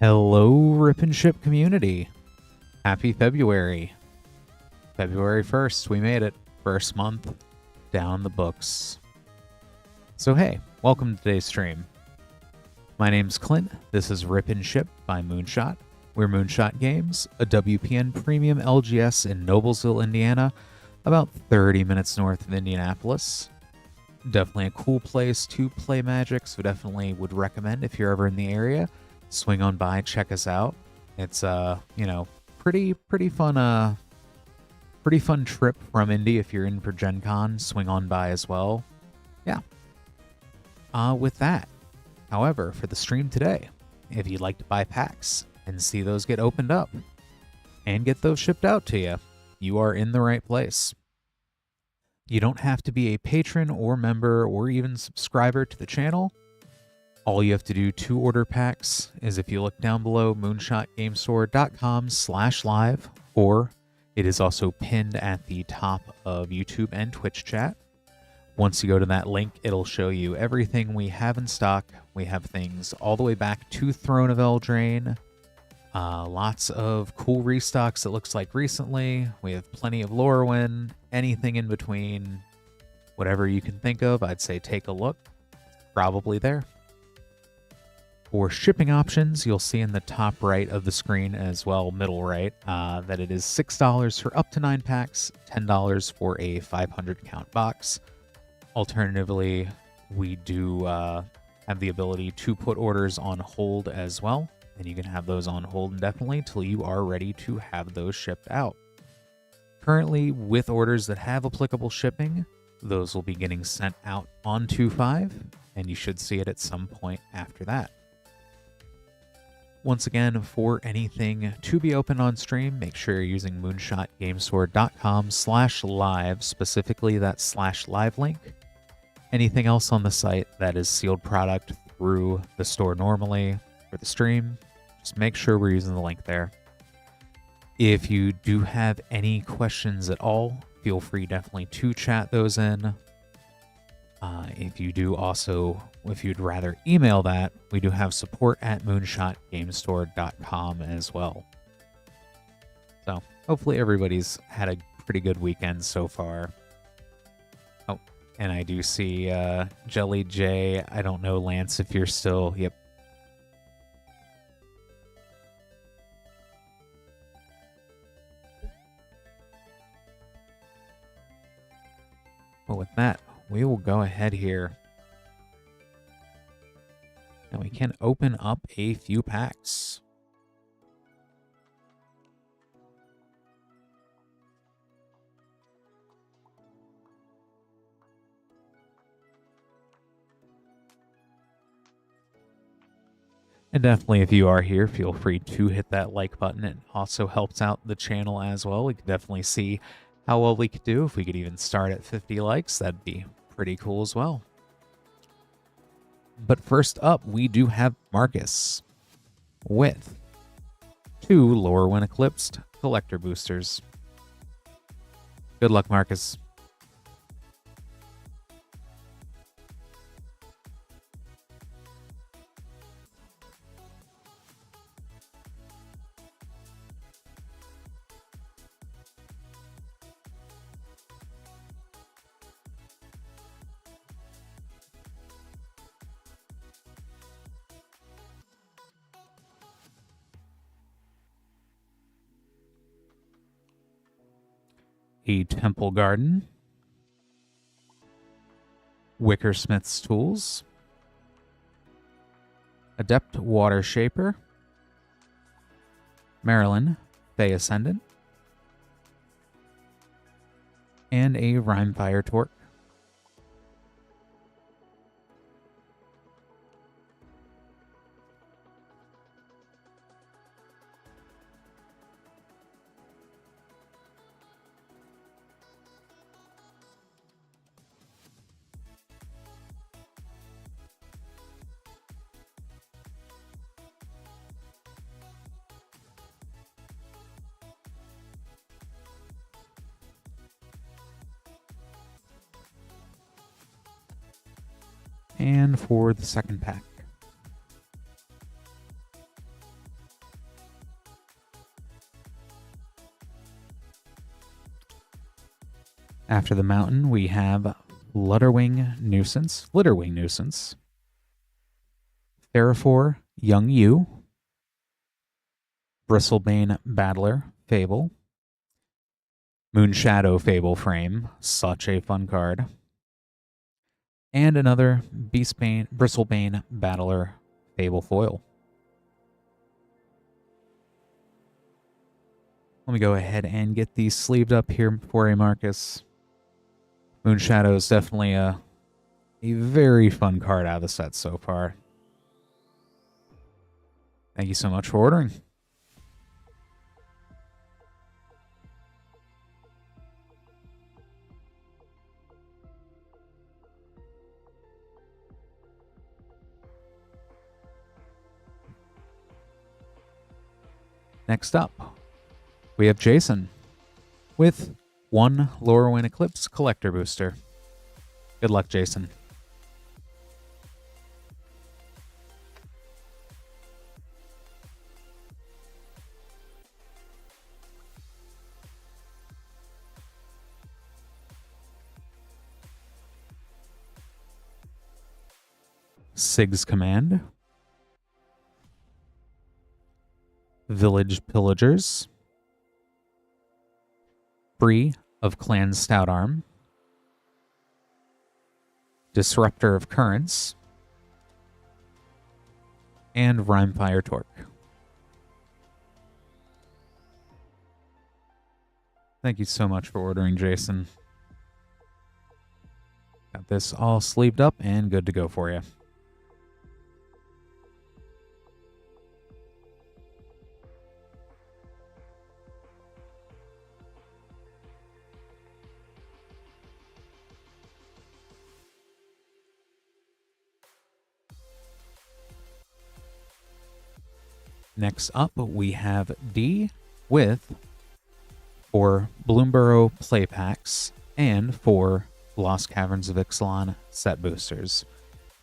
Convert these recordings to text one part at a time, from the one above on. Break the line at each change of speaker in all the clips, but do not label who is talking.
Hello, Rip and Ship community. Happy February. February 1st, we made it. First month down the books. So hey, welcome to today's stream. My name's Clint. This is Rip and Ship by Moonshot. We're Moonshot Games, a WPN premium LGS in Noblesville, Indiana, about 30 minutes north of Indianapolis. Definitely a cool place to play Magic, so definitely would recommend if you're ever in the area, swing on by, check us out. It's pretty fun trip from Indy. If you're in for Gen Con, swing on by as well. Yeah. With that, however, for the stream today, if you'd like to buy packs and see those get opened up and get those shipped out to you, you are in the right place. You don't have to be a patron or member or even subscriber to the channel. All you have to do to order packs is if you look down below moonshotgamestore.com/live, or it is also pinned at the top of YouTube and Twitch chat. Once you go to that link, it'll show you everything we have in stock. We have things all the way back to Throne of Eldraine. Lots of cool restocks, it looks like, recently. We have plenty of Lorwyn, anything in between, whatever you can think of, I'd say take a look. Probably there. For shipping options, you'll see in the top right of the screen, as well middle right, that it is $6 for up to 9 packs, $10 for a 500 count box. Alternatively, we do have the ability to put orders on hold as well, and you can have those on hold indefinitely till you are ready to have those shipped out. Currently, with orders that have applicable shipping, those will be getting sent out on 2/5, and you should see it at some point after that. Once again, for anything to be open on stream, make sure you're using moonshotgamestore.com/live, specifically that /live link. Anything else on the site that is sealed product through the store normally for the stream, just make sure we're using the link there. If you do have any questions at all, feel free definitely to chat those in. If you'd rather email that, we do have support at moonshotgamestore.com as well. So hopefully everybody's had a pretty good weekend so far. Oh, and I do see Jelly J. I don't know, Lance, if you're still... Yep. Well, with that, we will go ahead here. And we can open up a few packs. And definitely, if you are here, feel free to hit that like button. It also helps out the channel as well. We can definitely see how well we could do. If we could even start at 50 likes, that'd be pretty cool as well. But first up, we do have Marcus with 2 Lorwyn Eclipsed collector boosters. Good luck, Marcus. A Temple Garden, Wickersmith's Tools, Adept Water Shaper, Marilyn, Fey Ascendant, and a Rhymefire Torque. And for the second pack, After the mountain, we have Flutterwing Nuisance, Ferrophore Young Yu, Bristlebane Battler Fable, Moonshadow Fable Frame, such a fun card, and another Bristlebane Battler Fable Foil. Let me go ahead and get these sleeved up here for you, Marcus. Moonshadow is definitely a very fun card out of the set so far. Thank you so much for ordering. Next up, we have Jason with one Lorwyn Eclipse Collector Booster. Good luck, Jason. Sig's Command, Village Pillagers, Bree of Clan Stoutarm, Disruptor of Currents, and Rhymefire Torque. Thank you so much for ordering, Jason. Got this all sleeved up and good to go for you. Next up, we have D with 4 Bloomburrow play packs and 4 Lost Caverns of Ixalan set boosters.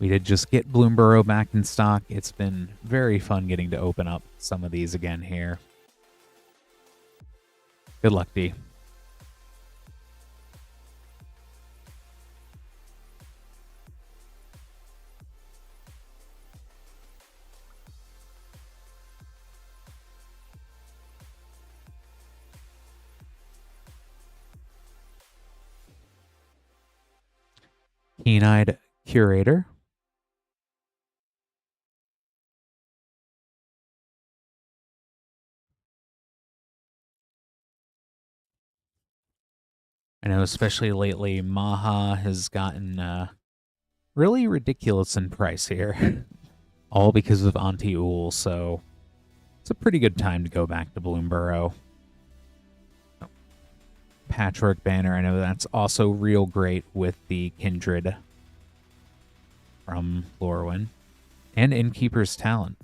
We did just get Bloomburrow back in stock. It's been very fun getting to open up some of these again here. Good luck, D. Keen-Eyed Curator, I know especially lately, Maha has gotten really ridiculous in price here, all because of Auntie Ool, so it's a pretty good time to go back to Bloomburrow. Patchwork Banner, I know that's also real great with the Kindred from Lorwyn. And Innkeeper's Talent.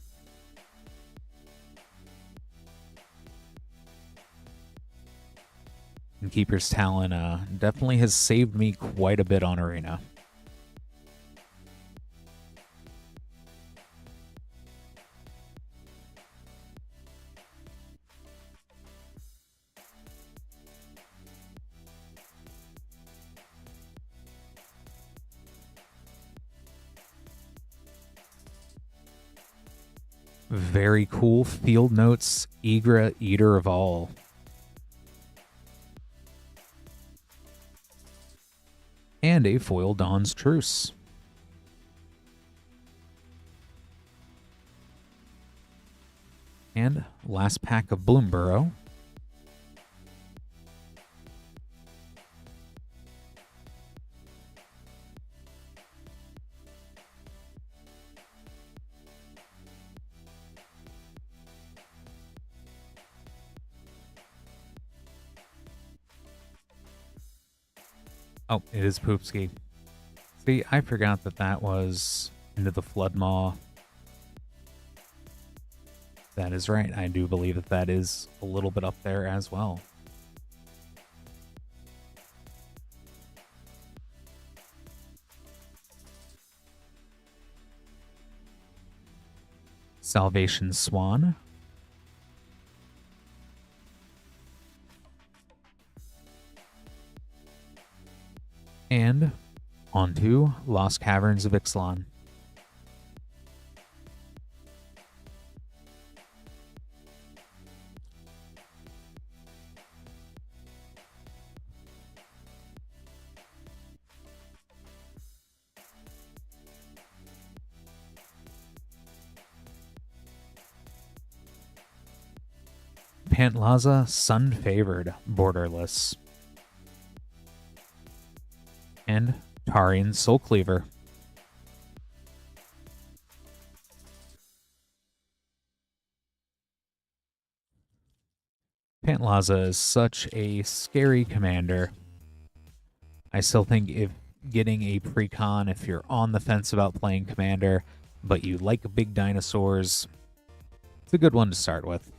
Innkeeper's Talent definitely has saved me quite a bit on Arena. Very cool Field Notes Igra, Eater of All. And a foil Dawn's Truce. And last pack of Bloomburrow. Oh, it is Poopski. See, I forgot that that was Into the Floodmaw. That is right. I do believe that that is a little bit up there as well. Salvation Swan. And onto Lost Caverns of Ixalan. Pantlaza Sun-Favored Borderless. And Tarian Soulcleaver. Pantlaza is such a scary commander. I still think if getting a precon, if you're on the fence about playing commander, but you like big dinosaurs, it's a good one to start with.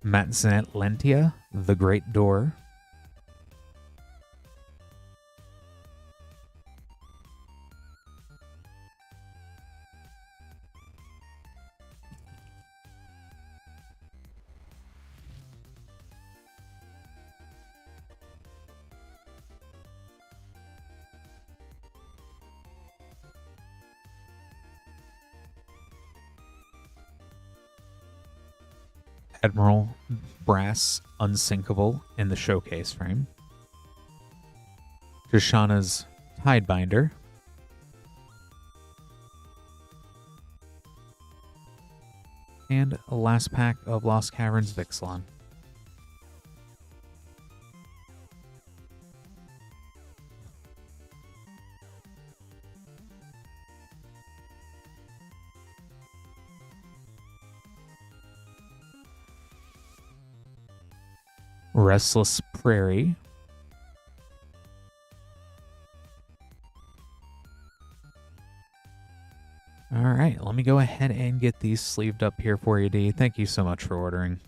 Matzanet Lentia, the Great Door. Admiral Brass Unsinkable in the showcase frame. Trishana's Tidebinder. And a last pack of Lost Caverns of Ixalan. Restless Prairie. All right, let me go ahead and get these sleeved up here for you, D. Thank you so much for ordering.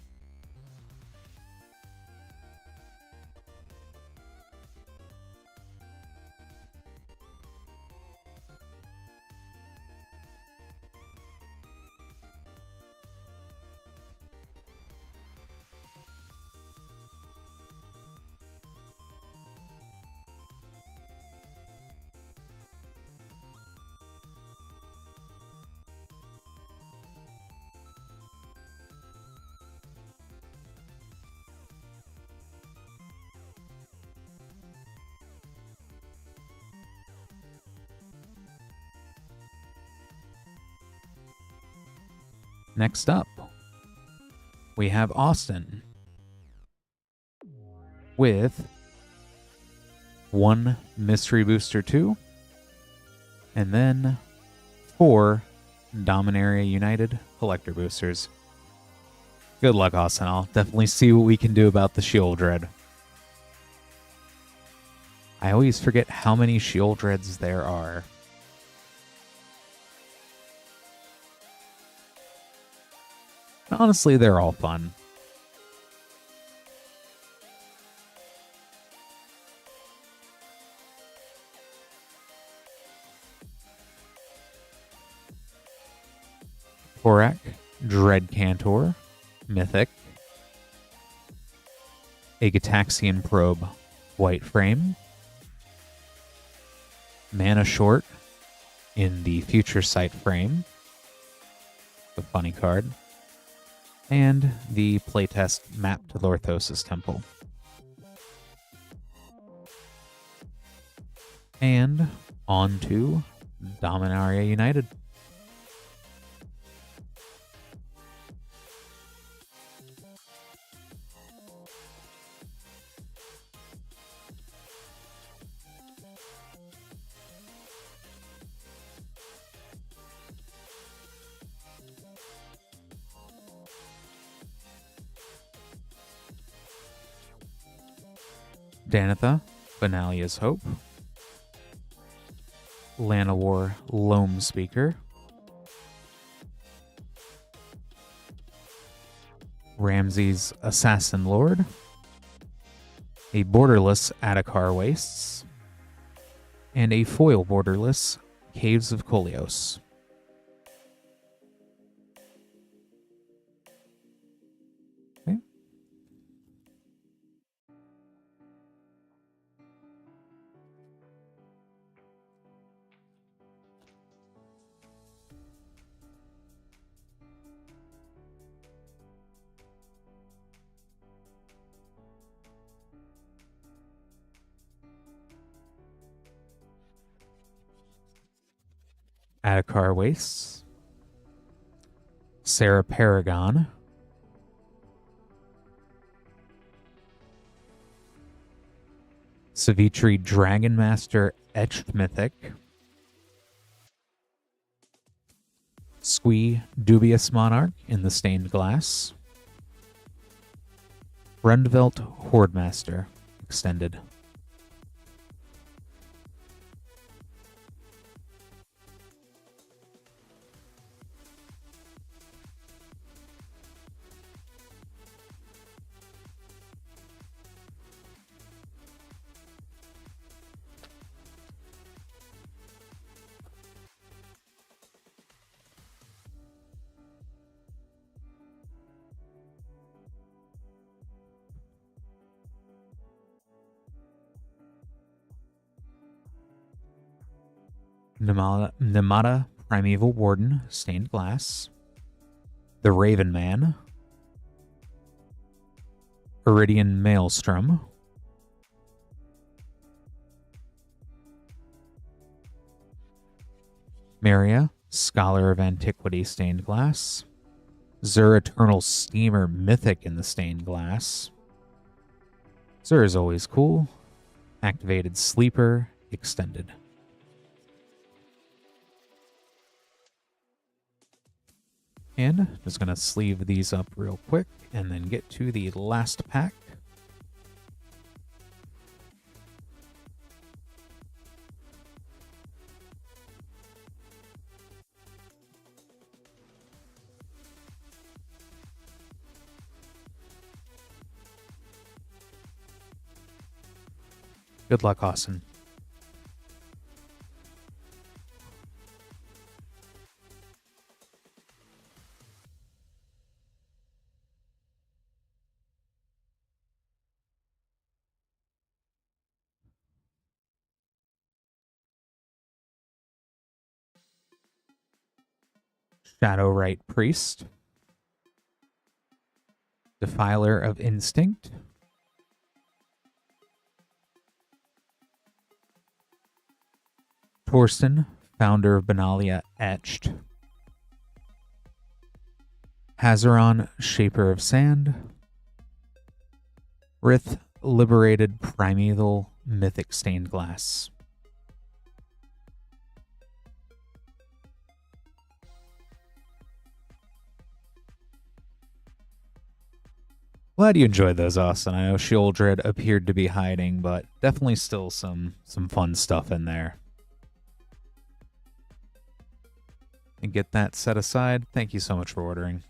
Next up, we have Austin with 1 Mystery Booster 2, and then 4 Dominaria United Collector Boosters. Good luck, Austin. I'll definitely see what we can do about the Shield Dread. I always forget how many Shield Dreads there are. Honestly, they're all fun. Korak, Dread Cantor, Mythic, a Gataxian Probe, White Frame, Mana Short in the Future Sight frame, the funny card, and the playtest map to Lorthosis Temple. And on to Dominaria United. Danitha, Benalia's Hope. Llanowar, Loam Speaker. Ramses, Assassin Lord. A borderless Adakar Wastes. And a foil borderless Caves of Kolios. Adhikar Wastes, Sarah Paragon, Savitri Dragonmaster Etched Mythic, Squee Dubious Monarch in the Stained Glass, Rendvelt Hordemaster Extended. Namada Primeval Warden, Stained Glass, The Raven Man, Iridian Maelstrom, Maria, Scholar of Antiquity, Stained Glass, Zur Eternal Steamer Mythic in the Stained Glass, Zur is always cool, Activated Sleeper, Extended. And just going to sleeve these up real quick and then get to the last pack. Good luck, Austin. Shadowrite Priest, Defiler of Instinct, Torsten, founder of Benalia Etched, Hazaron, Shaper of Sand, Rith, Liberated Primeval Mythic Stained Glass. Glad you enjoyed those, Austin. I know Sheoldred appeared to be hiding, but definitely still some fun stuff in there. And get that set aside. Thank you so much for ordering.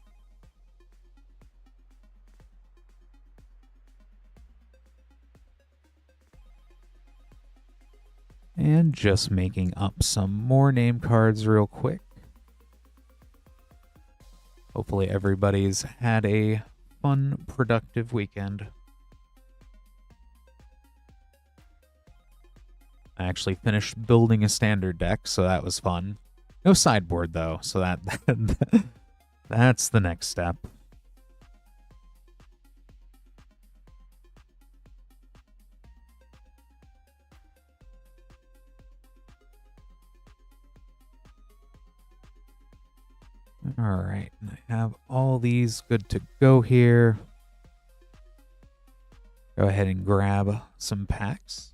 And just making up some more name cards real quick. Hopefully everybody's had a fun, productive weekend. I actually finished building a standard deck, so that was fun. No sideboard, though, so that's the next step. All right, I have all these good to go here. Go ahead and grab some packs.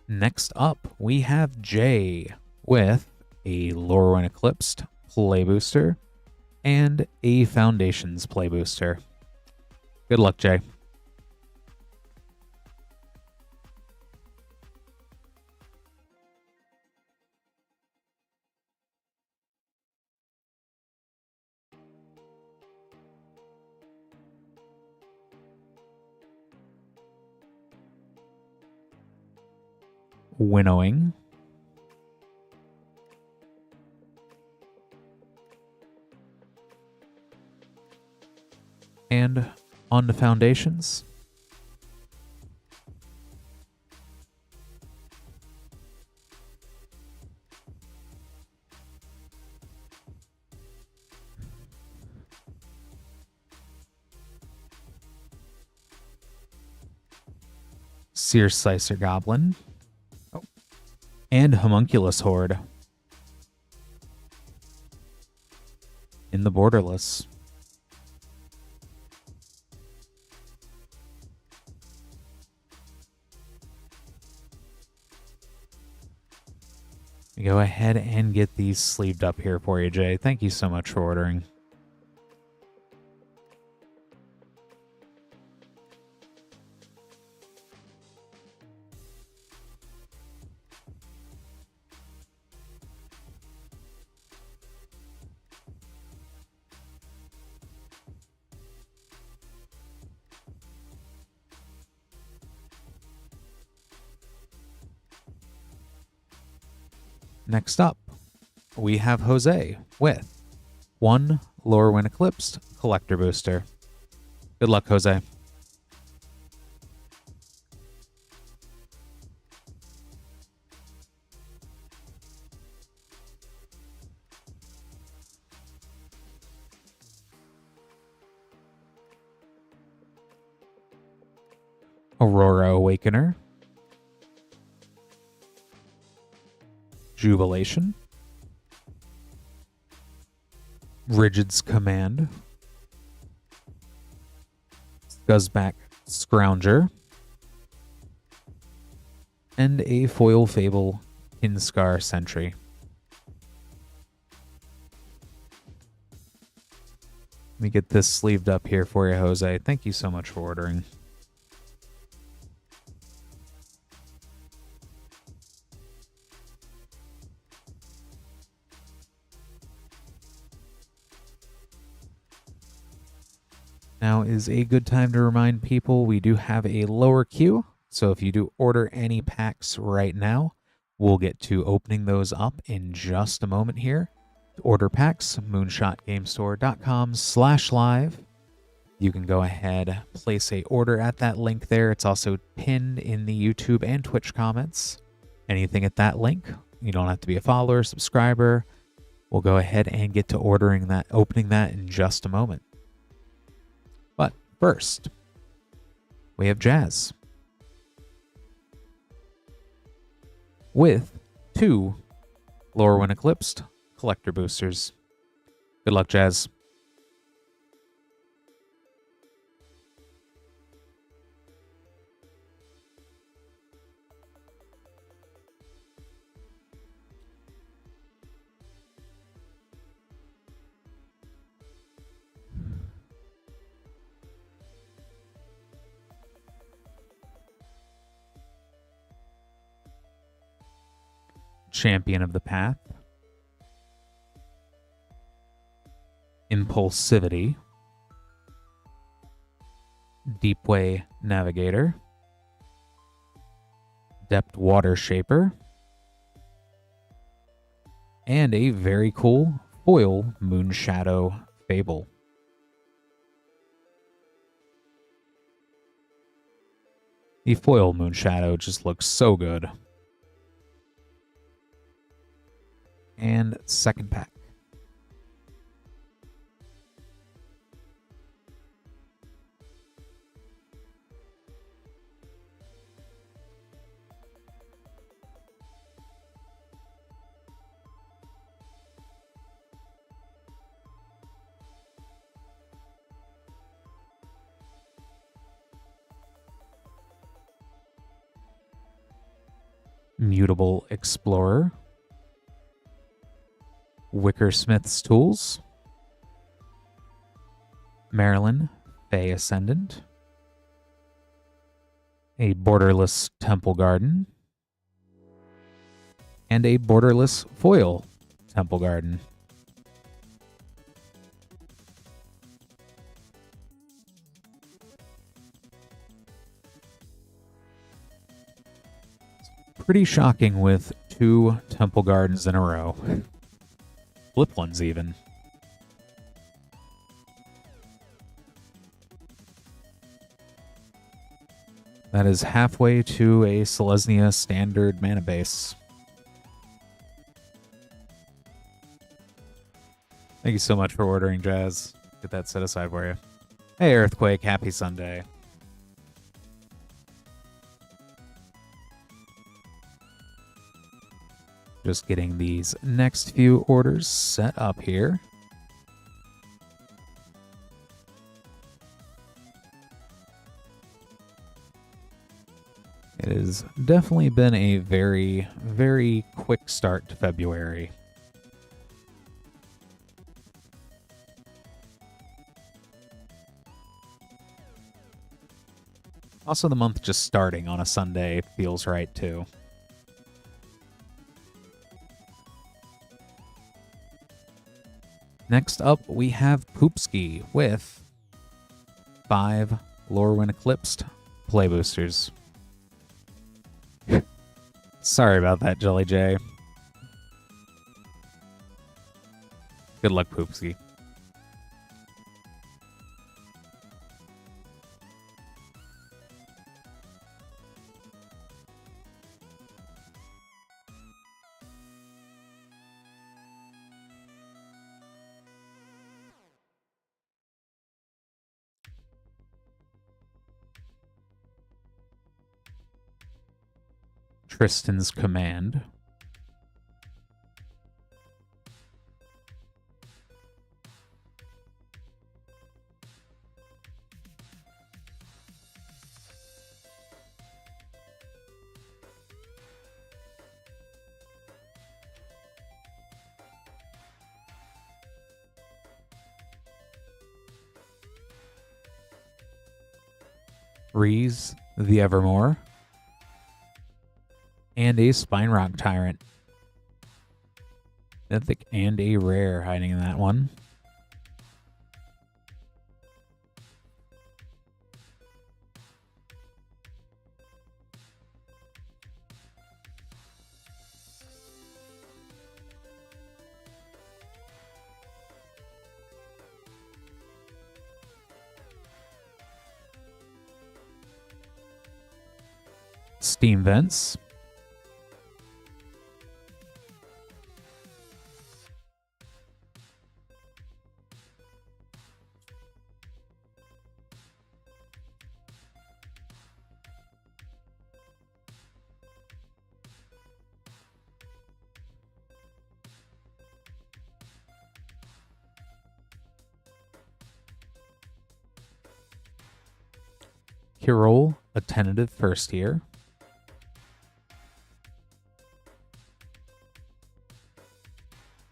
Next up, we have Jay with a Lorwyn Eclipsed play booster and a Foundations play booster. Good luck, Jay. Winnowing, and on to Foundations. Sear Slicer Goblin. Oh. And Homunculus Horde. In the borderless. Go ahead and get these sleeved up here for you, Jay. Thank you so much for ordering. Next up, we have Jose with 1 Lorwyn Eclipsed Collector Booster. Good luck, Jose. Aurora Awakener. Jubilation. Rigid's Command. Scuzzback Scrounger. And a Foil Fable Kinscar Sentry. Let me get this sleeved up here for you, Jose. Thank you so much for ordering. Now is a good time to remind people we do have a lower queue, so if you do order any packs right now, we'll get to opening those up in just a moment here. To order packs, moonshotgamestore.com/live. You can go ahead, place a order at that link there. It's also pinned in the YouTube and Twitch comments. Anything at that link, you don't have to be a follower, subscriber. We'll go ahead and get to ordering that, opening that in just a moment. But first, we have Jazz with 2 Lorwyn Eclipsed Collector Boosters. Good luck, Jazz. Champion of the Path, Impulsivity, Deepway Navigator, Depth Water Shaper, and a very cool foil Moonshadow Fable. The foil Moonshadow just looks so good. And second pack. Mutable Explorer, Wickersmith's Tools, Marilyn Fey Ascendant, a Borderless Temple Garden, and a Borderless Foil Temple Garden. Pretty shocking with 2 Temple Gardens in a row. Flip ones even. That is halfway to a Selesnya standard mana base. Thank you so much for ordering, Jazz. Get that set aside for you. Hey, Earthquake. Happy Sunday. Just getting these next few orders set up here. It has definitely been a very, very quick start to February. Also, the month just starting on a Sunday feels right, too. Next up, we have Poopski with 5 Lorwyn Eclipsed play boosters. Sorry about that, Jelly J. Good luck, Poopski. Tristan's Command. Reese the Evermore. And a Spine Rock Tyrant. Mythic and a rare hiding in that one. Steam Vents. Kirol, a tentative first here.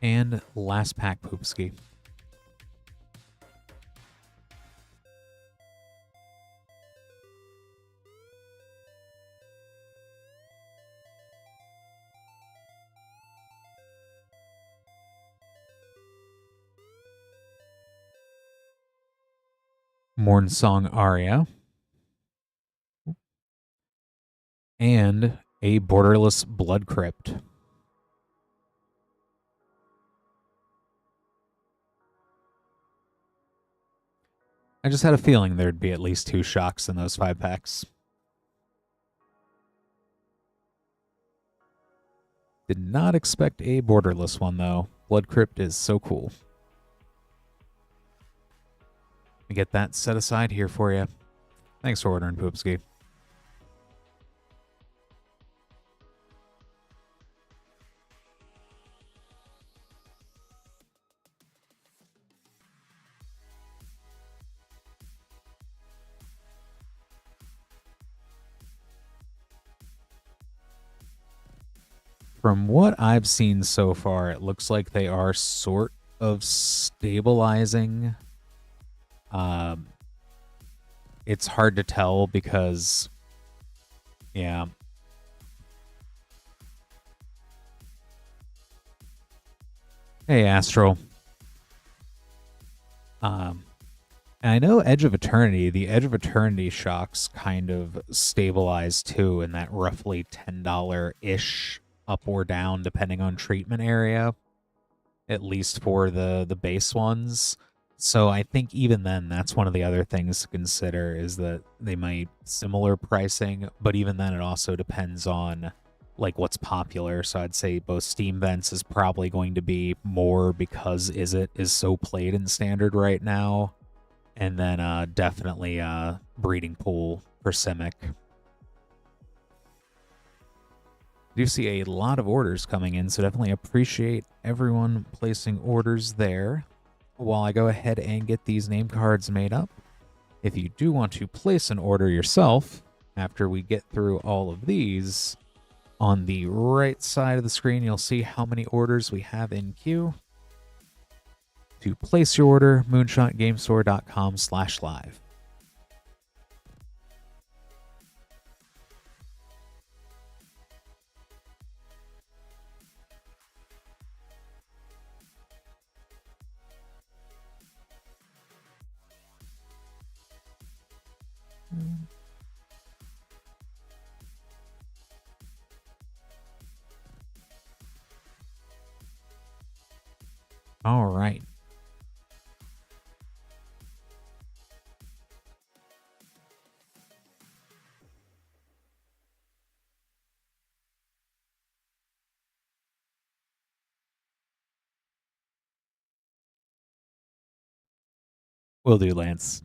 And last pack Poopski. Mornsong Aria. And a Borderless Blood Crypt. I just had a feeling there'd be at least 2 shocks in those 5 packs. Did not expect a borderless one, though. Blood Crypt is so cool. Let me get that set aside here for you. Thanks for ordering, Poopski. From what I've seen so far, it looks like they are sort of stabilizing. It's hard to tell because, yeah. Hey, Astro. And I know Edge of Eternity, the Edge of Eternity shocks kind of stabilize too in that roughly $10-ish up or down depending on treatment area, at least for the base ones. So I think even then, that's one of the other things to consider, is that they might similar pricing, but even then it also depends on like what's popular. So I'd say both Steam Vents is probably going to be more because Izzet is so played in Standard right now. And then definitely Breeding Pool for Simic. do see a lot of orders coming in, so definitely appreciate everyone placing orders there. While I go ahead and get these name cards made up, if you do want to place an order yourself, after we get through all of these, on the right side of the screen, you'll see how many orders we have in queue. To place your order, moonshotgamestore.com/live. All right. Will do, Lance.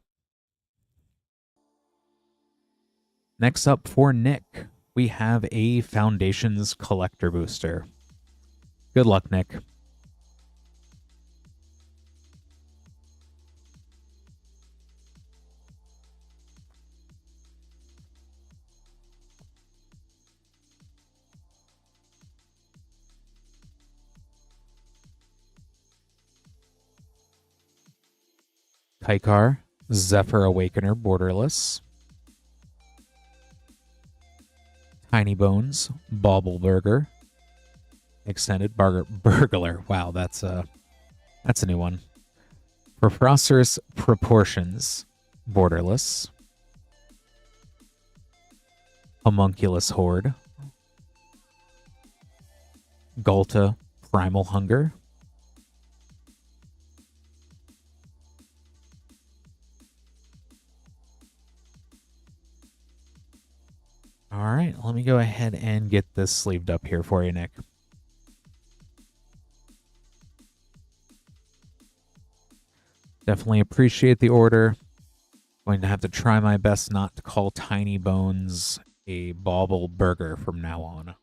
Next up for Nick, we have a Foundations Collector Booster. Good luck, Nick. Kaikar, Zephyr Awakener, Borderless. Tiny Bones, Bobbleburger. Extended Burglar. Wow, that's a new one. Preposterous Proportions, Borderless. Homunculus Horde. Galta, Primal Hunger. All right, let me go ahead and get this sleeved up here for you, Nick. Definitely appreciate the order. Going to have to try my best not to call Tiny Bones a Bauble Burger from now on.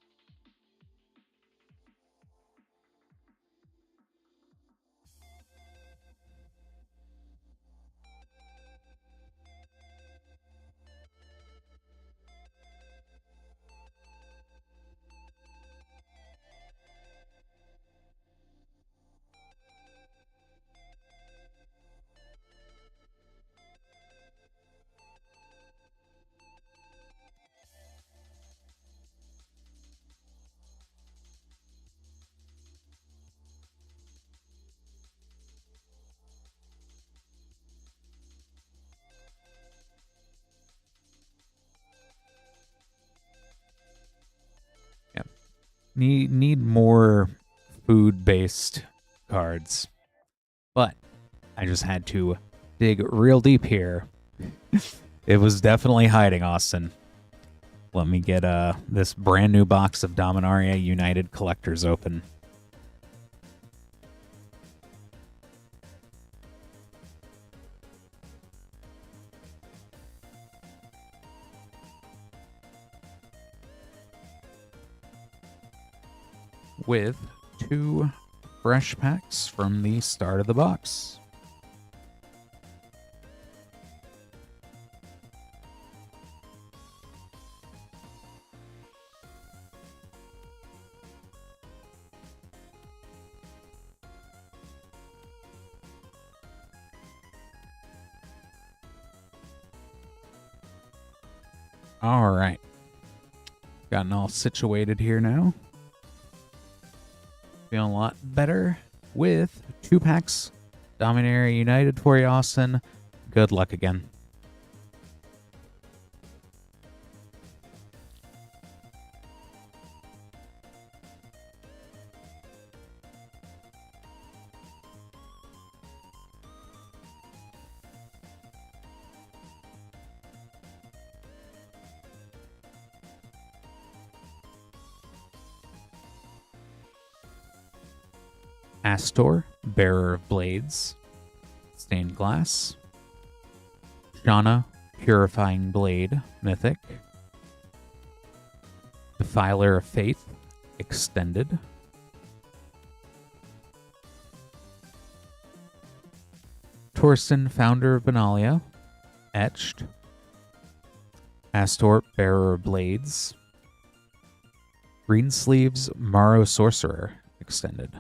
Need more food-based cards. But I just had to dig real deep here. It was definitely hiding, Austin. Let me get this brand new box of Dominaria United Collectors open. With 2 fresh packs from the start of the box. All right. Gotten all situated here now. Feeling a lot better with 2 packs. Dominaria United for you, Austin. Good luck again. Astor, Bearer of Blades. Stained Glass. Shana, Purifying Blade, Mythic. Defiler of Faith, Extended. Torsten, Founder of Benalia, Etched. Astor, Bearer of Blades. Greensleeves, Morrow Sorcerer, Extended.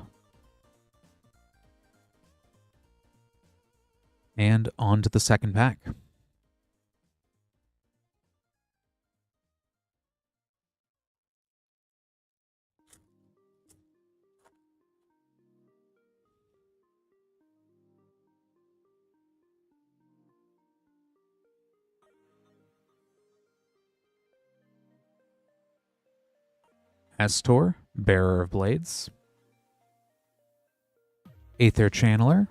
And on to the second pack. Astor, Bearer of Blades. Aether Channeler.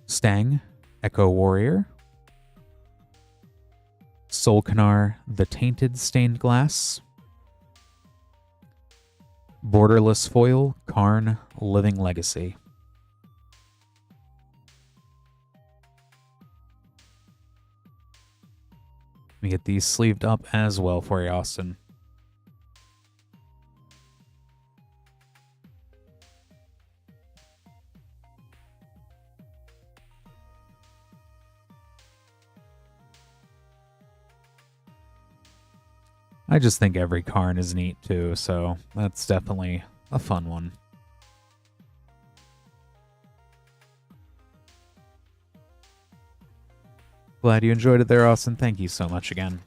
Stang, Echo Warrior. Solkanar, the Tainted Stained Glass. Borderless Foil, Karn, Living Legacy. Let me get these sleeved up as well for you, Austin. I just think every Karn is neat too, so that's definitely a fun one. Glad you enjoyed it there, Austin. Thank you so much again.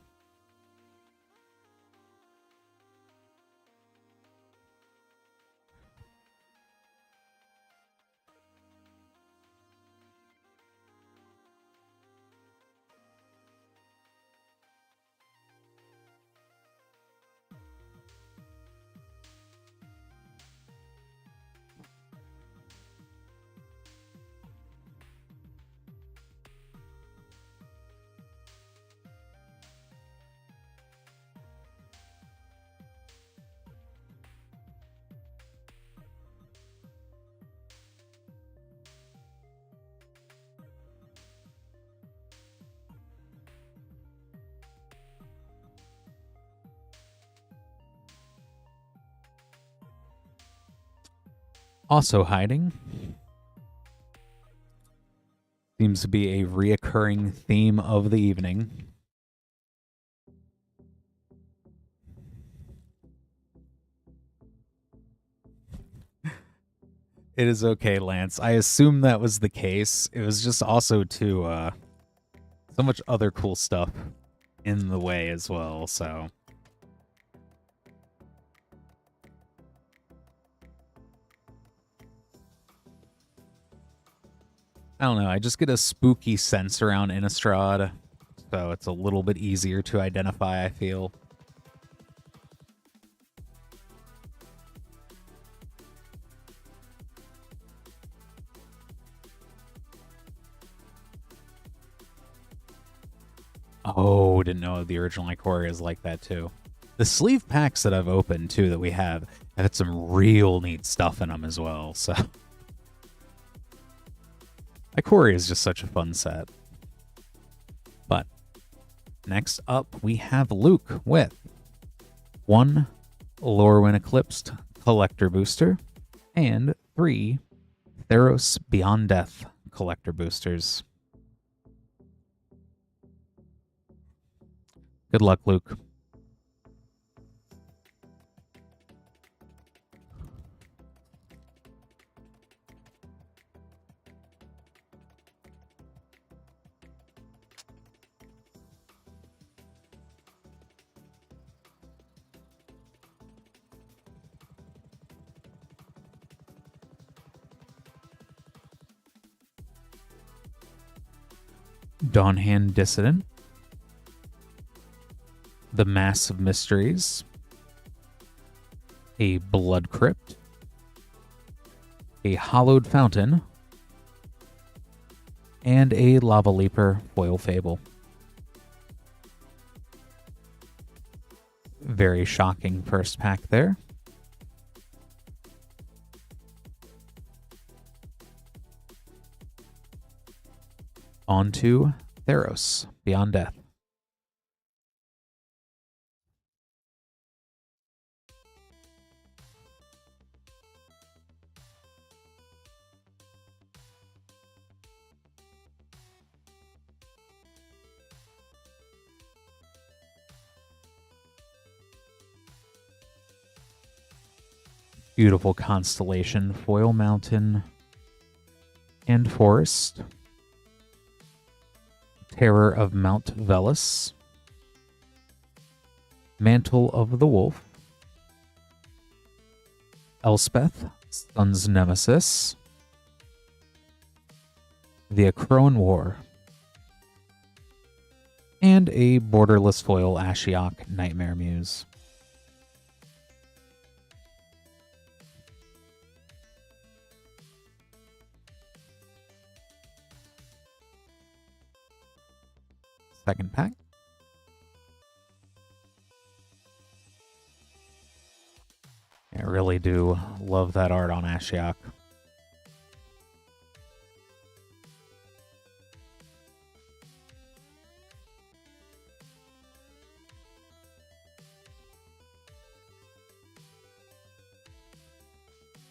Also hiding seems to be a reoccurring theme of the evening. It is okay, Lance. I assume that was the case. It was just also so much other cool stuff in the way as well, so... I don't know, I just get a spooky sense around Innistrad, so it's a little bit easier to identify, I feel. Oh, didn't know the original Ikoria is like that too. The sleeve packs that I've opened too that we have had some real neat stuff in them as well, so... Ikoria is just such a fun set. But next up, we have Luke with 1 Lorwyn Eclipsed Collector Booster and 3 Theros Beyond Death Collector Boosters. Good luck, Luke. Dawnhand Dissident, the Mass of Mysteries, a Blood Crypt, a Hollowed Fountain, and a Lava Leaper Foil Fable. Very shocking first pack there. On to Theros, Beyond Death. Beautiful constellation, foil mountain and forest. Terror of Mount Velis. Mantle of the Wolf. Elspeth, Sun's Nemesis. The Akroan War. And a borderless foil Ashiok Nightmare Muse. Second pack. I really do love that art on Ashiok.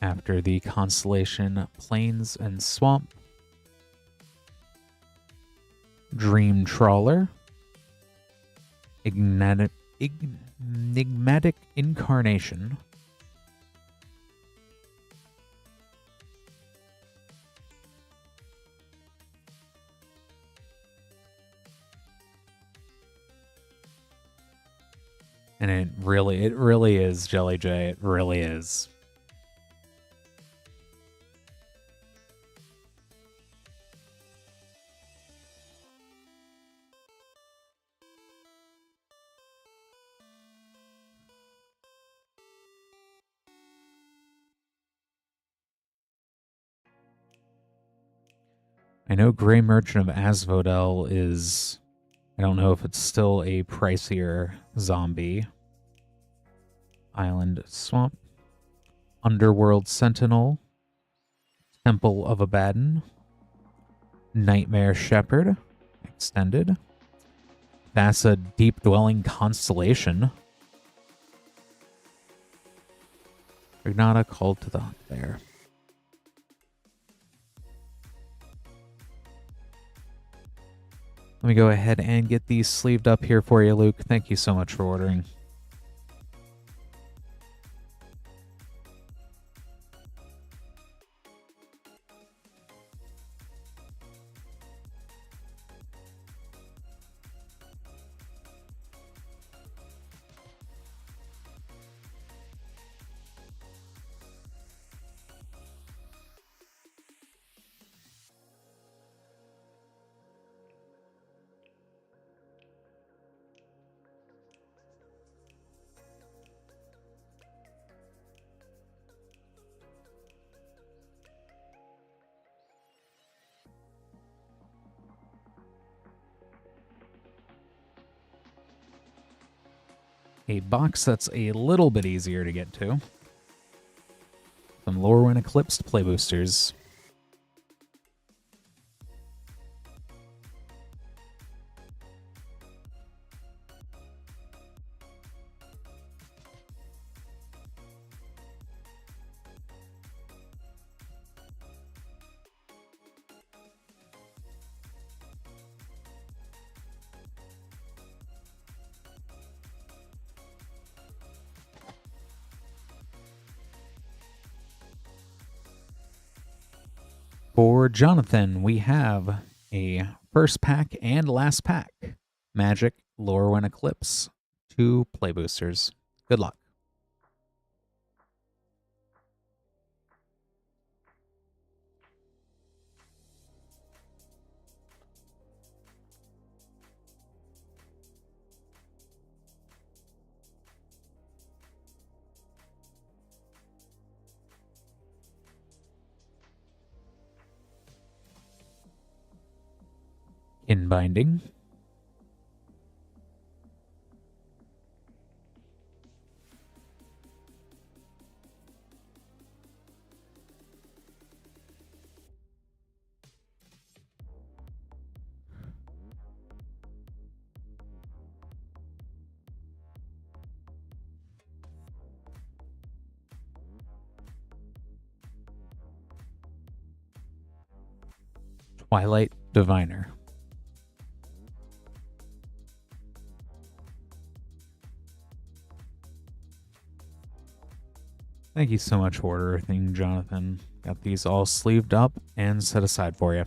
After the constellation Plains and Swamp, Dream Trawler, Enigmatic Incarnation, and it really is Jelly J. It really is. I know Grey Merchant of Asphodel is, I don't know if it's still a pricier zombie. Island Swamp. Underworld Sentinel. Temple of Abaddon. Nightmare Shepherd. Extended. Thassa Deep Dwelling Constellation. Ignata Called to the Hunt there. Let me go ahead and get these sleeved up here for you, Luke. Thank you so much for ordering. A box that's a little bit easier to get to. Some Lorwyn Eclipsed play boosters. For Jonathan, we have a first pack and last pack. Magic, Lorwyn Eclipse, 2 play boosters. Good luck. In binding. Twilight Diviner. Thank you so much, Order Thing, Jonathan. Got these all sleeved up and set aside for you.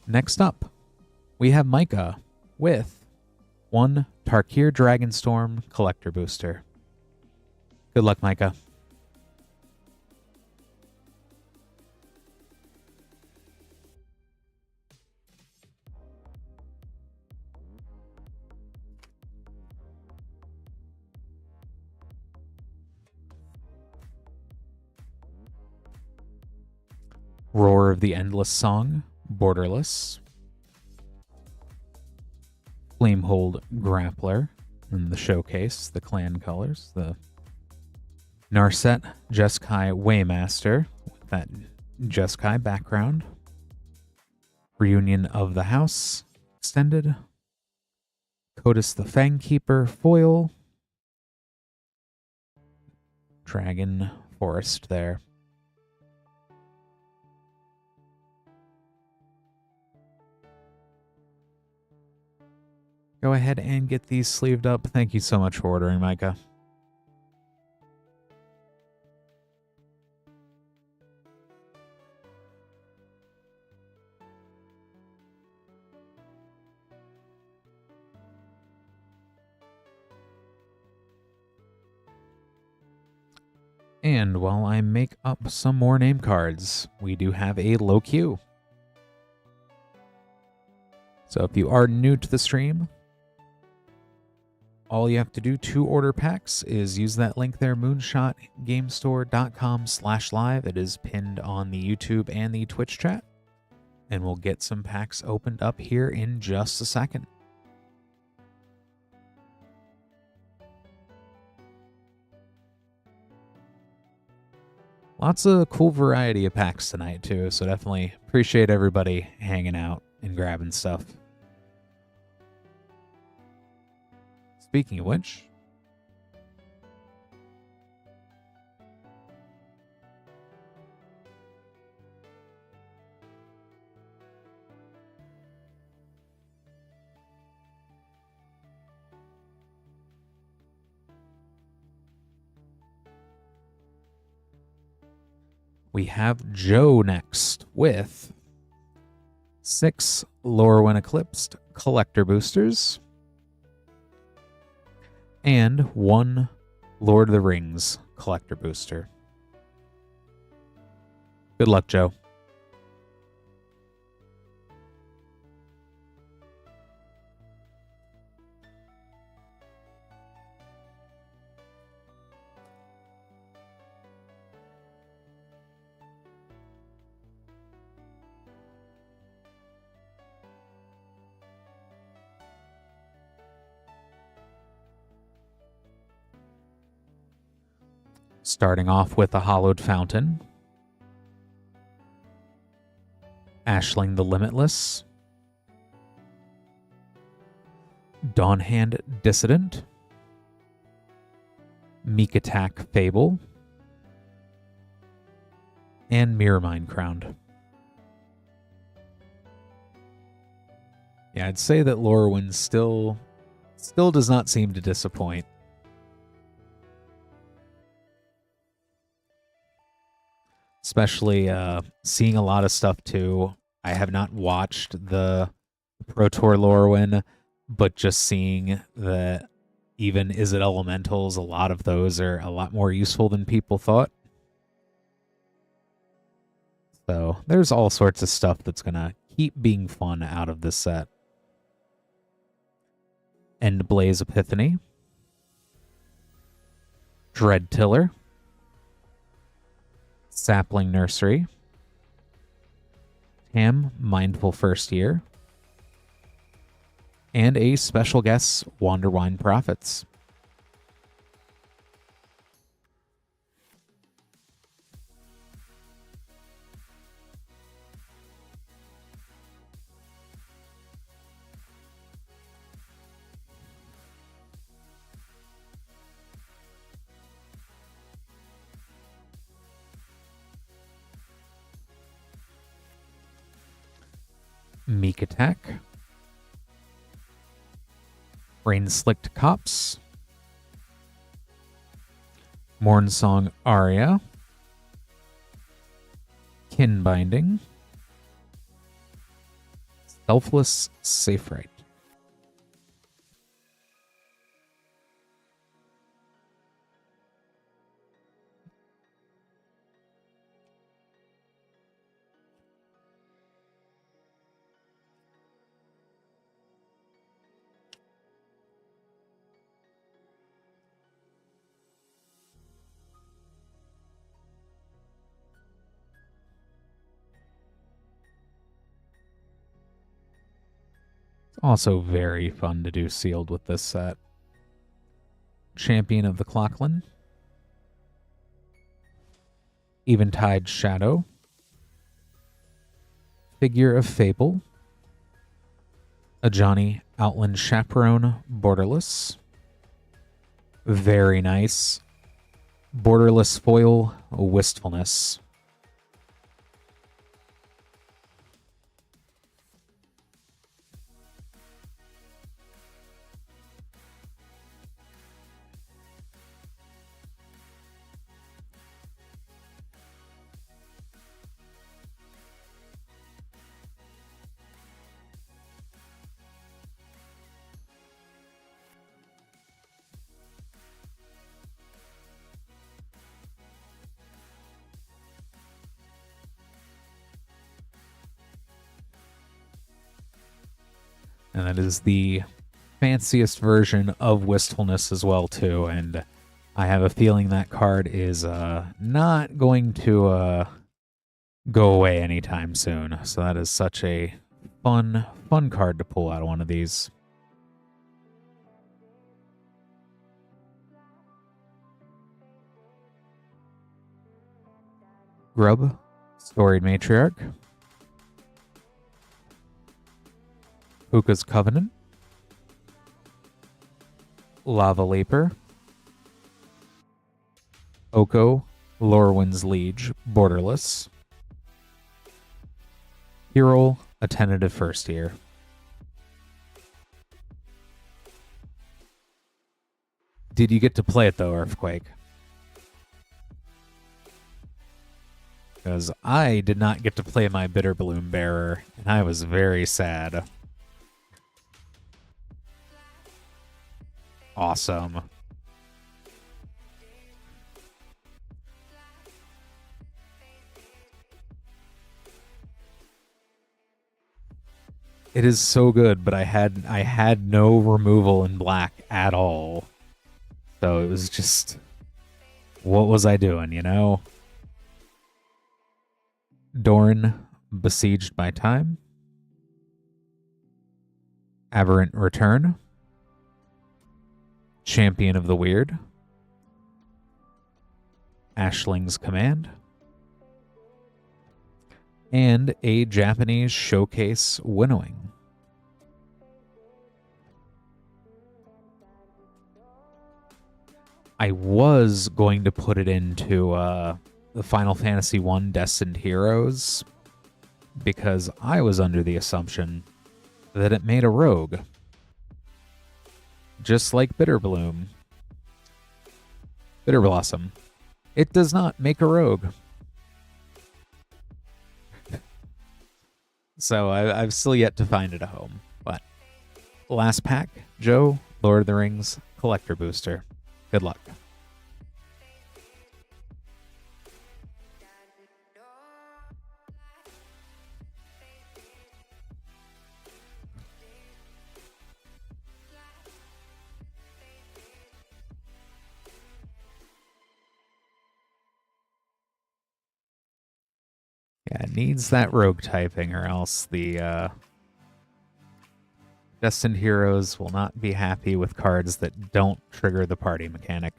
Next up, we have Micah with one Tarkir Dragonstorm Collector Booster. Good luck, Micah. Roar of the Endless Song, Borderless. Flamehold Grappler in the showcase, the clan colors. The Narset Jeskai Waymaster with that Jeskai background. Reunion of the House extended. Codis the Fangkeeper foil. Dragon Forest there. Go ahead and get these sleeved up. Thank you so much for ordering, Micah. And while I make up some more name cards, we do have a low queue. So if you are new to the stream, all you have to do to order packs is use that link there, moonshotgamestore.com/live. It is pinned on the YouTube and the Twitch chat. And we'll get some packs opened up here in just a second. Lots of cool variety of packs tonight, too, so definitely appreciate everybody hanging out and grabbing stuff. Speaking of which, we have Joe next with 6 Lorwyn Eclipsed Collector Boosters and 1 Lord of the Rings Collector Booster. Good luck, Joe. Starting off with a Hollowed Fountain, Ashling the Limitless, Dawnhand Dissident, Meek Attack Fable, and Mirrormind Crowned. Yeah, I'd say that Lorwyn still does not seem to disappoint. Especially seeing a lot of stuff too. I have not watched the Pro Tour Lorwyn, but just seeing that even Is It Elementals, a lot of those are a lot more useful than people thought. So there's all sorts of stuff that's going to keep being fun out of this set. Endblaze Epiphany, Dread Tiller, Sapling Nursery, Tam Mindful First Year, and a special guest, Wanderwine Prophets. Meek Attack, Rain Slicked Cops, Mornsong Aria, Kin Binding, Selfless Safe Right. Also very fun to do sealed with this set. Champion of the Clockland, Eventide Shadow, Figure of Fable, Ajani Outland Chaperone Borderless, very nice, Borderless Foil Wistfulness. And that is the fanciest version of Wistfulness as well, too. And I have a feeling that card is not going to go away anytime soon. So that is such a fun card to pull out of one of these. Grub, Storied Matriarch, Puka's Covenant, Lava Leaper, Oko, Lorwyn's Liege, Borderless, Hero, a tentative first year. Did you get to play it though, Earthquake? Because I did not get to play my Bitterbloom Bearer, and I was very sad. Awesome. It is so good, but I had no removal in black at all. So it was just, what was I doing, you know? Doran, Besieged by Time, Aberrant Return, Champion of the Weird, Ashling's Command, and a Japanese Showcase Winnowing. I was going to put it into the Final Fantasy I Destined Heroes because I was under the assumption that it made a rogue. Just like Bitterblossom. It does not make a rogue. So I've still yet to find it a home. But last pack, Joe, Lord of the Rings Collector Booster. Good luck. Yeah, it needs that rogue typing or else the Destined Heroes will not be happy with cards that don't trigger the party mechanic.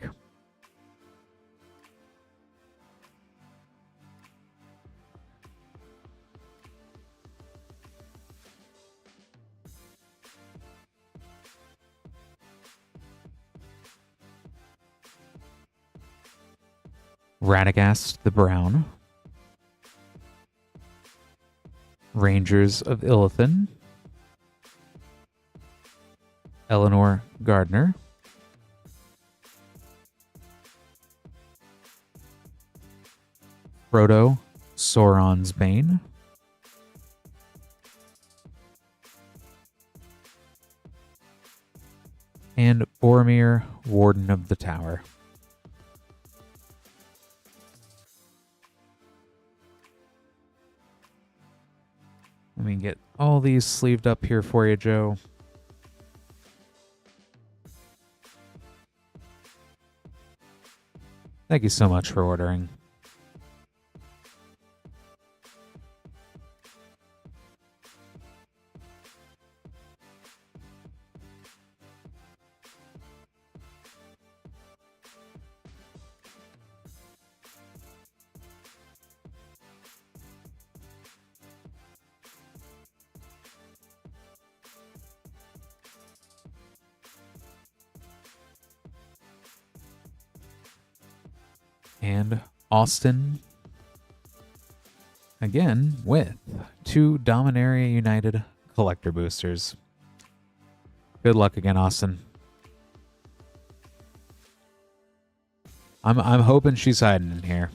Radagast the Brown, Rangers of Illithin, Eleanor Gardner, Frodo, Sauron's Bane, and Boromir, Warden of the Tower. Let me get all these sleeved up here for you, Joe. Thank you so much for ordering. And Austin, again, with 2 Dominaria United collector boosters. Good luck again, Austin. I'm hoping she's hiding in here.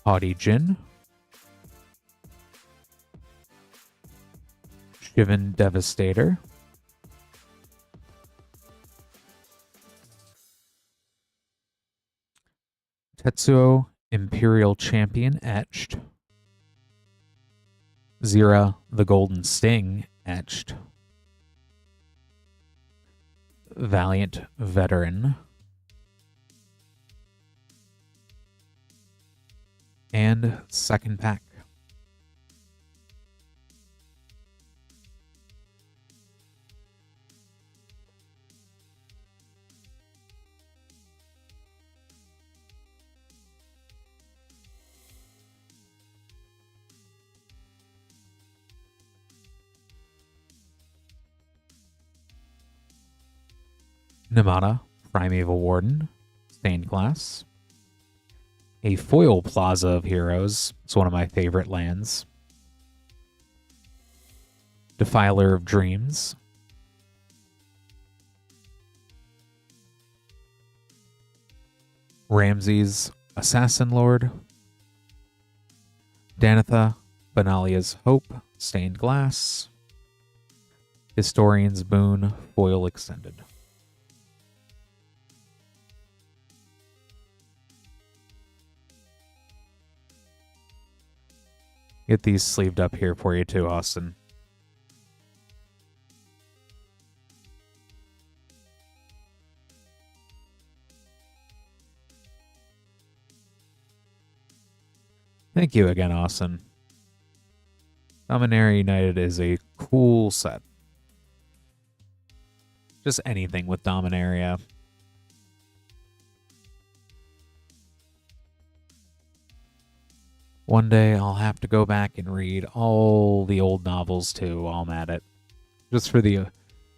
Haughty Jin, Shivan Devastator, Tetsuo Imperial Champion etched, Zira the Golden Sting etched, Valiant Veteran, and second pack. Namada, Primeval Warden, Stained Glass. A foil Plaza of Heroes. It's one of my favorite lands. Defiler of Dreams. Ramses, Assassin Lord. Danitha, Benalia's Hope, Stained Glass. Historian's Boon, foil extended. Get these sleeved up here for you too, Austin. Thank you again, Austin. Dominaria United is a cool set. Just anything with Dominaria. One day I'll have to go back and read all the old novels too while I'm at it. Just for the,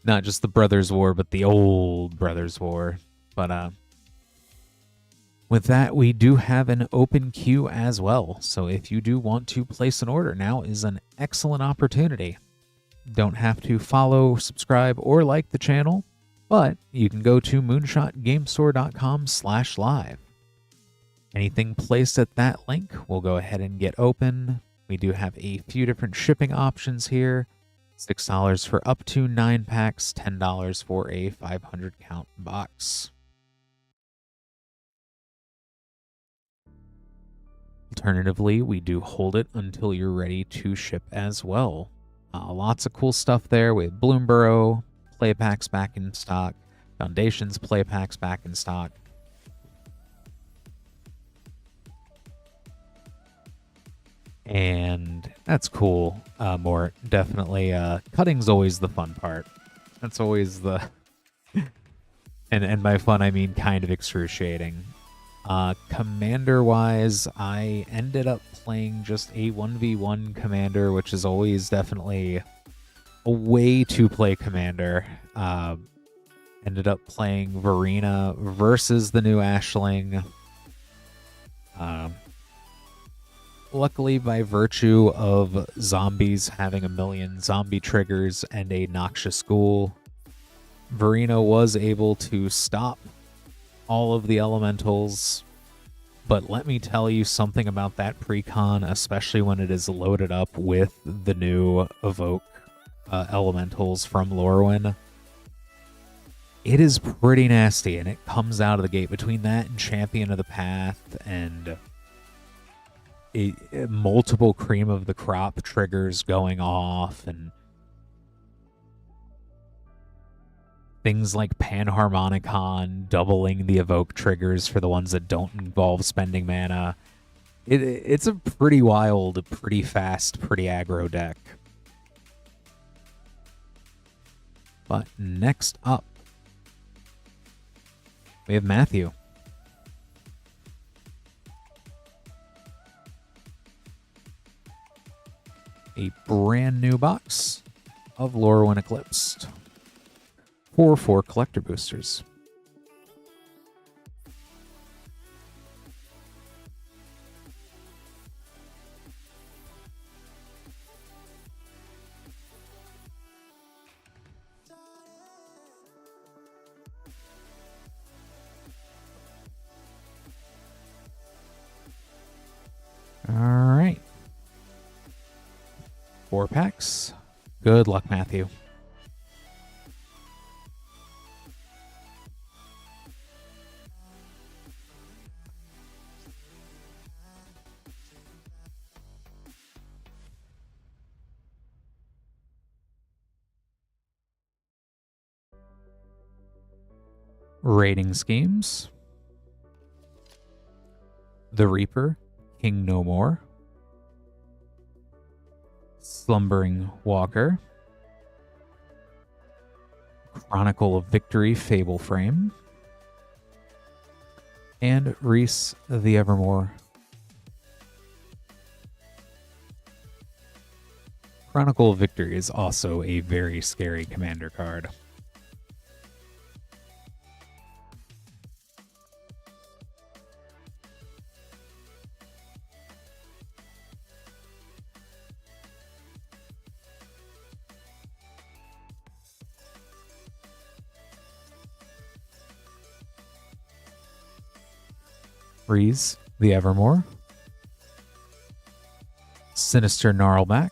not just the Brothers' War, but the old Brothers' War. But with that, we do have an open queue as well. So if you do want to place an order, now is an excellent opportunity. Don't have to follow, subscribe, or like the channel, but you can go to moonshotgamestore.com/live. Anything placed at that link will go ahead and get open. We do have a few different shipping options here. $6 for up to 9 packs, $10 for a 500 count box. Alternatively, we do hold it until you're ready to ship as well. Lots of cool stuff there with Bloomborough play packs back in stock, Foundations play packs back in stock. And that's cool. More definitely, cutting's always the fun part. That's always the And by fun, I mean kind of excruciating. Commander-wise, I ended up playing just a 1v1 commander, which is always definitely a way to play commander. Ended up playing Verena versus the new Ashling. Luckily, by virtue of zombies having a million zombie triggers and a noxious ghoul, Verena was able to stop all of the elementals. But let me tell you something about that precon, especially when it is loaded up with the new evoke elementals from Lorwyn. It is pretty nasty, and it comes out of the gate between that and Champion of the Path and multiple cream of the crop triggers going off, and things like Panharmonicon doubling the evoke triggers for the ones that don't involve spending mana. It's a pretty wild, pretty fast, pretty aggro deck. But next up, we have Matthew. A brand new box of Lorwyn Eclipsed. 4 collector boosters. All right. 4 packs. Good luck, Matthew. Rating schemes. The Reaper, King No More. Slumbering Walker. Chronicle of Victory, Fable Frame. And Reese the Evermore. Chronicle of Victory is also a very scary commander card. Reese the Evermore. Sinister Gnarlback.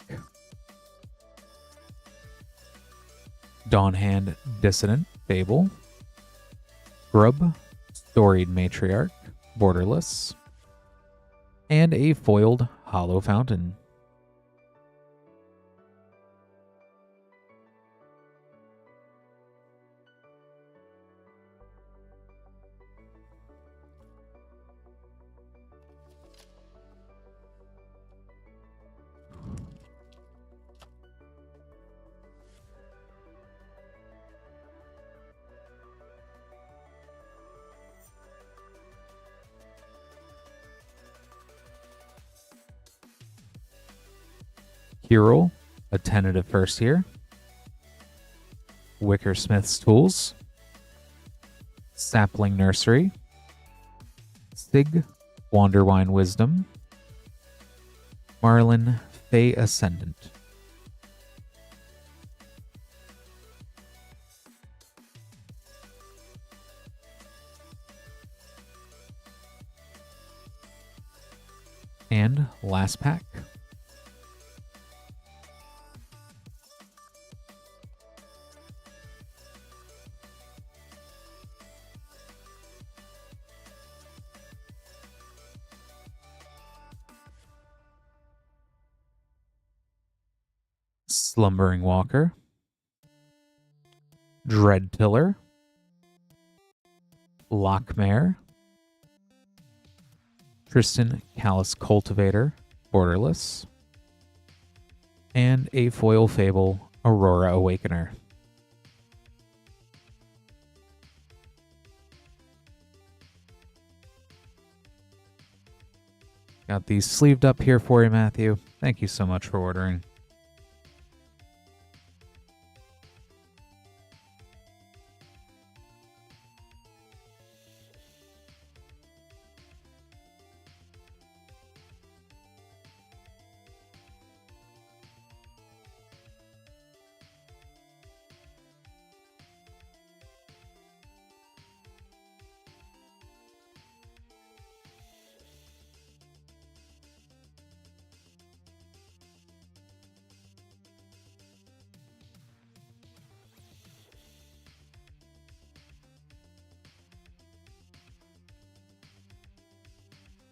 Dawnhand Dissident Fable. Grub Storied Matriarch Borderless. And a foiled Hollow Fountain. Hero, a tentative first here. Wickersmith's Tools. Sapling Nursery. Sig, Wanderwine Wisdom. Marlin, Fey Ascendant. And last pack. Slumbering Walker. Dreadtiller. Lockmare. Tristan Callous Cultivator, Borderless. And a foil Fable, Aurora Awakener. Got these sleeved up here for you, Matthew. Thank you so much for ordering.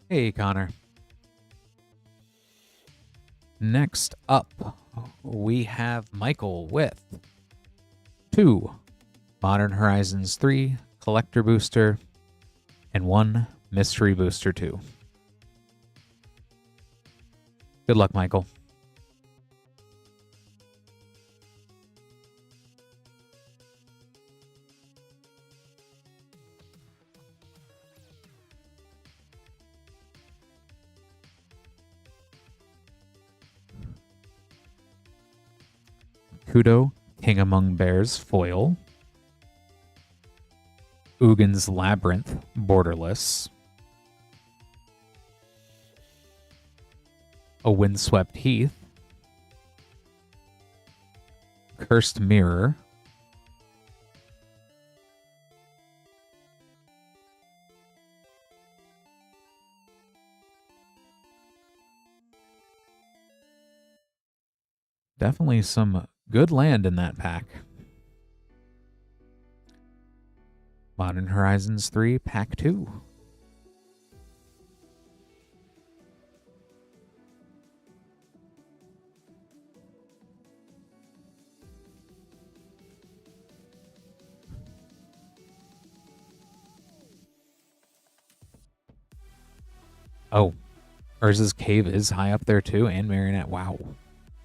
Hey, Connor. Next up, we have Michael with 2 Modern Horizons 3 Collector Booster and 1 Mystery Booster 2. Good luck, Michael. Kudo, King Among Bears foil. Ugin's Labyrinth, borderless. A Windswept Heath. Cursed Mirror. Definitely some good land in that pack. Modern Horizons 3, Pack 2. Oh, Urza's Cave is high up there too, and Marionette. Wow.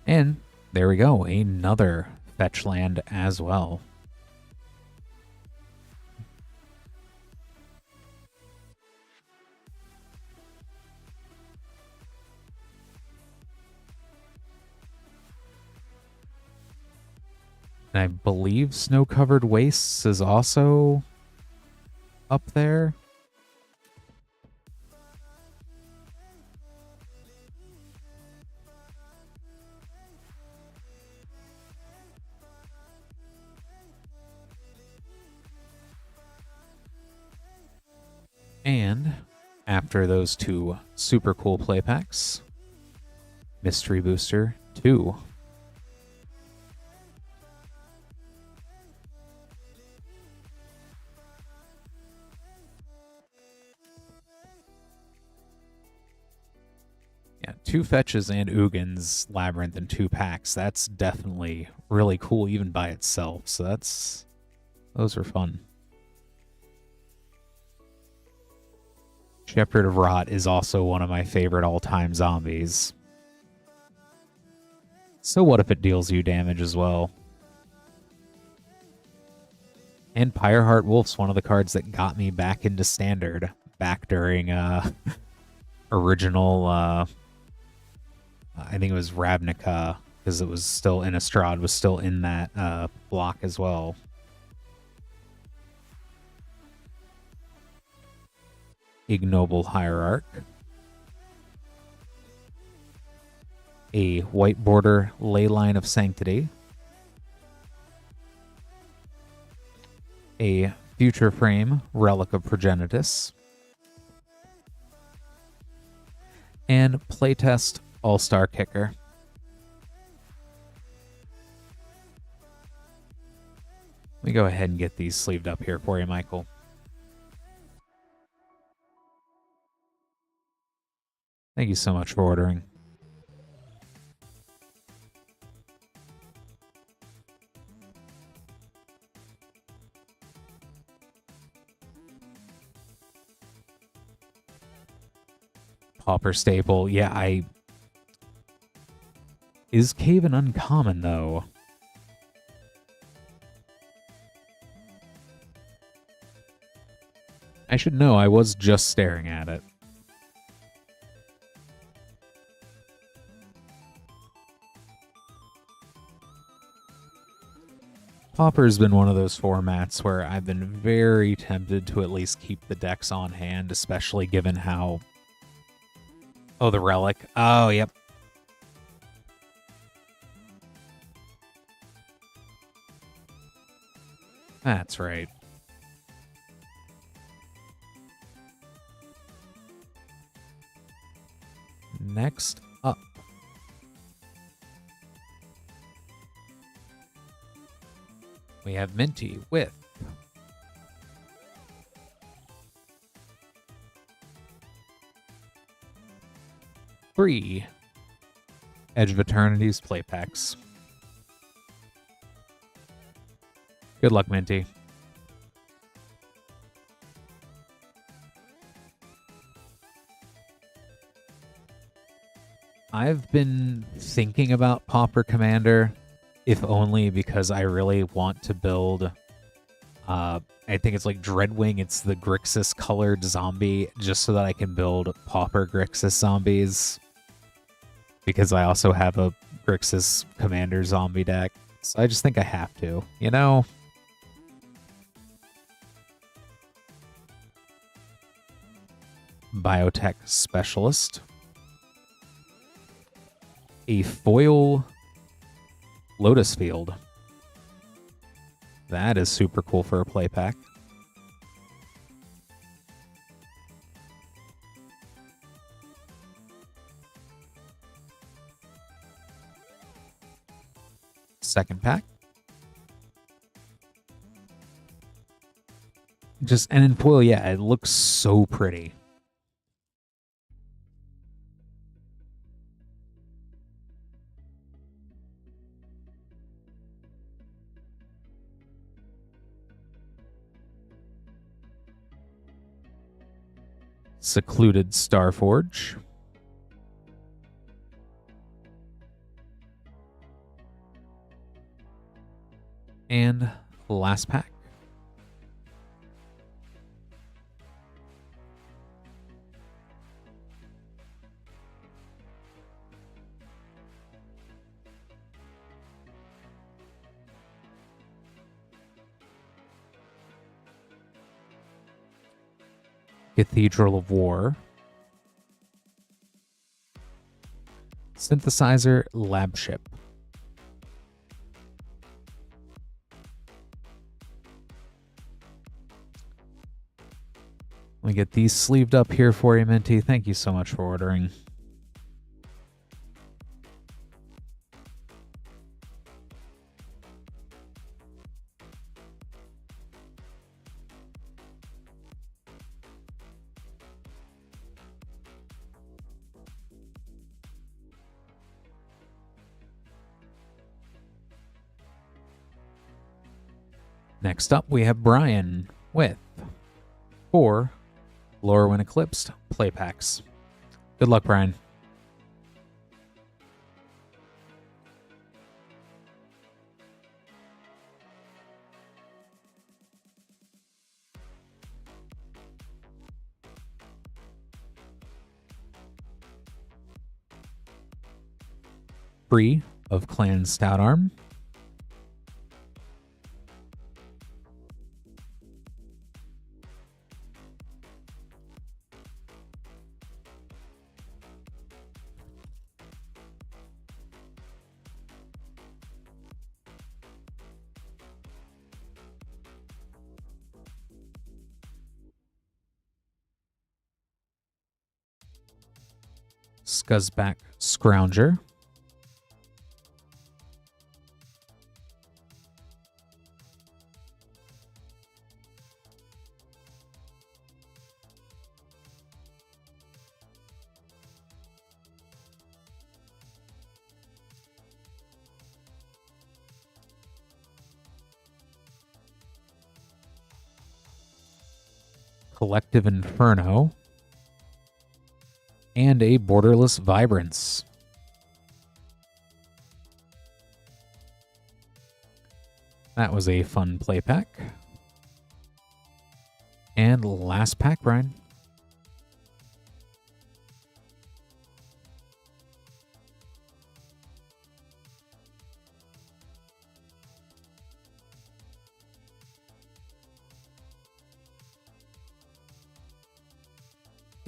And there we go, another fetch land as well. And I believe Snow-Covered Wastes is also up there. And after those 2 super cool play packs, Mystery Booster 2. Yeah, 2 fetches and Ugin's Labyrinth in 2 packs. That's definitely really cool even by itself. So those are fun. Shepherd of Rot is also one of my favorite all-time zombies. So what if it deals you damage as well? And Pyreheart Wolf's one of the cards that got me back into Standard back during original, I think it was Ravnica, because it was still Innistrad was still in that block as well. Ignoble Hierarch. A white border Leyline of Sanctity. A Future Frame Relic of Progenitus. And Playtest All-Star Kicker. Let me go ahead and get these sleeved up here for you, Michael. Thank you so much for ordering. Pauper Staple. Yeah, Is Cave an uncommon, though? I should know. I was just staring at it. Pauper's been one of those formats where I've been very tempted to at least keep the decks on hand, especially given how... Oh, the Relic. Oh, yep. That's right. Next up. We have Minty with free Edge of Eternity's play packs. Good luck, Minty. I've been thinking about Pauper Commander, if only because I really want to build, I think it's like Dreadwing, it's the Grixis colored zombie, just so that I can build Pauper Grixis zombies. Because I also have a Grixis Commander zombie deck. So I just think I have to, you know? Biotech Specialist. A foil Lotus Field. That is super cool for a play pack. Second pack. And in foil, yeah, it looks so pretty. Secluded Starforge. And last pack. Cathedral of War. Synthesizer Lab Ship. Let me get these sleeved up here for you, Minty. Thank you so much for ordering. Next up, we have Brian with 4 Lorwyn Eclipsed play packs. Good luck, Brian. Free of Clan Stoutarm. Scuzzback Scrounger. Collective Inferno. And a Borderless Vibrance. That was a fun play pack. And last pack, Brian.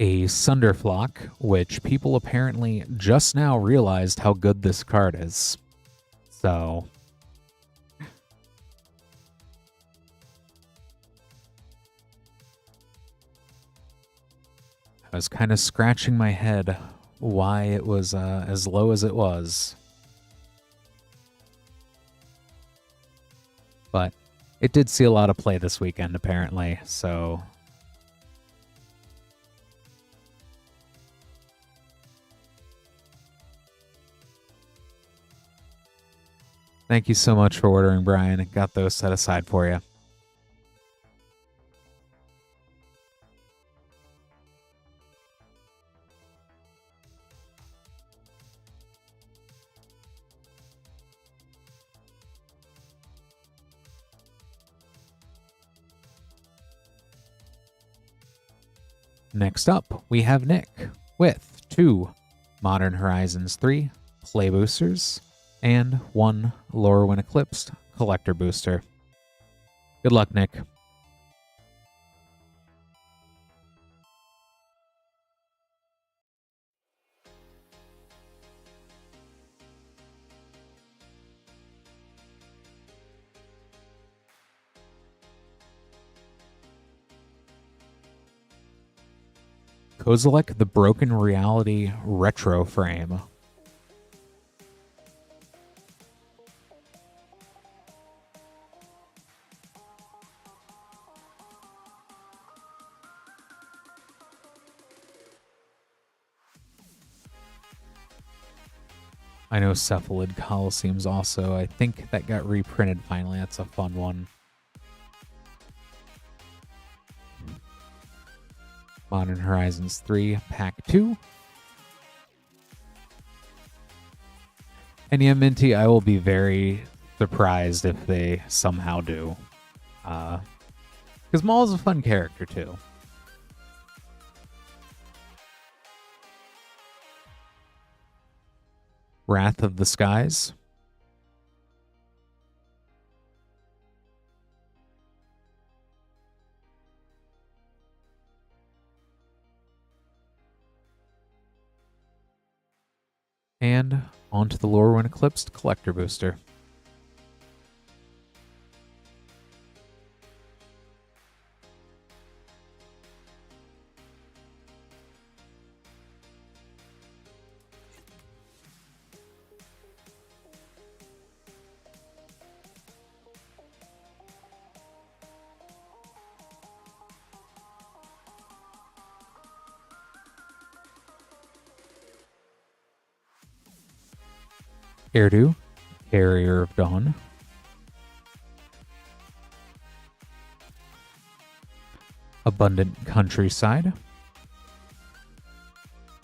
a Sunderflock, which people apparently just now realized how good this card is. So I was kind of scratching my head why it was as low as it was. But it did see a lot of play this weekend, apparently, so thank you so much for ordering, Brian. Got those set aside for you. Next up, we have Nick with 2 Modern Horizons 3 Play Boosters and 1 Lorwyn Eclipsed Collector Booster. Good luck, Nick. Kozilek the Broken Reality Retro Frame. I know Cephalid Coliseum's also. I think that got reprinted finally. That's a fun one. Modern Horizons 3 Pack 2. And yeah, Minty, I will be very surprised if they somehow do. Because Maul is a fun character too. Wrath of the Skies. And onto the Lorwyn Eclipsed Collector Booster. Erdu, Carrier of Dawn. Abundant Countryside.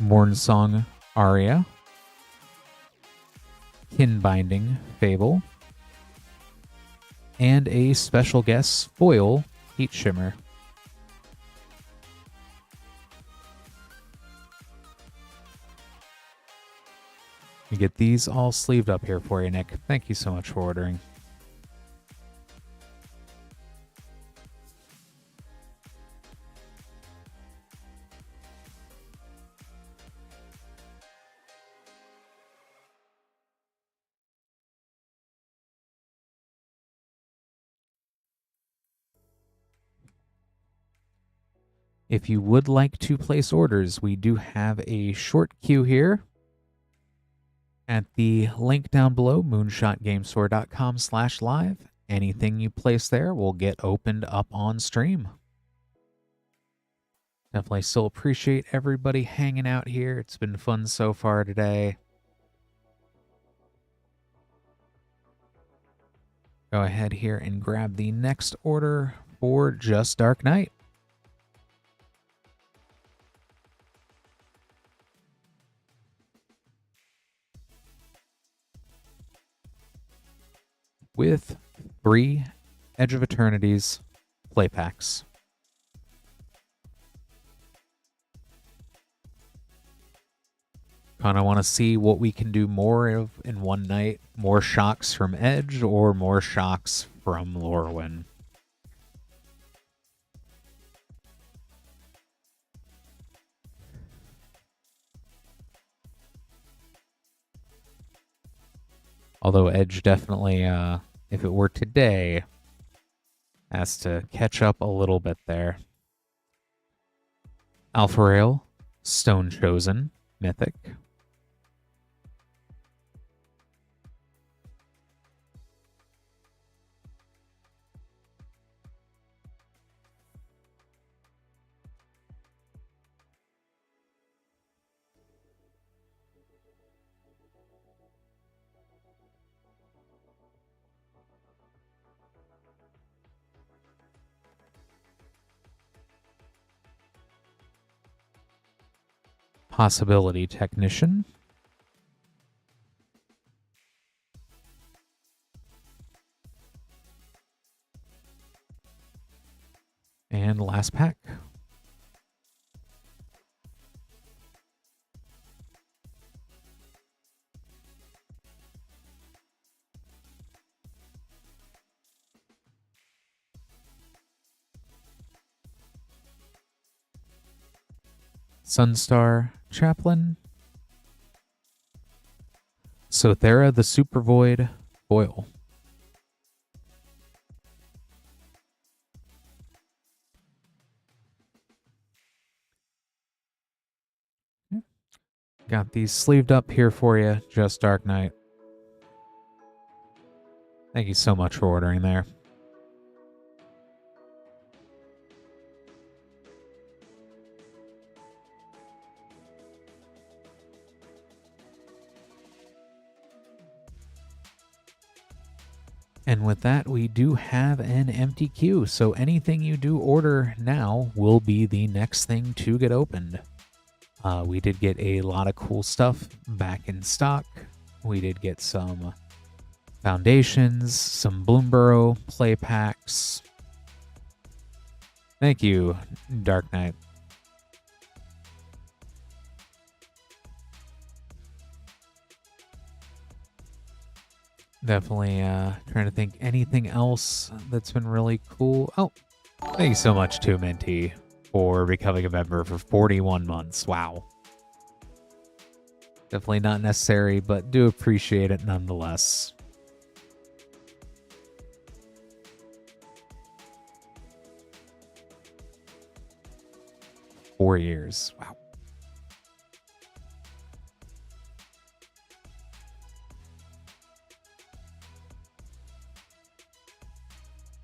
Mornsong Aria. Kinbinding Fable. And a special guest foil Heat Shimmer. You get these all sleeved up here for you, Nick. Thank you so much for ordering. If you would like to place orders, we do have a short queue here. At the link down below, moonshotgamestore.com/live. Anything you place there will get opened up on stream. Definitely still appreciate everybody hanging out here. It's been fun so far today. Go ahead here and grab the next order for Just Dark Knight. With 3 Edge of Eternities play packs. Kind of want to see what we can do more of in one night. More shocks from Edge or more shocks from Lorwyn. Although Edge definitely, if it were today, has to catch up a little bit there. Alpha Rail, Stone Chosen, Mythic. Possibility Technician. And last pack. Sunstar Chaplain. Sothera the Super Void Foil. Got these sleeved up here for you, Just Dark Knight. Thank you so much for ordering there. And with that, we do have an empty queue, so anything you do order now will be the next thing to get opened. We did get a lot of cool stuff back in stock. We did get some foundations, some Bloomborough play packs. Thank you, Dark Knight. Definitely trying to think anything else that's been really cool. Oh, thank you so much to Minty for becoming a member for 41 months. Wow. Definitely not necessary, but do appreciate it nonetheless. Four years. Wow.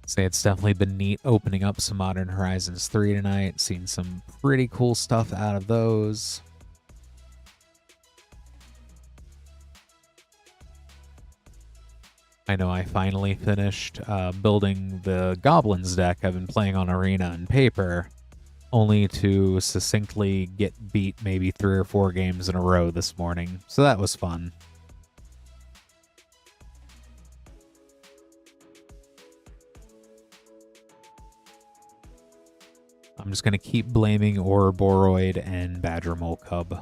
Say it's definitely been neat opening up some Modern Horizons 3 tonight. Seen some pretty cool stuff out of those. I know I finally finished building the Goblins deck I've been playing on Arena and Paper, only to succinctly get beat maybe 3 or 4 games in a row this morning. So that was fun. I'm just going to keep blaming Ouroboros and Badger Mole Cub.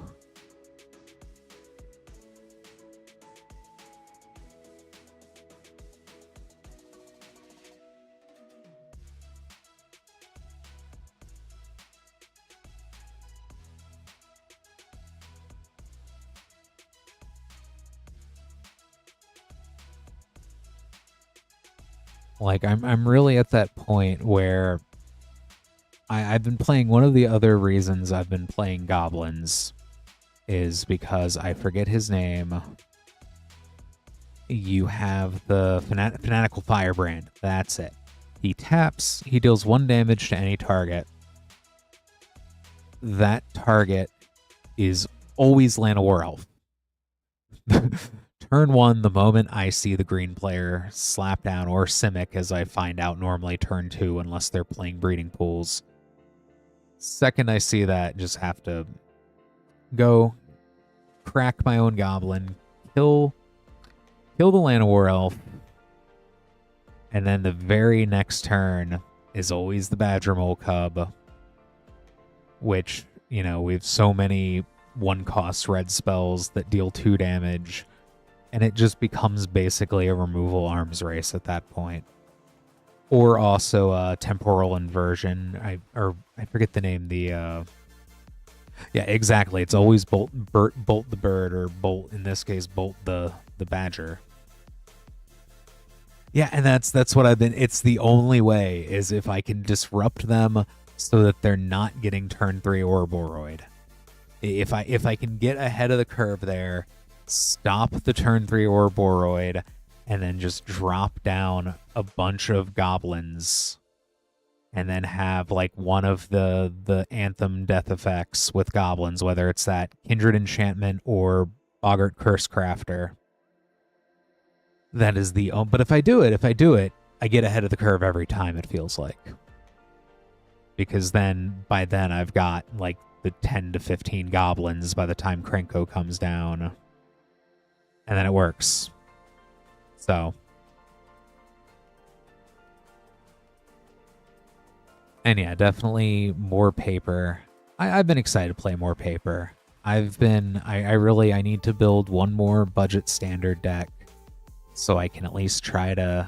Like, I'm really at that point where I've been playing. One of the other reasons I've been playing Goblins is because I forget his name. You have the Fanatical Firebrand. That's it. He taps, he deals 1 damage to any target. That target is always Llanowar Elf. Turn 1, the moment I see the green player slap down, or Simic, as I find out normally turn 2, unless they're playing breeding pools. Second I see that, just have to go crack my own goblin, kill the Llanowar Elf, and then the very next turn is always the Badger Mole Cub, which, you know, we have so many 1-cost red spells that deal 2 damage, and it just becomes basically a removal arms race at that point. Or also temporal inversion. I forget the name. Yeah, exactly. It's always bolt the bird, or bolt, in this case, bolt the badger. Yeah, and that's what I've been. It's the only way is if I can disrupt them so that they're not getting turn 3 Ouroboros. If I can get ahead of the curve there, stop the turn 3 Ouroboros, and then just drop down a bunch of goblins, and then have like one of the Anthem death effects with goblins, whether it's that Kindred Enchantment or Boggart Curse Crafter. That is the but if I do it, I get ahead of the curve every time, it feels like. Because then by then I've got like the 10 to 15 goblins by the time Krenko comes down. And then it works. So. And yeah, definitely more paper. I've been excited to play more paper. I need to build one more budget standard deck so I can at least try to,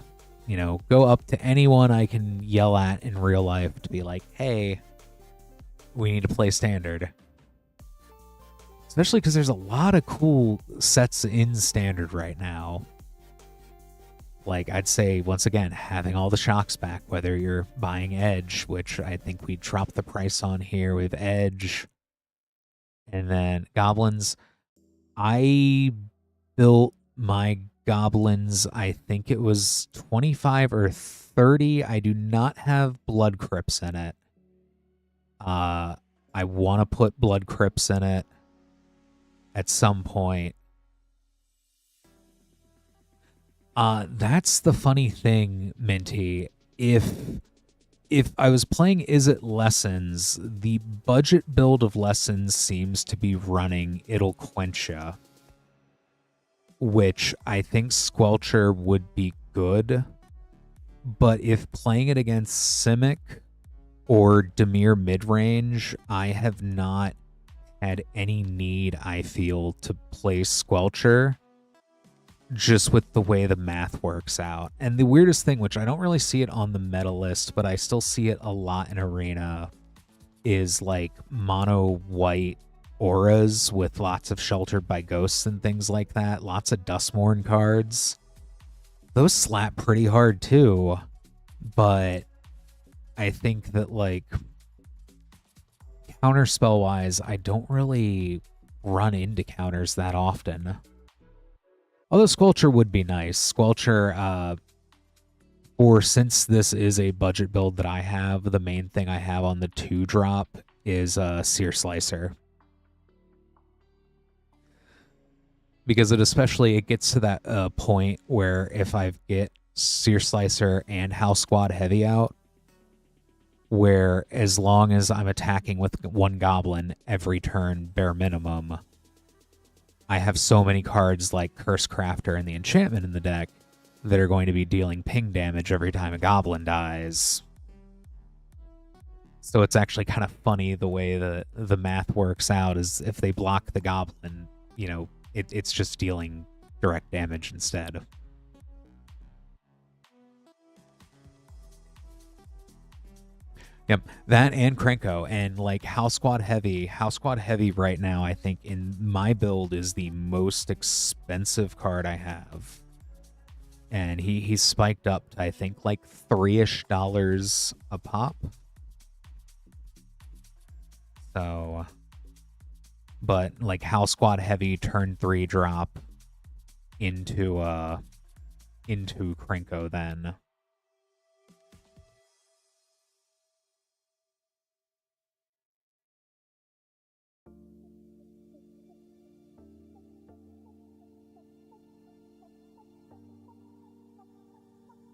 go up to anyone I can yell at in real life to be like, hey, we need to play standard. Especially because there's a lot of cool sets in standard right now. Like, I'd say, once again, having all the shocks back, whether you're buying Edge, which I think we dropped the price on here with Edge, and then Goblins. I built my Goblins, I think it was 25 or 30. I do not have Blood Crypts in it. I want to put Blood Crypts in it at some point. That's the funny thing, Minty. If I was playing Is It Lessons, the budget build of Lessons seems to be running It'll Quench Ya, which I think Squelcher would be good. But if playing it against Simic or Dimir midrange, I have not had any need, I feel, to play Squelcher, just with the way the math works out. And the weirdest thing, which I don't really see it on the meta list, but I still see it a lot in Arena, is like mono white auras with lots of Sheltered by Ghosts and things like that. Lots of Duskmourn cards. Those slap pretty hard too, but I think that, like, counterspell wise, I don't really run into counters that often. Although Squelcher would be nice. Squelcher, or since this is a budget build that I have, the main thing I have on the 2-drop is Seer Slicer. Because it gets to that point where if I get Seer Slicer and House Squad Heavy out, where as long as I'm attacking with one goblin every turn, bare minimum, I have so many cards like Curse Crafter and the Enchantment in the deck that are going to be dealing ping damage every time a goblin dies. So it's actually kind of funny the way the math works out, is if they block the goblin, it's just dealing direct damage instead. Yep, that and Krenko, and like House Squad Heavy. House Squad Heavy right now, I think, in my build is the most expensive card I have. And he's spiked up to, I think, like $3-ish a pop. So, but like House Squad Heavy turn 3 drop into Krenko then.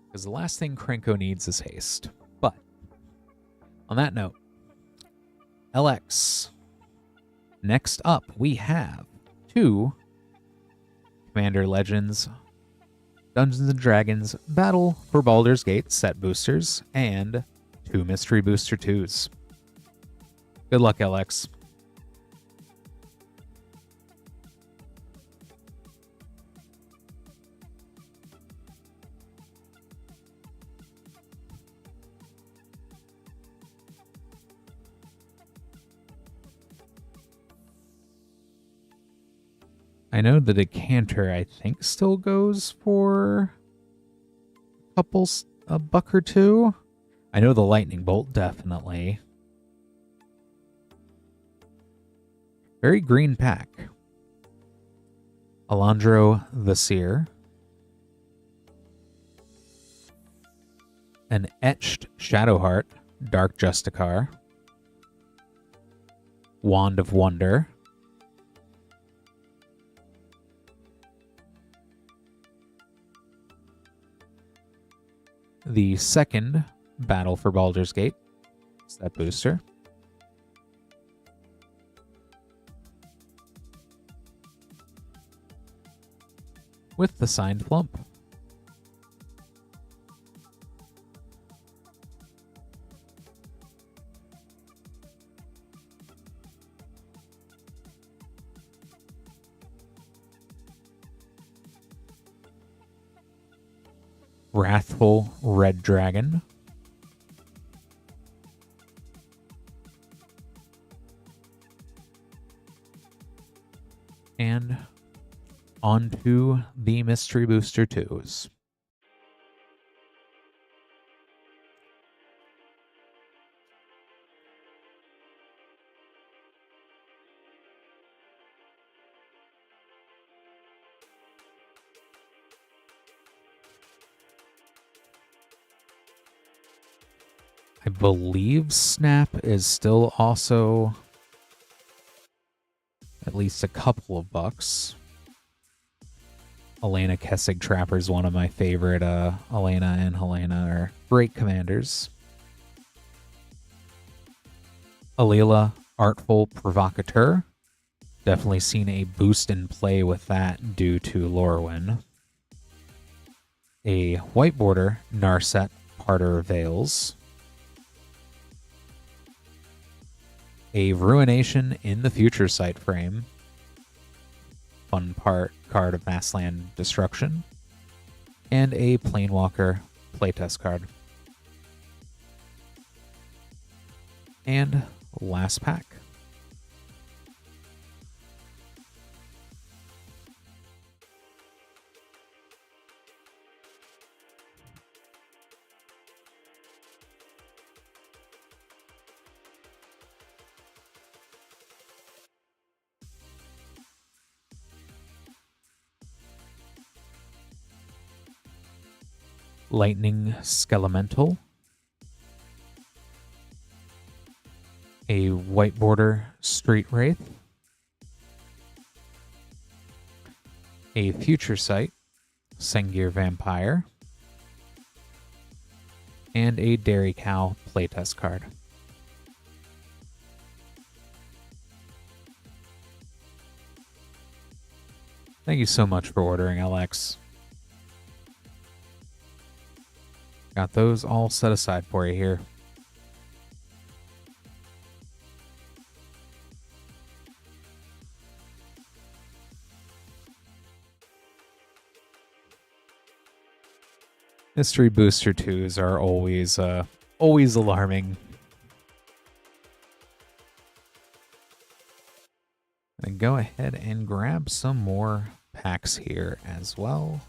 Because the last thing Krenko needs is haste. But on that note, LX. Next up, we have 2 Commander Legends Dungeons & Dragons Battle for Baldur's Gate set boosters and 2 Mystery Booster 2s. Good luck, LX. I know the Decanter, I think, still goes for a buck or two. I know the lightning bolt, definitely. Very green pack. Alondro the Seer. An etched Shadowheart, Dark Justicar. Wand of Wonder. The second Battle for Baldur's Gate. It's that booster. With the signed flump. Wrathful Red Dragon. And on to the Mystery Booster 2s. I believe Snap is still also at least a couple of bucks. Elena Kessig Trapper is one of my favorite. Elena and Helena are great commanders. Alila, Artful Provocateur. Definitely seen a boost in play with that due to Lorwyn. A white border Narset Parter Veils. A Ruination in the Future Sight frame. Fun card of Massland Destruction. And a Planewalker playtest card. And last pack. Lightning Skelemental. A white border Street Wraith. A Future Sight Sengir Vampire. And a Dairy Cow playtest card. Thank you so much for ordering, LX. Got those all set aside for you here. Mystery Booster 2s are always alarming. And go ahead and grab some more packs here as well.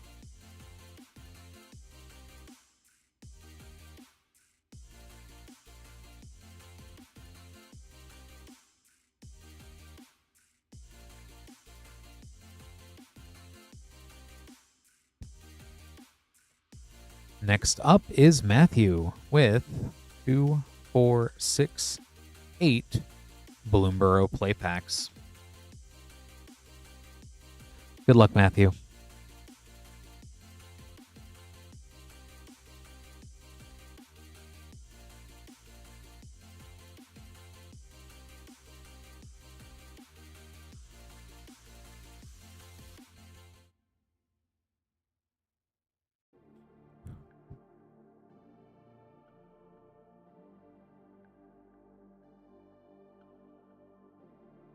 Next up is Matthew with 2, 4, 6, 8 Bloomborough play packs. Good luck, Matthew.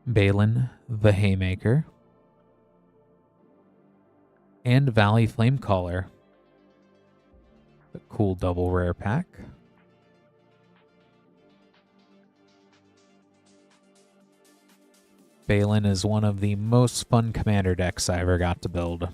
Balin the Haymaker. And Valley Flamecaller. A cool double rare pack. Balin is one of the most fun commander decks I ever got to build.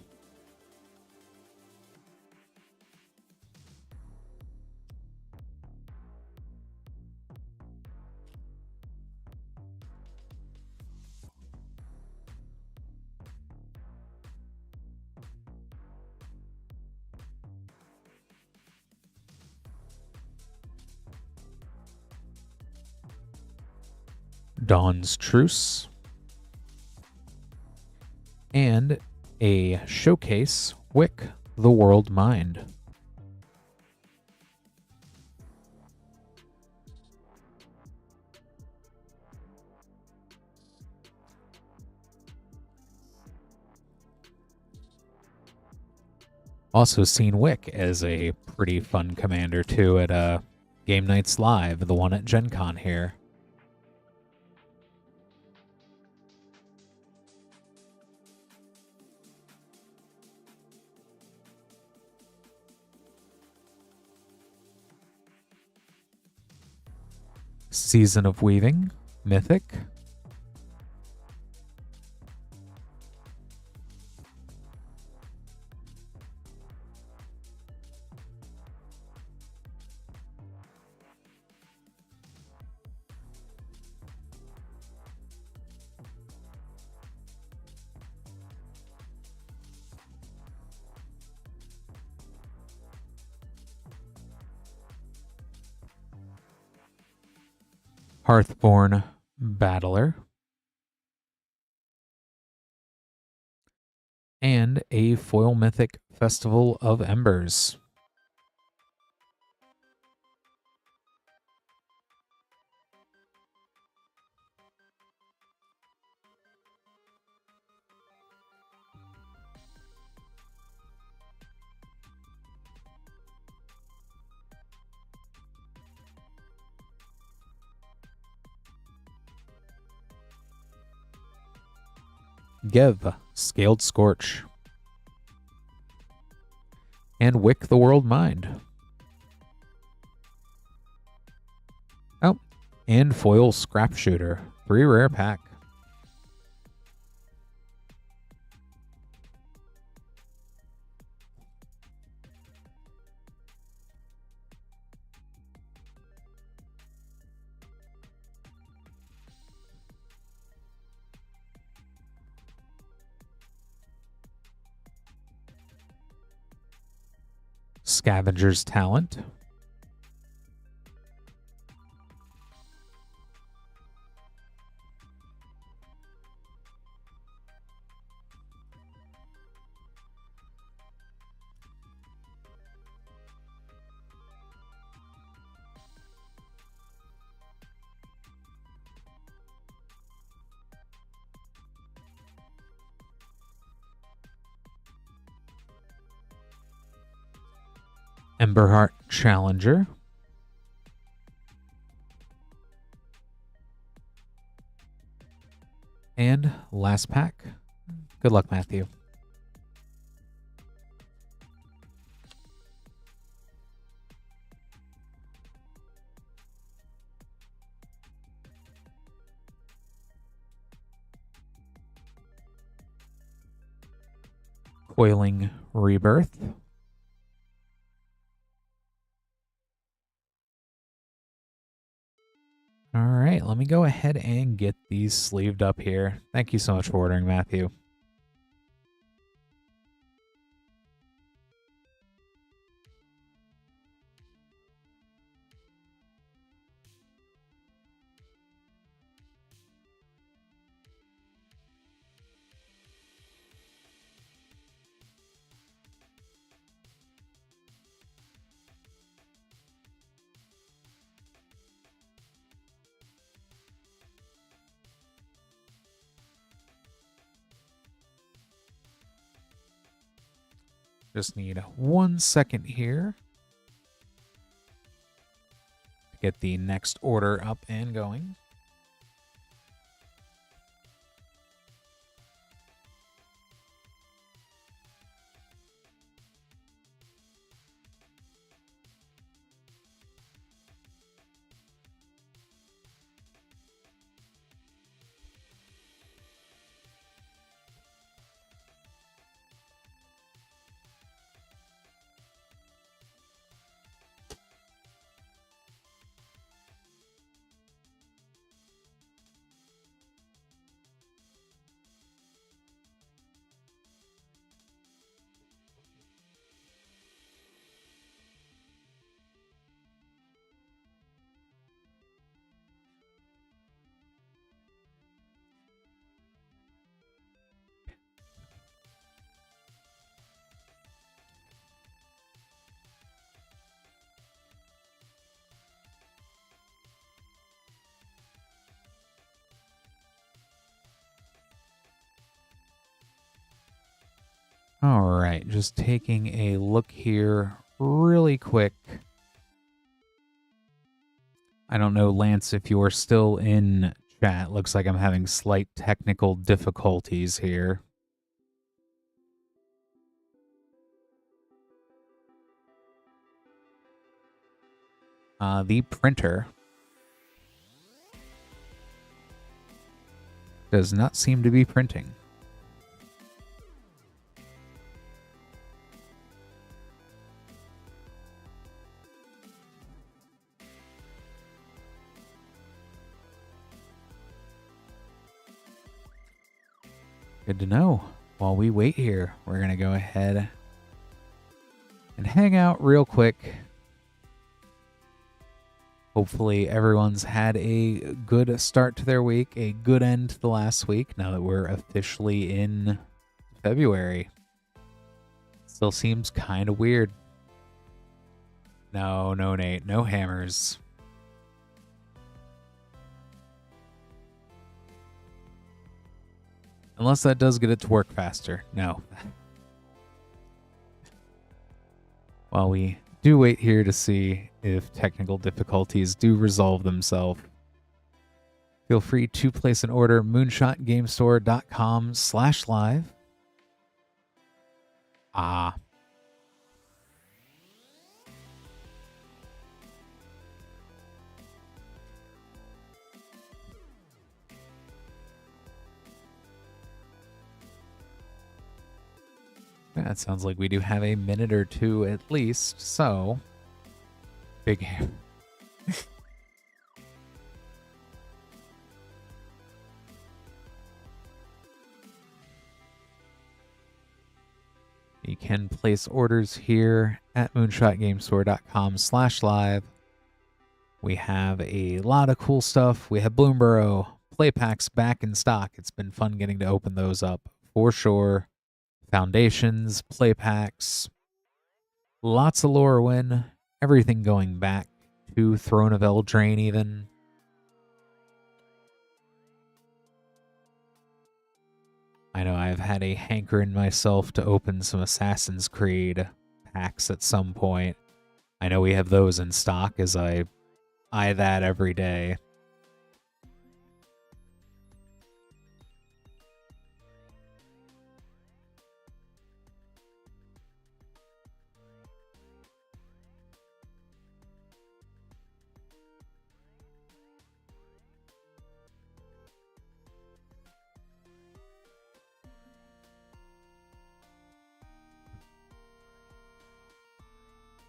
Dawn's Truce, and a showcase Wick the World Mind. Also seen Wick as a pretty fun commander too at Game Nights Live, the one at Gen Con here. Season of Weaving, Mythic. Hearthborn Battler, and a foil mythic Festival of Embers. Gev, Scaled Scorch, and Wick the World Mind. Oh, and foil Scrap Shooter, 3 rare pack. Scavenger's Talent. Emberheart Challenger. And last pack. Good luck, Matthew. Coiling Rebirth. All right, let me go ahead and get these sleeved up here. Thank you so much for ordering, Matthew. Just need 1 second here to get the next order up and going. All right, just taking a look here really quick. I don't know, Lance, if you're still in chat. Looks like I'm having slight technical difficulties here. The printer does not seem to be printing. Good to know. While we wait here, we're going to go ahead and hang out real quick. Hopefully everyone's had a good start to their week, a good end to the last week, now that we're officially in February. Still seems kind of weird. No, Nate, no hammers. Unless that does get it to work faster. No. While we do wait here to see if technical difficulties do resolve themselves, feel free to place an order, moonshotgamestore.com/live. That sounds like we do have a minute or two at least, so big hair. You can place orders here at moonshotgamestore.com/live. We have a lot of cool stuff. We have Bloomborough play packs back in stock. It's been fun getting to open those up for sure. Foundations, play packs, lots of Lorwyn, everything going back to Throne of Eldraine even. I know I've had a hankering myself to open some Assassin's Creed packs at some point. I know we have those in stock as I eye that every day.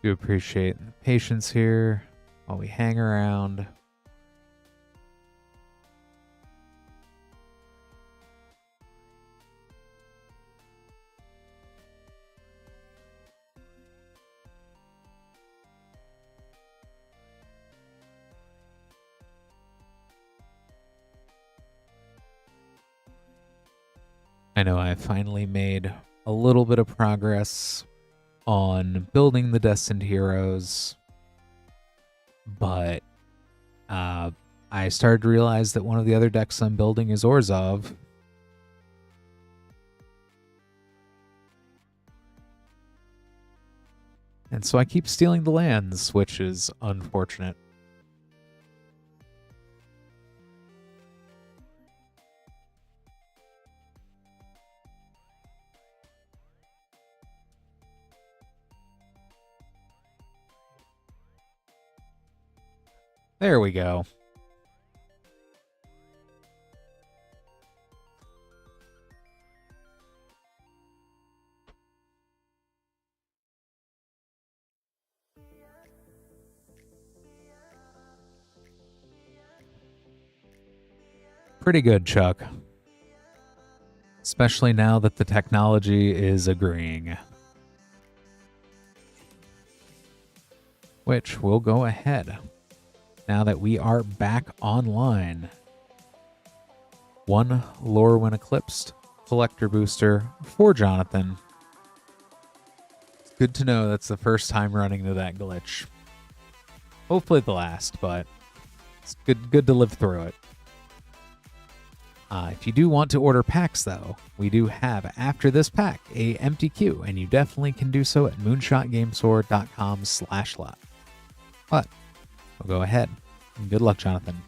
Do appreciate the patience here while we hang around. I know I finally made a little bit of progress on building the Destined Heroes, but I started to realize that one of the other decks I'm building is Orzhov. And so I keep stealing the lands, which is unfortunate. There we go. Pretty good, Chuck. Especially now that the technology is agreeing. Which will go ahead. Now that we are back online. One Lorwyn Eclipsed collector booster for Jonathan. It's good to know that's the first time running into that glitch. Hopefully the last, but it's good to live through it. If you do want to order packs, though, we do have, after this pack, a empty queue, and you definitely can do so at moonshotgamestore.com/lot. But we'll go ahead. And good luck, Jonathan.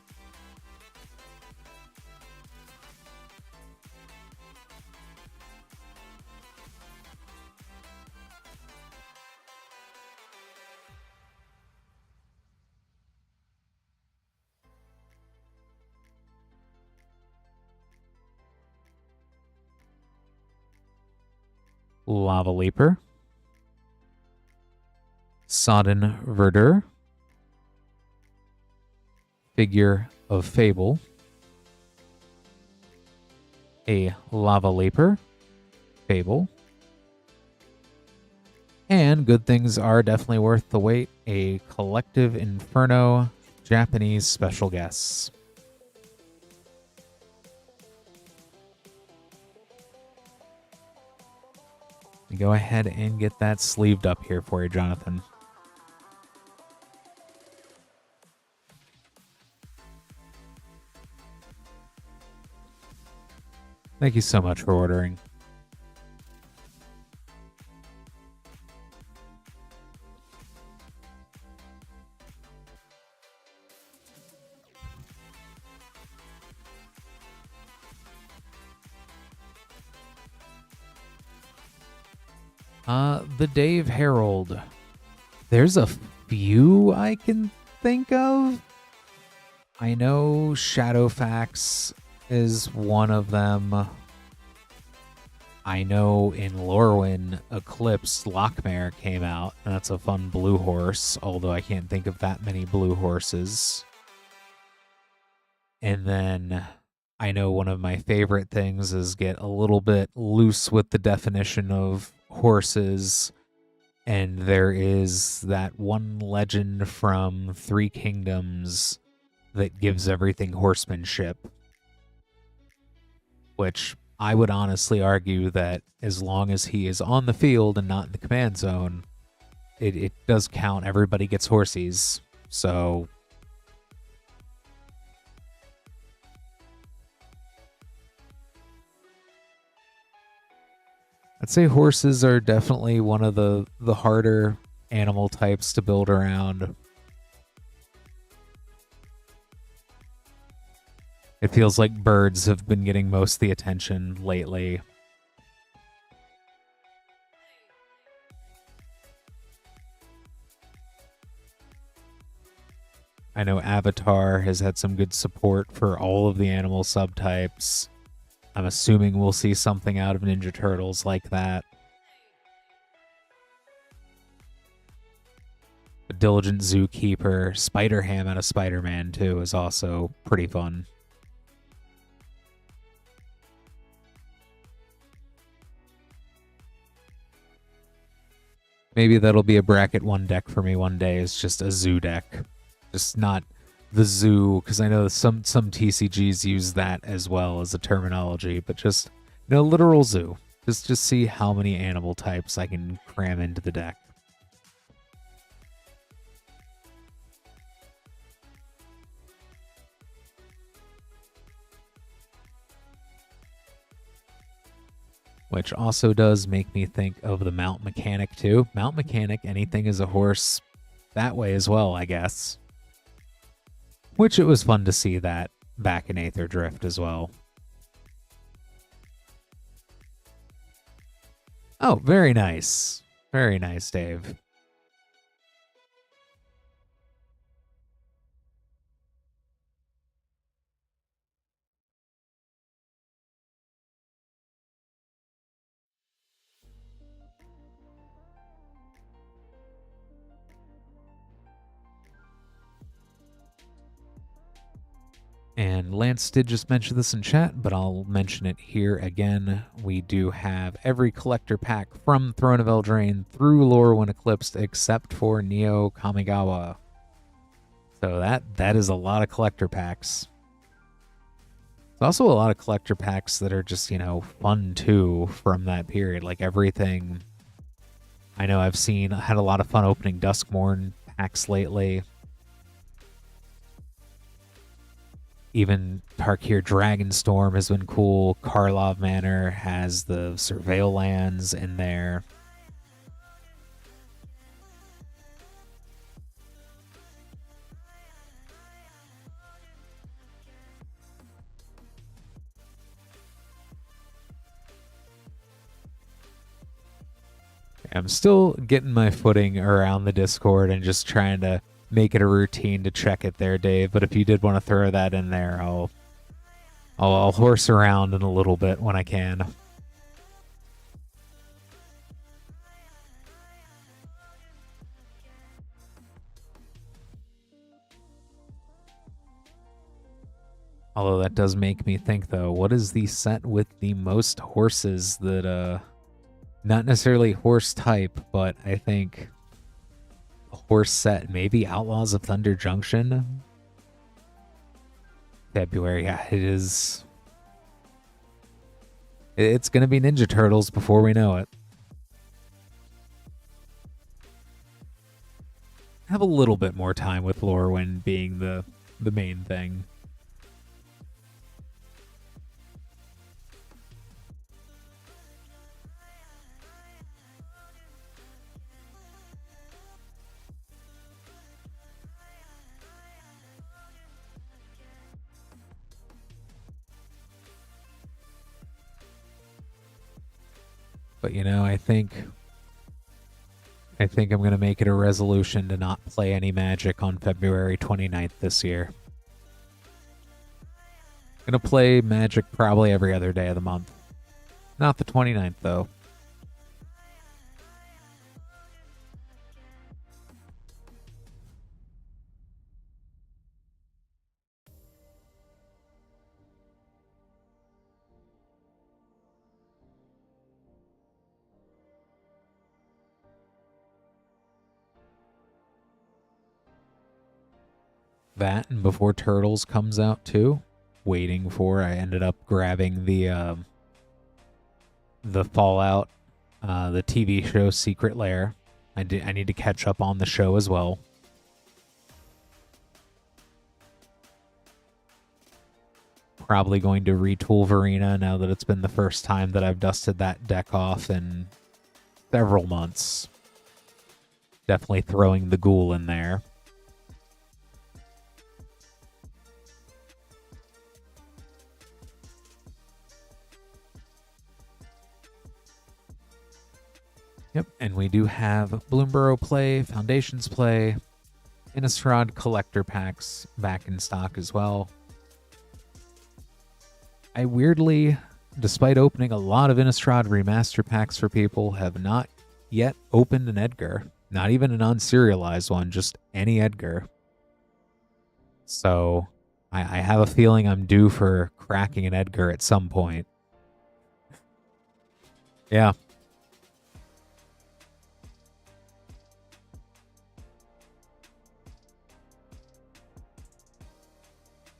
Lava Leaper, Sodden Verdure, Figure of Fable, a Lava Leaper, Fable, and good things are definitely worth the wait, a Collective Inferno Japanese Special Guests. Go ahead and get that sleeved up here for you, Jonathan. Thank you so much for ordering. The Dave Herald. There's a few I can think of. I know Shadowfax is one of them. I know in Lorwyn, Eclipsed Lockmare came out, and that's a fun blue horse, although I can't think of that many blue horses. And then I know one of my favorite things is get a little bit loose with the definition of horses, and there is that one legend from Three Kingdoms that gives everything horsemanship, which I would honestly argue that as long as he is on the field and not in the command zone, it does count. Everybody gets horsies, so I'd say horses are definitely one of the harder animal types to build around. It feels like birds have been getting most of the attention lately. I know Avatar has had some good support for all of the animal subtypes. I'm assuming we'll see something out of Ninja Turtles like that. The Diligent Zookeeper, Spider-Ham out of Spider-Man 2 is also pretty fun. Maybe that'll be a bracket one deck for me one day, is just a zoo deck. Just not the zoo, because I know some TCGs use that as well as a terminology, but just, literal zoo. Just see how many animal types I can cram into the deck. Which also does make me think of the Mount Mechanic too. Mount Mechanic, anything is a horse that way as well, I guess. Which it was fun to see that back in Aether Drift as well. Oh, very nice. Very nice, Dave. And Lance did just mention this in chat, but I'll mention it here again. We do have every collector pack from Throne of Eldraine through Lorwyn Eclipsed except for Neo Kamigawa. So that is a lot of collector packs. There's also a lot of collector packs that are just, fun too from that period. Like everything. I know I've had a lot of fun opening Duskmourn packs lately. Even Tarkir Dragonstorm has been cool. Karlov Manor has the Surveil lands in there. I'm still getting my footing around the Discord and just trying to make it a routine to check it there, Dave. But if you did want to throw that in there, I'll horse around in a little bit when I can. Although that does make me think, though, what is the set with the most horses that, not necessarily horse type, but I think a horse set, maybe Outlaws of Thunder Junction? February, yeah, it is. It's going to be Ninja Turtles before we know it. Have a little bit more time with Lorwyn being the main thing. But, you know, I think I'm going to make it a resolution to not play any Magic on February 29th this year. I'm going to play Magic probably every other day of the month. Not the 29th, though. That, and before Turtles comes out too, I ended up grabbing the Fallout, the TV show Secret Lair. I need to catch up on the show as well. Probably going to retool Varina now that it's been the first time that I've dusted that deck off in several months. Definitely throwing the Ghoul in there. Yep, and we do have Bloomborough play, Foundations play, Innistrad collector packs back in stock as well. I weirdly, despite opening a lot of Innistrad remaster packs for people, have not yet opened an Edgar. Not even an unserialized one, just any Edgar. So I have a feeling I'm due for cracking an Edgar at some point. Yeah.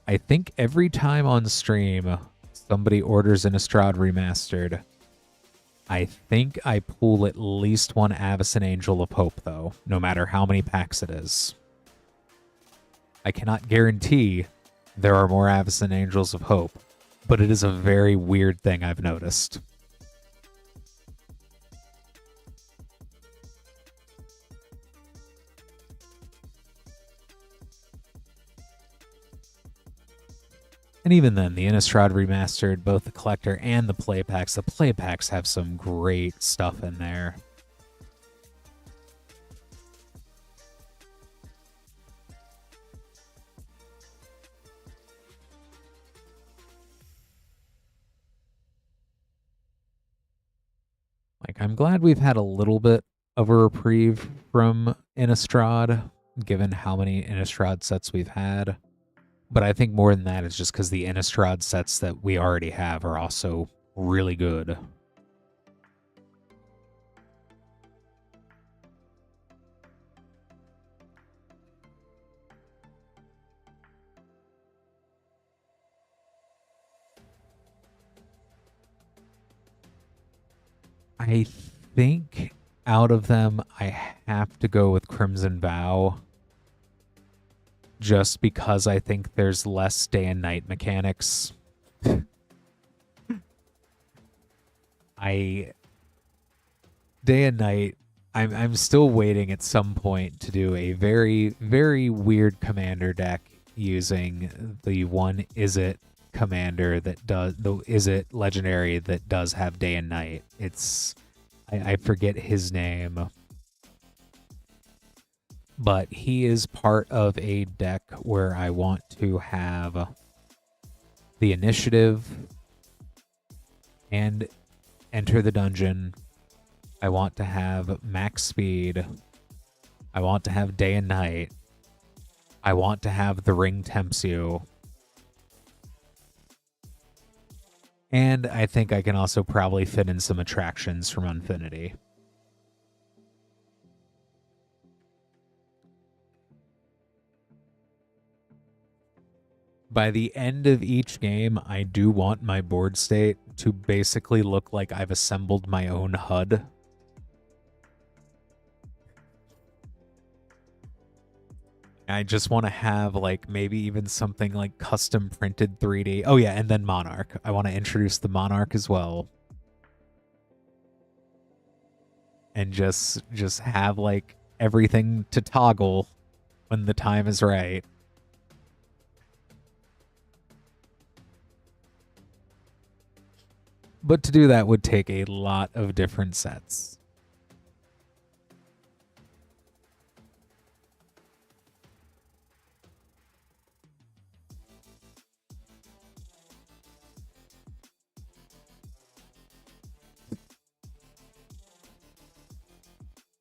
I think every time on stream somebody orders Innistrad Remastered, I think I pull at least one Avacyn Angel of Hope, though, no matter how many packs it is. I cannot guarantee there are more Avacyn Angels of Hope, but it is a very weird thing I've noticed. And even then, the Innistrad Remastered, both the collector and the play packs have some great stuff in there. Like, I'm glad we've had a little bit of a reprieve from Innistrad, given how many Innistrad sets we've had. But I think more than that is just because the Innistrad sets that we already have are also really good. I think out of them, I have to go with Crimson Vow. just because I think there's less day and night mechanics. Day and night, I'm still waiting at some point to do a very, very weird commander deck using the one Is It commander that does the Is It legendary that does have day and night. It's I forget his name, but he is part of a deck where I want to have the initiative and enter the dungeon. I want to have max speed. I want to have day and night. I want to have the ring tempts you. And I think I can also probably fit in some attractions from Infinity. By the end of each game, I do want my board state to basically look like I've assembled my own HUD. I just want to have, like, maybe even something like custom printed 3D. Oh yeah, and then Monarch. I want to introduce the Monarch as well. And just have, like, everything to toggle when the time is right. But to do that would take a lot of different sets.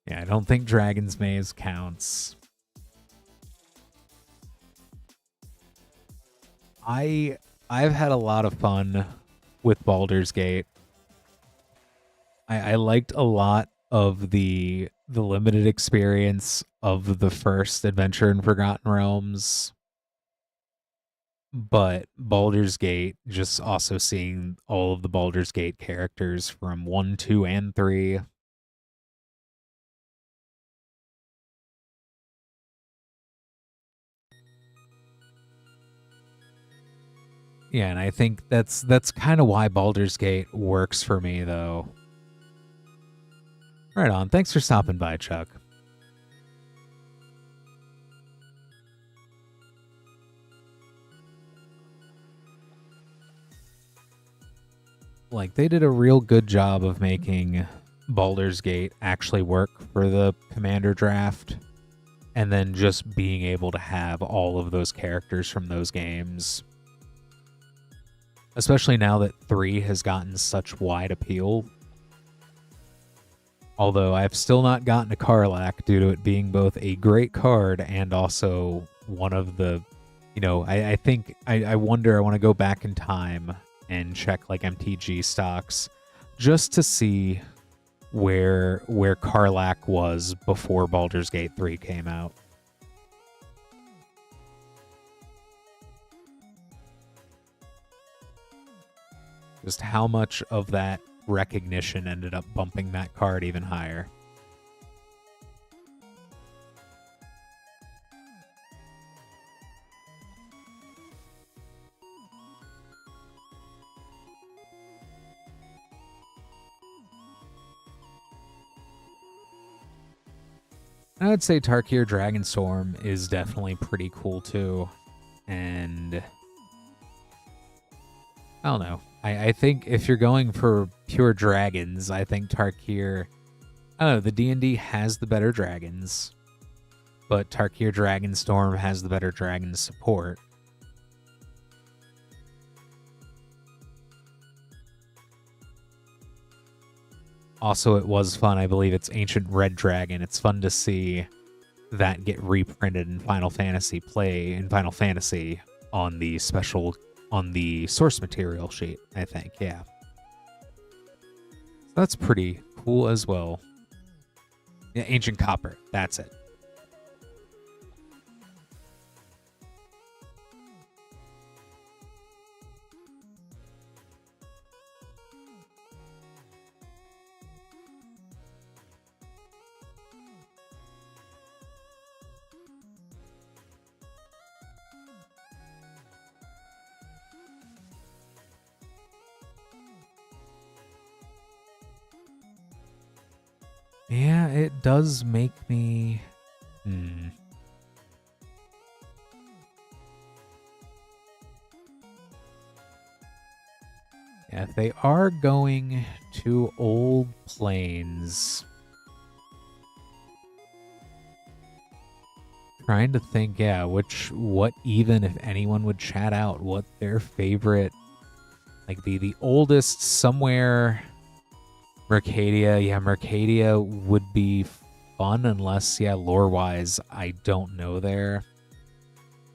Yeah, I don't think Dragon's Maze counts. I've had a lot of fun with Baldur's Gate. I liked a lot of the limited experience of the first adventure in Forgotten Realms. But Baldur's Gate, just also seeing all of the Baldur's Gate characters from 1, 2, and 3. Yeah, and I think that's kind of why Baldur's Gate works for me, though. Right on. Thanks for stopping by, Chuck. Like, they did a real good job of making Baldur's Gate actually work for the Commander draft, and then just being able to have all of those characters from those games. Especially now that 3 has gotten such wide appeal. Although I've still not gotten a Karlach due to it being both a great card and also one of the, you know, I think, I wonder, I want to go back in time and check like MTG stocks just to see where Karlach was before Baldur's Gate 3 came out. Just how much of that recognition ended up bumping that card even higher. I would say Tarkir Dragonstorm is definitely pretty cool too. And I don't know. I think if you're going for pure dragons, I think Tarkir, I don't know, the D&D has the better dragons, but Tarkir Dragonstorm has the better dragon support. Also, it was fun. I believe it's Ancient Red Dragon. It's fun to see that get reprinted in Final Fantasy on the special, on the source material sheet, I think. Yeah. So that's pretty cool as well. Yeah, Ancient Copper. That's it. Yeah, it does make me... Yeah, if they are going to Old Plains... Trying to think, yeah, what even, if anyone would chat out, what their favorite, like the oldest somewhere... Mercadia, yeah, Mercadia would be fun unless, yeah, lore-wise, I don't know there.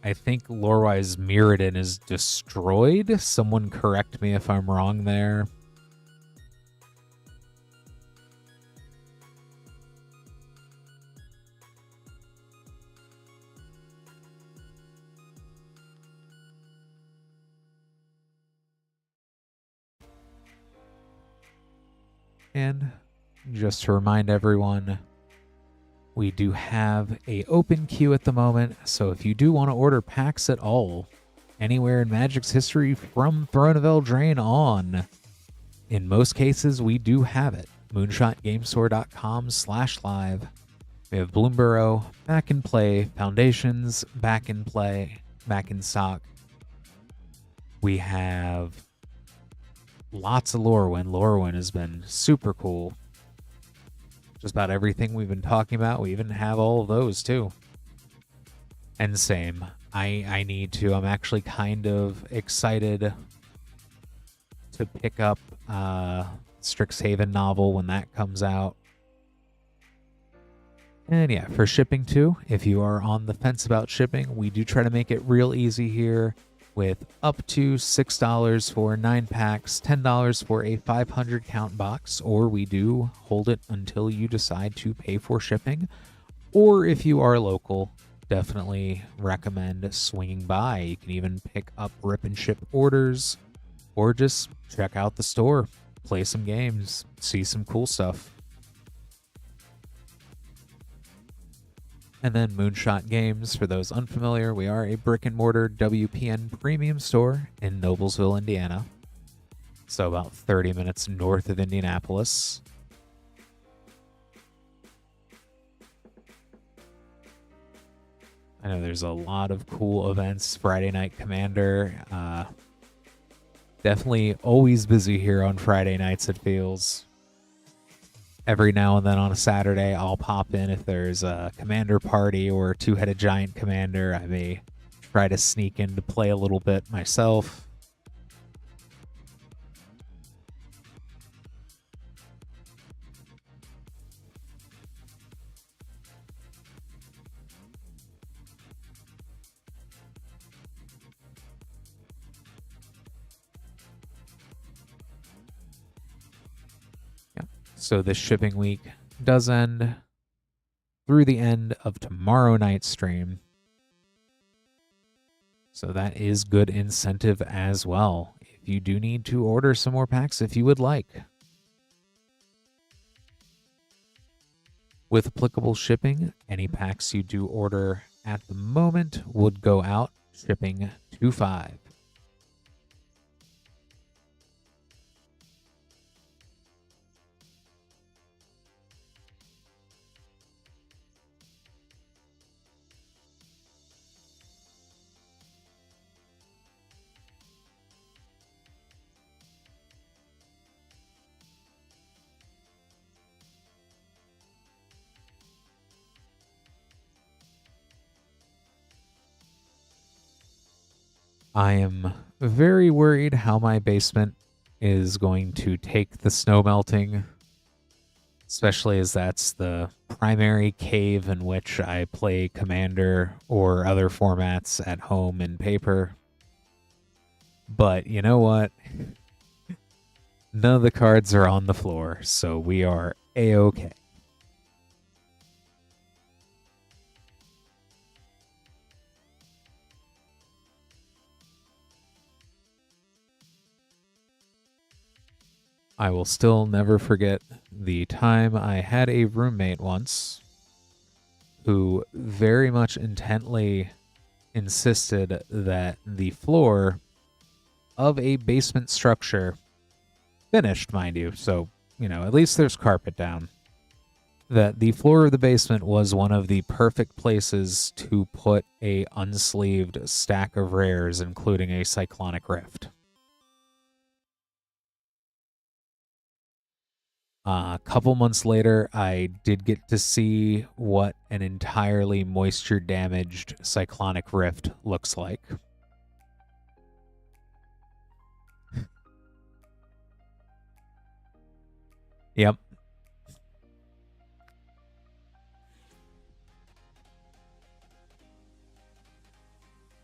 I think lore-wise Mirrodin is destroyed. Someone correct me if I'm wrong there. And just to remind everyone, we do have a open queue at the moment, so if you do want to order packs at all, anywhere in Magic's history from Throne of Eldraine on, in most cases we do have it. moonshotgamestore.com/live. We have Bloomborough back in play, Foundations back in play, back in stock. We have lots of Lorwyn. Lorwyn has been super cool. Just about everything we've been talking about, we even have all of those too. And same, I need to, I'm actually kind of excited to pick up Strixhaven novel when that comes out. And yeah, for shipping too, if you are on the fence about shipping, we do try to make it real easy here with up to $6 for 9 packs, $10 for a 500 count box, or we do hold it until you decide to pay for shipping. Or if you are local, definitely recommend swinging by. You can even pick up rip and ship orders, or just check out the store, play some games, see some cool stuff. And then Moonshot Games, for those unfamiliar, we are a brick-and-mortar WPN premium store in Noblesville, Indiana. So about 30 minutes north of Indianapolis. I know there's a lot of cool events. Friday Night Commander. Definitely always busy here on Friday nights, it feels. Every now and then on a Saturday, I'll pop in if there's a commander party or a two-headed giant commander. I may try to sneak in to play a little bit myself. So this shipping week does end through the end of tomorrow night's stream. So that is good incentive as well. If you do need to order some more packs, if you would like. With applicable shipping, any packs you do order at the moment would go out shipping to 5. I am very worried how my basement is going to take the snow melting, especially as that's the primary cave in which I play Commander or other formats at home in paper. But you know what? None of the cards are on the floor, so we are A-okay. I will still never forget the time I had a roommate once who very much intently insisted that the floor of a basement structure, finished, mind you, so, you know, at least there's carpet down, that the floor of the basement was one of the perfect places to put a unsleeved stack of rares, including a Cyclonic Rift. A couple months later, I did get to see what an entirely moisture-damaged Cyclonic Rift looks like. Yep.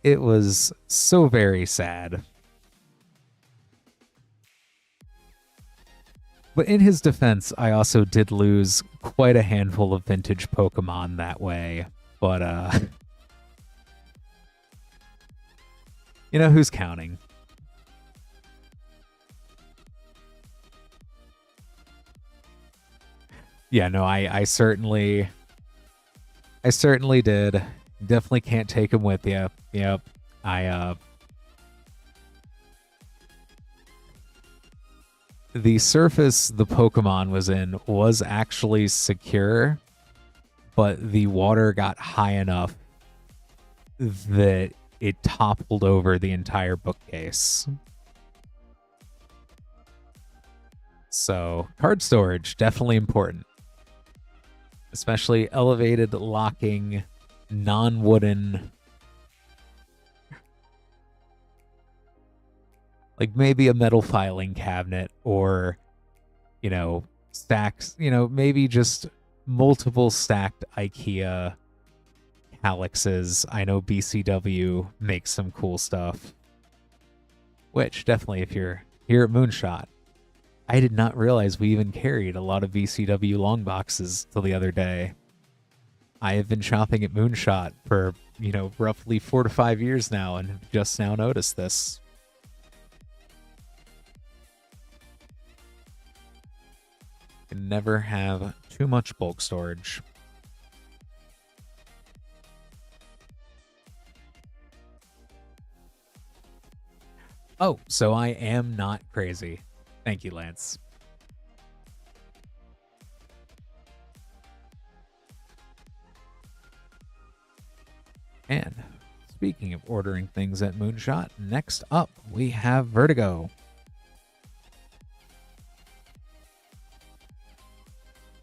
It was so very sad. But in his defense, I also did lose quite a handful of vintage Pokemon that way. But, you know, who's counting? Yeah, no, I certainly did. Definitely can't take him with you. Yep. The surface the Pokemon was in was actually secure, but the water got high enough that it toppled over the entire bookcase. So, card storage, definitely important. Especially elevated locking, non-wooden, like maybe a metal filing cabinet, or, you know, stacks, you know, maybe just multiple stacked IKEA Calyxes. I know BCW makes some cool stuff, which definitely, if you're here at Moonshot, I did not realize we even carried a lot of BCW long boxes till the other day. I have been shopping at Moonshot for, you know, roughly 4 to 5 years now, and have just now noticed this. Can never have too much bulk storage. Oh, so I am not crazy. Thank you, Lance. And speaking of ordering things at Moonshot, next up we have Vertigo.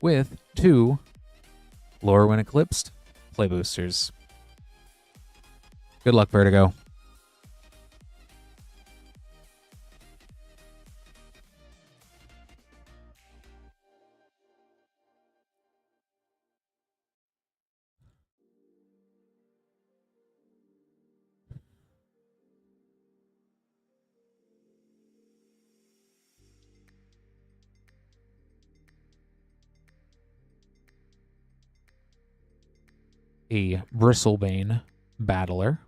With 2 Lorwyn Eclipsed play boosters. Good luck, Vertigo. A Bristlebane Battler,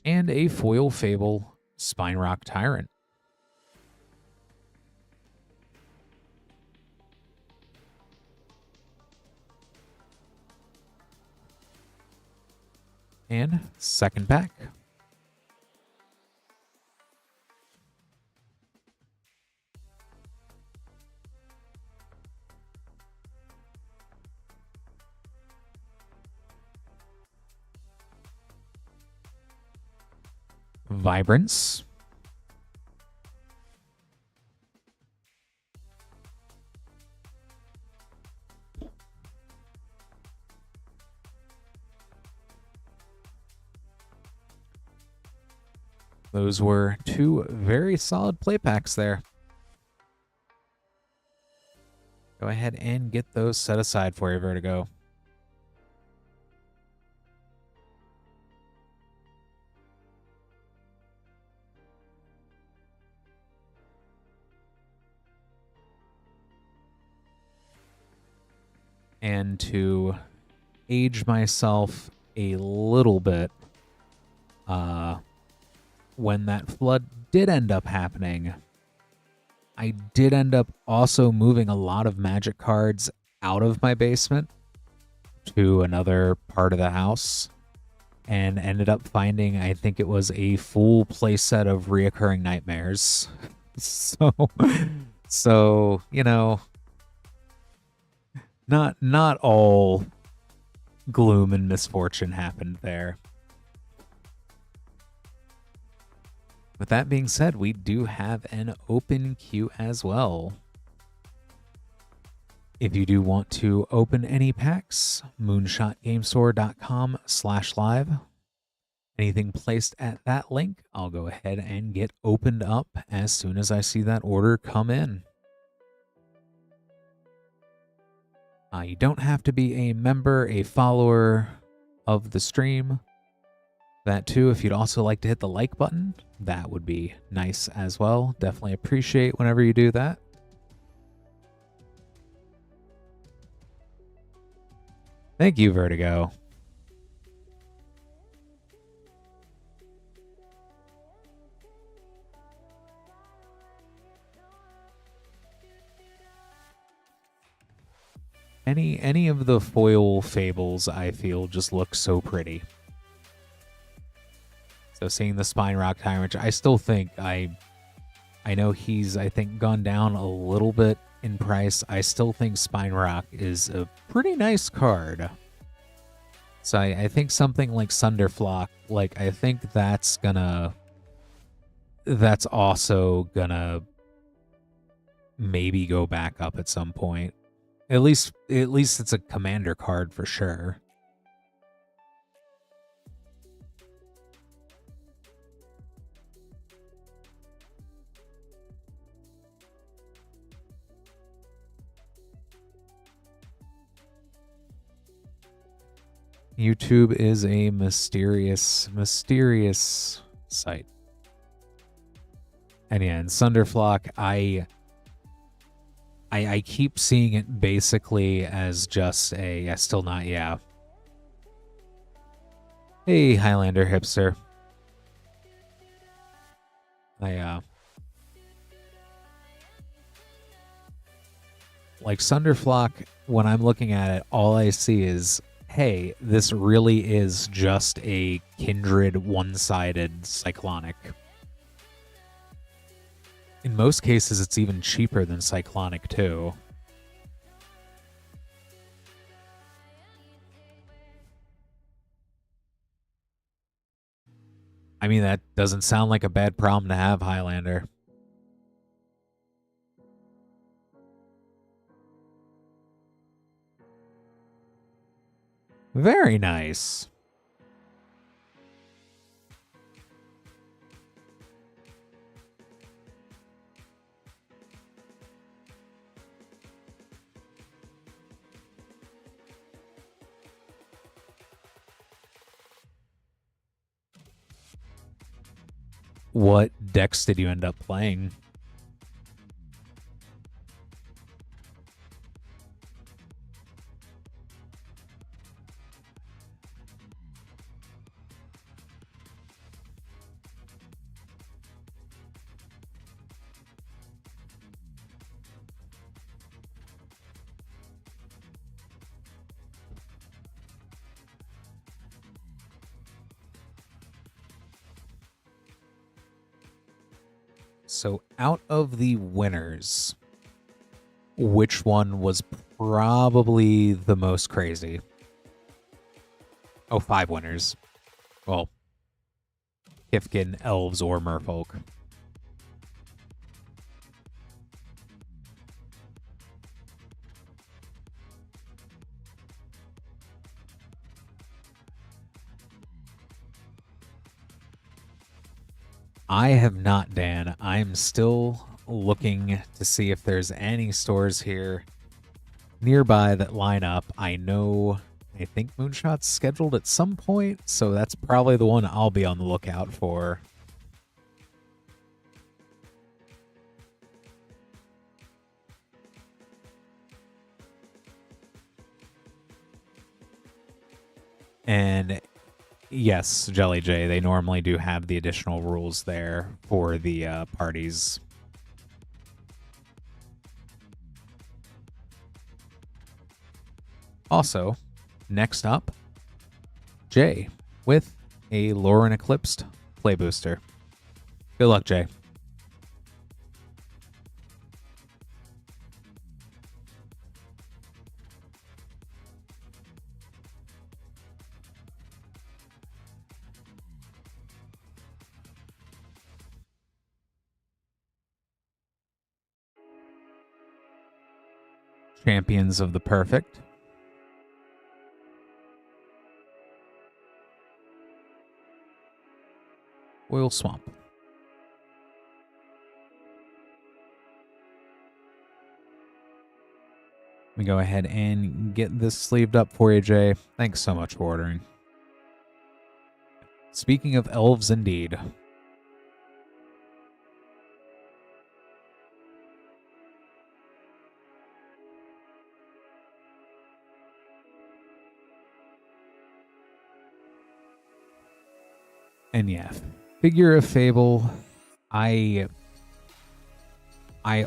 and a Foil Fable Spine Rock Tyrant. And second pack. Vibrance. Those were 2 very solid play packs there. Go ahead and get those set aside for you, Vertigo. And to age myself a little bit, when that flood did end up happening, I did end up also moving a lot of Magic cards out of my basement to another part of the house, and ended up finding, I think it was a full playset of Reoccurring Nightmares. So, you know, Not all gloom and misfortune happened there. With that being said, we do have an open queue as well. If you do want to open any packs, moonshotgamestore.com/live. Anything placed at that link, I'll go ahead and get opened up as soon as I see that order come in. You don't have to be a member, a follower of the stream. That too, if you'd also like to hit the like button, that would be nice as well. Definitely appreciate whenever you do that. Thank you, Vertigo. Any of the foil fables, I feel, just look so pretty. So seeing the Spine Rock Tyrant, I still think I know he's, I think, gone down a little bit in price. I still think Spine Rock is a pretty nice card. So I think something like Sunderflock, like, I think that's also gonna maybe go back up at some point. At least it's a commander card for sure. YouTube is a mysterious site. And yeah, in Sunderflock, I keep seeing it basically as just a still not, yeah. Hey, Highlander hipster. Like Sunderflock, when I'm looking at it, all I see is, hey, this really is just a kindred one-sided cyclonic. In most cases, it's even cheaper than cyclonic too. I mean, that doesn't sound like a bad problem to have, Highlander. Very nice. What decks did you end up playing? So out of the winners, which one was probably the most crazy? Oh, 5 winners. Well, Kifkin, Elves, or Merfolk. I have not, Dan. I'm still looking to see if there's any stores here nearby that line up. I think Moonshot's scheduled at some point, so that's probably the one I'll be on the lookout for. And yes, Jelly J, they normally do have the additional rules there for the parties. Also, next up, Jay with a Lorwyn Eclipsed play booster. Good luck, Jay. Champions of the Perfect. Oil Swamp. Let me go ahead and get this sleeved up for you, Jay. Thanks so much for ordering. Speaking of elves, indeed. And yeah, Figure of Fable, I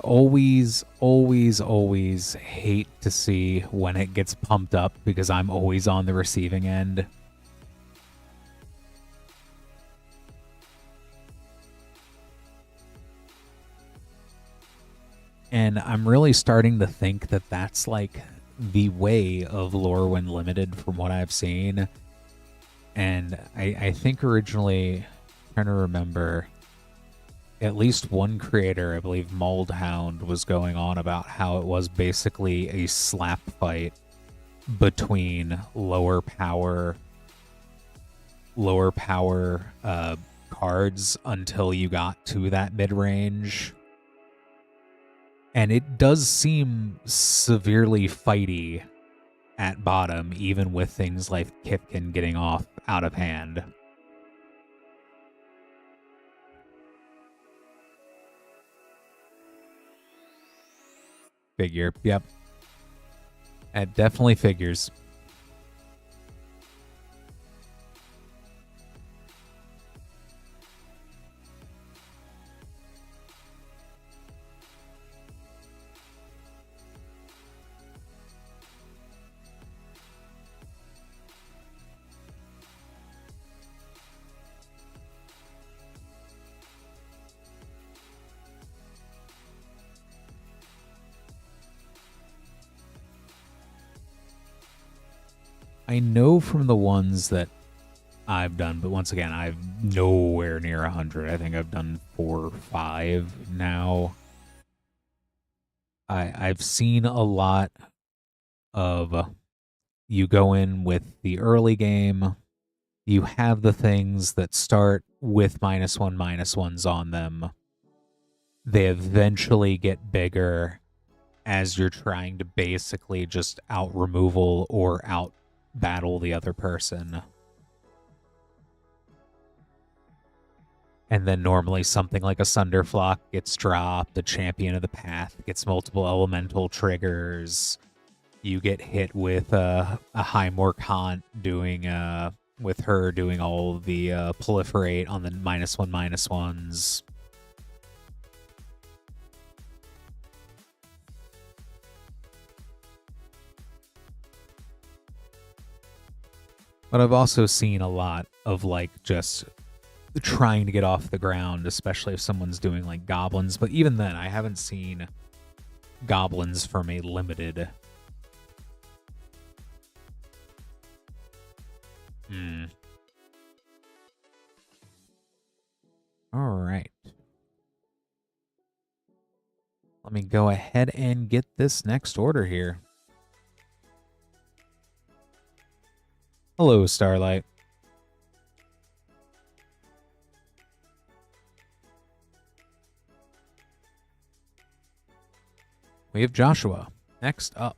always hate to see when it gets pumped up because I'm always on the receiving end. And I'm really starting to think that that's like the way of Lorwyn Limited from what I've seen. And I think originally, I'm trying to remember, at least one creator, I believe Moldhound, was going on about how it was basically a slap fight between lower power cards until you got to that mid-range. And it does seem severely fighty at bottom, even with things like Kipkin getting off out of hand. Figure, yep. That definitely figures. I know from the ones that I've done, but once again, I'm nowhere near 100. I think I've done 4 or 5 now. I've seen a lot of you go in with the early game, you have the things that start with -1/-1s on them. They eventually get bigger as you're trying to basically just out removal or out battle the other person. And then normally something like a Sunderflock gets dropped, the Champion of the Path gets multiple elemental triggers. You get hit with a High Morkant doing with her doing all the proliferate on the -1/-1s. But I've also seen a lot of like just trying to get off the ground, especially if someone's doing like goblins. But even then, I haven't seen goblins from a limited. All right. Let me go ahead and get this next order here. Hello, Starlight. We have Joshua next up.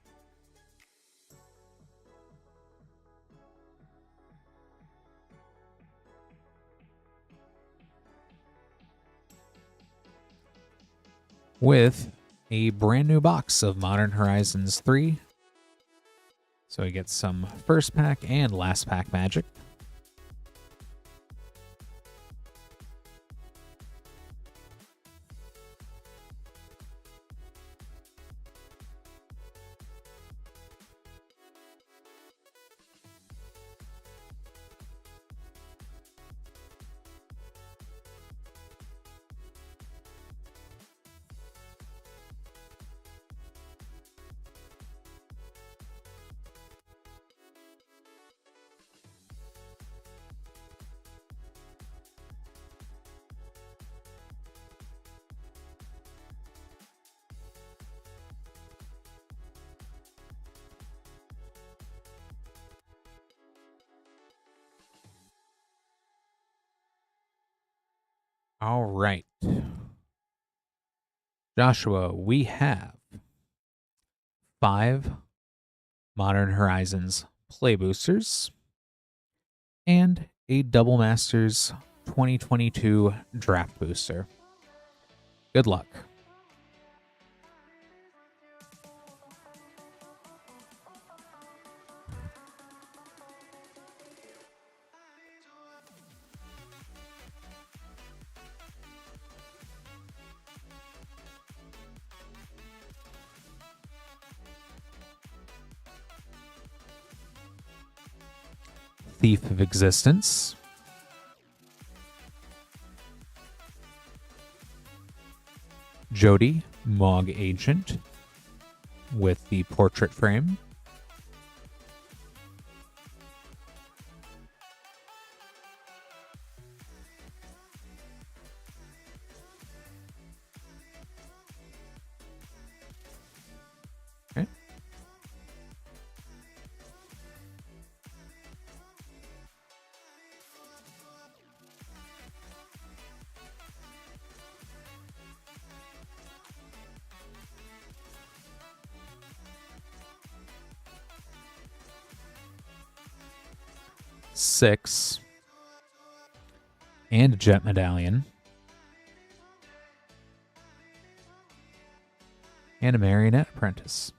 With a brand new box of Modern Horizons 3. So he gets some first pack and last pack magic. All right. Joshua, we have 5 Modern Horizons Play Boosters and a Double Masters 2022 Draft Booster. Good luck. Thief of Existence, Jody, Mog Agent, with the portrait frame, okay. Six, and a Jet Medallion, and a Marionette Apprentice.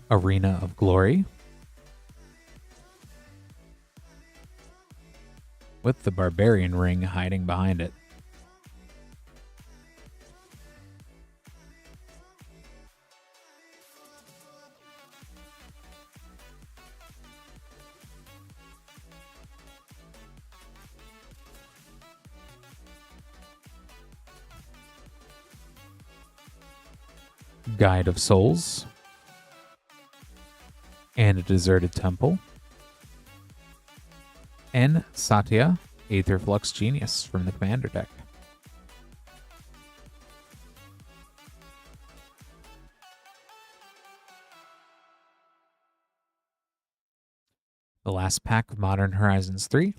Arena of Glory, with the Barbarian Ring hiding behind it. Guide of Souls, and a Deserted Temple, and Satya, Aetherflux Genius from the Commander deck. The last pack of Modern Horizons 3.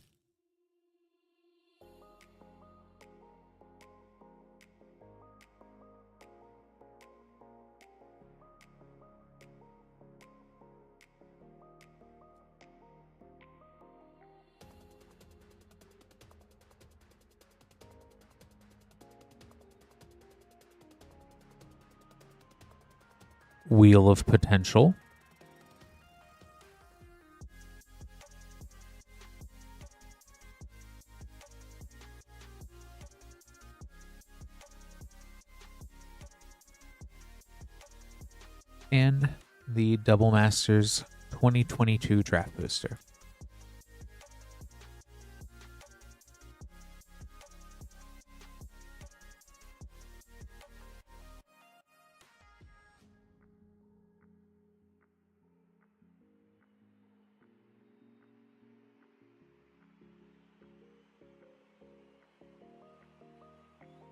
Wheel of Potential, and the Double Masters 2022 Draft Booster.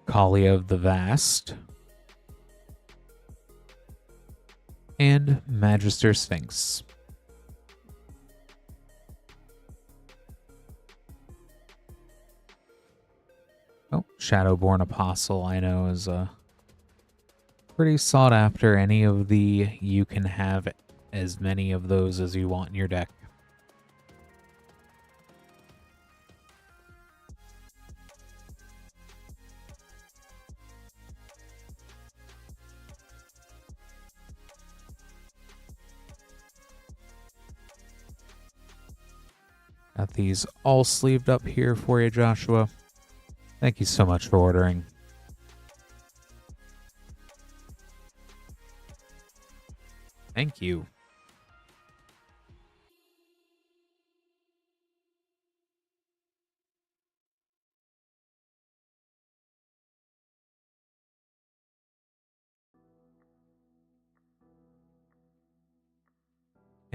Kali of the Vast, and Magister Sphinx. Oh, Shadowborn Apostle, I know, is pretty sought after. Any of the, you can have as many of those as you want in your deck. Got these all sleeved up here for you, Joshua. Thank you so much for ordering. Thank you.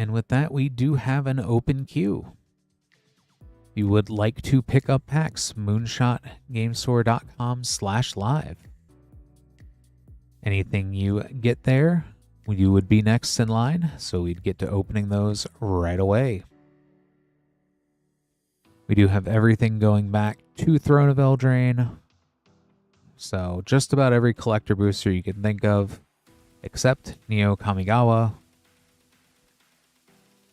And with that, we do have an open queue. If you would like to pick up packs, moonshotgamestore.com/live. Anything you get there, you would be next in line, so we'd get to opening those right away. We do have everything going back to Throne of Eldraine. So just about every collector booster you can think of, except Neo Kamigawa.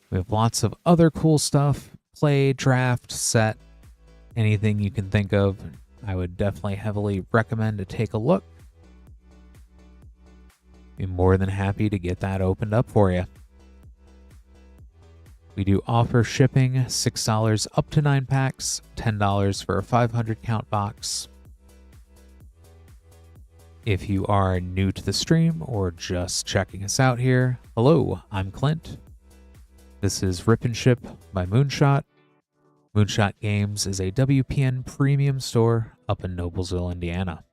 We have lots of other cool stuff. Play, draft, set, anything you can think of. I would definitely heavily recommend to take a look. Be more than happy to get that opened up for you. We do offer shipping, $6 up to 9 packs, $10 for a 500 count box. If you are new to the stream or just checking us out here, hello, I'm Clint. This is Rip and Ship by Moonshot. Moonshot Games is a WPN premium store up in Noblesville, Indiana.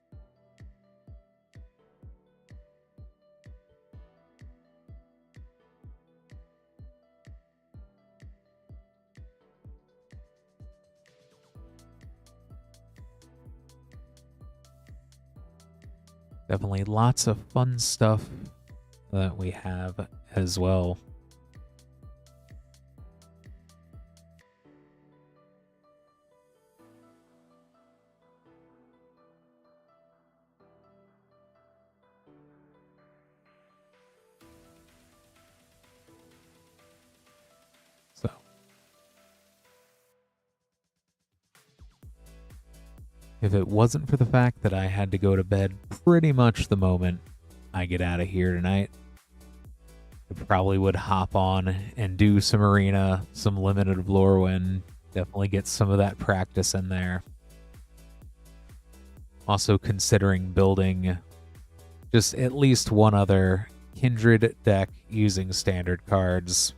Definitely lots of fun stuff that we have as well. So, if it wasn't for the fact that I had to go to bed pretty much the moment I get out of here tonight, I probably would hop on and do some arena, some limited of Lorwyn, definitely get some of that practice in there. Also considering building just at least one other Kindred deck using standard cards.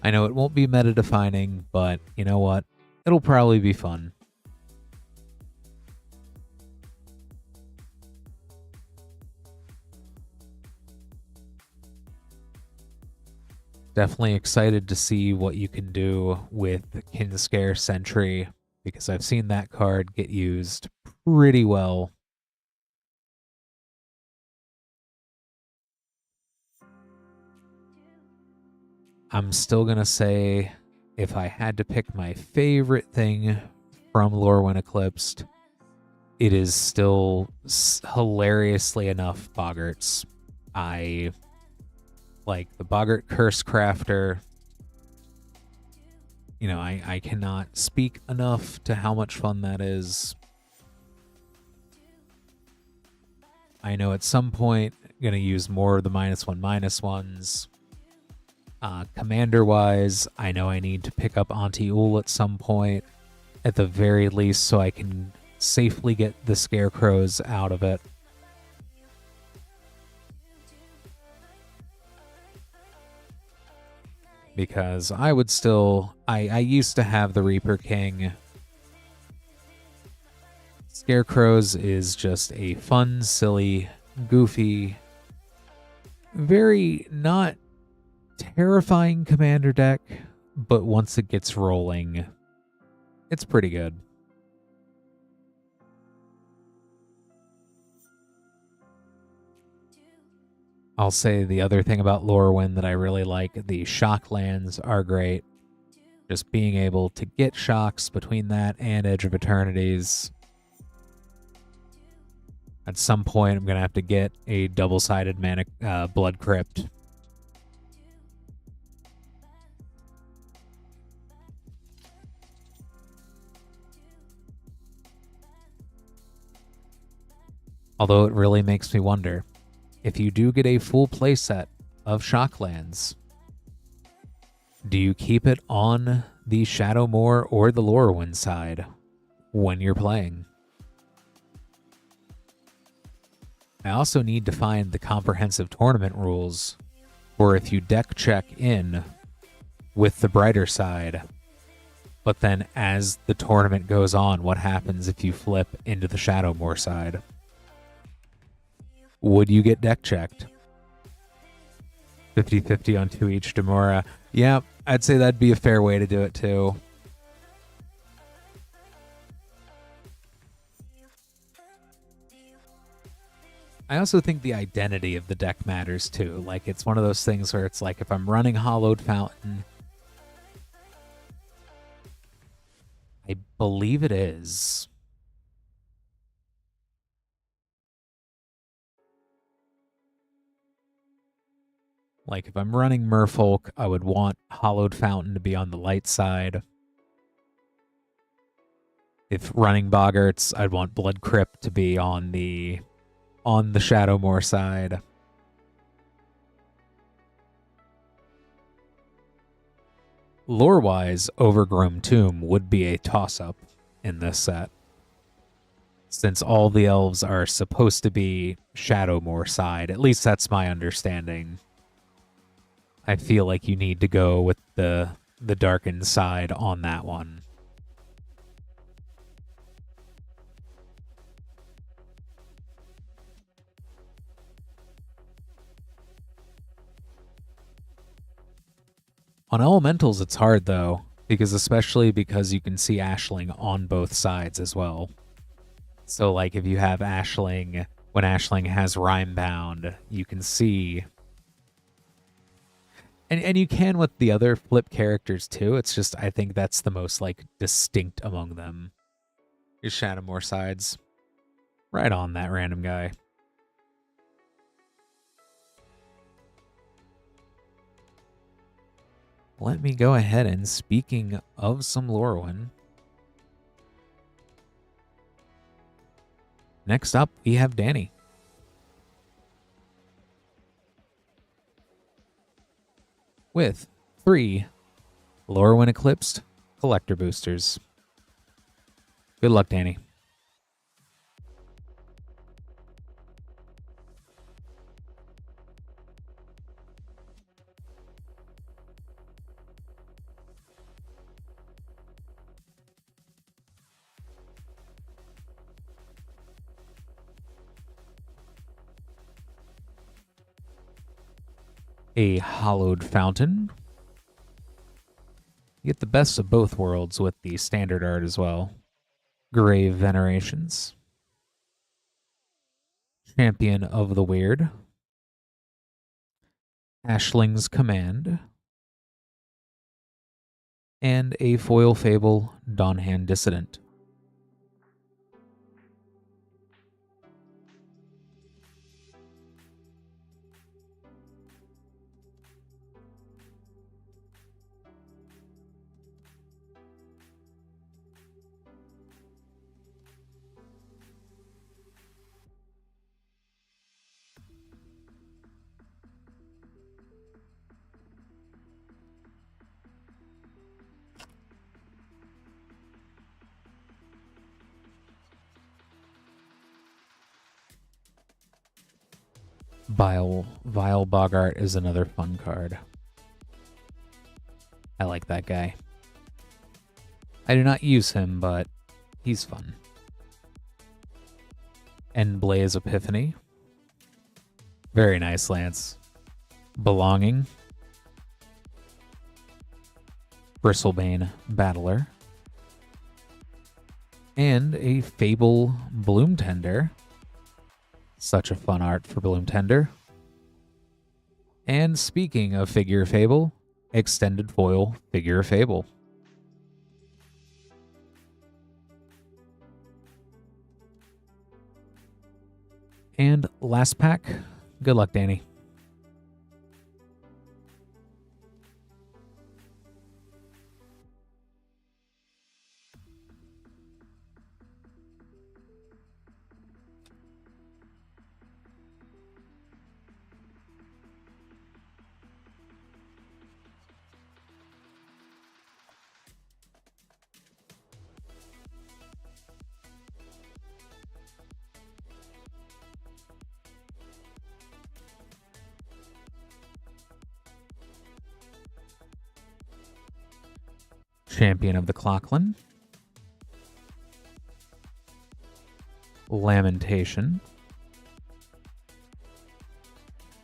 I know it won't be meta defining, but you know what? It'll probably be fun. Definitely excited to see what you can do with Kinscare Sentry, because I've seen that card get used pretty well. I'm still going to say, if I had to pick my favorite thing from Lorwyn Eclipsed, it is still hilariously enough Boggarts. I like the Boggart Curse Crafter. You know, I cannot speak enough to how much fun that is. I know at some point I'm going to use more of the -1/-1s. Commander-wise, I know I need to pick up Auntie Ul at some point, at the very least, so I can safely get the Scarecrows out of it. Because I would still... I used to have the Reaper King. Scarecrows is just a fun, silly, goofy, very not terrifying commander deck, but once it gets rolling, it's pretty good. I'll say the other thing about Lorwyn that I really like, the shock lands are great. Just being able to get shocks between that and Edge of Eternities. At some point, I'm going to have to get a double-sided Blood Crypt. Although it really makes me wonder, if you do get a full playset of Shocklands, do you keep it on the Shadowmoor or the Lorwyn side when you're playing? I also need to find the comprehensive tournament rules for if you deck check in with the brighter side, but then as the tournament goes on, what happens if you flip into the Shadowmoor side? Would you get deck checked? 50-50 on 2 each Demora. Yeah, I'd say that'd be a fair way to do it too. I also think the identity of the deck matters too. Like, it's one of those things where it's like, if I'm running Hollowed Fountain, I believe it is. Like, if I'm running Merfolk, I would want Hollowed Fountain to be on the light side. If running Boggarts, I'd want Blood Crypt to be on the Shadowmoor side. Lore-wise, Overgrown Tomb would be a toss-up in this set, since all the elves are supposed to be Shadowmoor side. At least that's my understanding. I feel like you need to go with the darkened side on that one. On elementals, it's hard though, especially because you can see Ashling on both sides as well. So like, if you have Ashling, when Ashling has Rhymebound, you can see, and you can with the other flip characters too. It's just, I think that's the most like distinct among them. Your Shadowmoor sides. Right on, that random guy. Let me go ahead and, speaking of some Lorwyn, next up we have Danny. With 3 Lorwyn Eclipsed collector boosters. Good luck, Danny. A Hollowed Fountain. You get the best of both worlds with the standard art as well. Grave Venerations. Champion of the Weird. Ashling's Command. And a foil Fable Dawnhand Dissident. Vile Boggart is another fun card. I like that guy. I do not use him, but he's fun. Endblaze Epiphany. Very nice, Lance. Belonging. Bristlebane Battler. And a Fable Bloomtender. Such a fun art for Bloomtender. And speaking of Figure Fable, extended foil Figure Fable. And last pack. Good luck, Danny. Champion of the Clockland. Lamentation.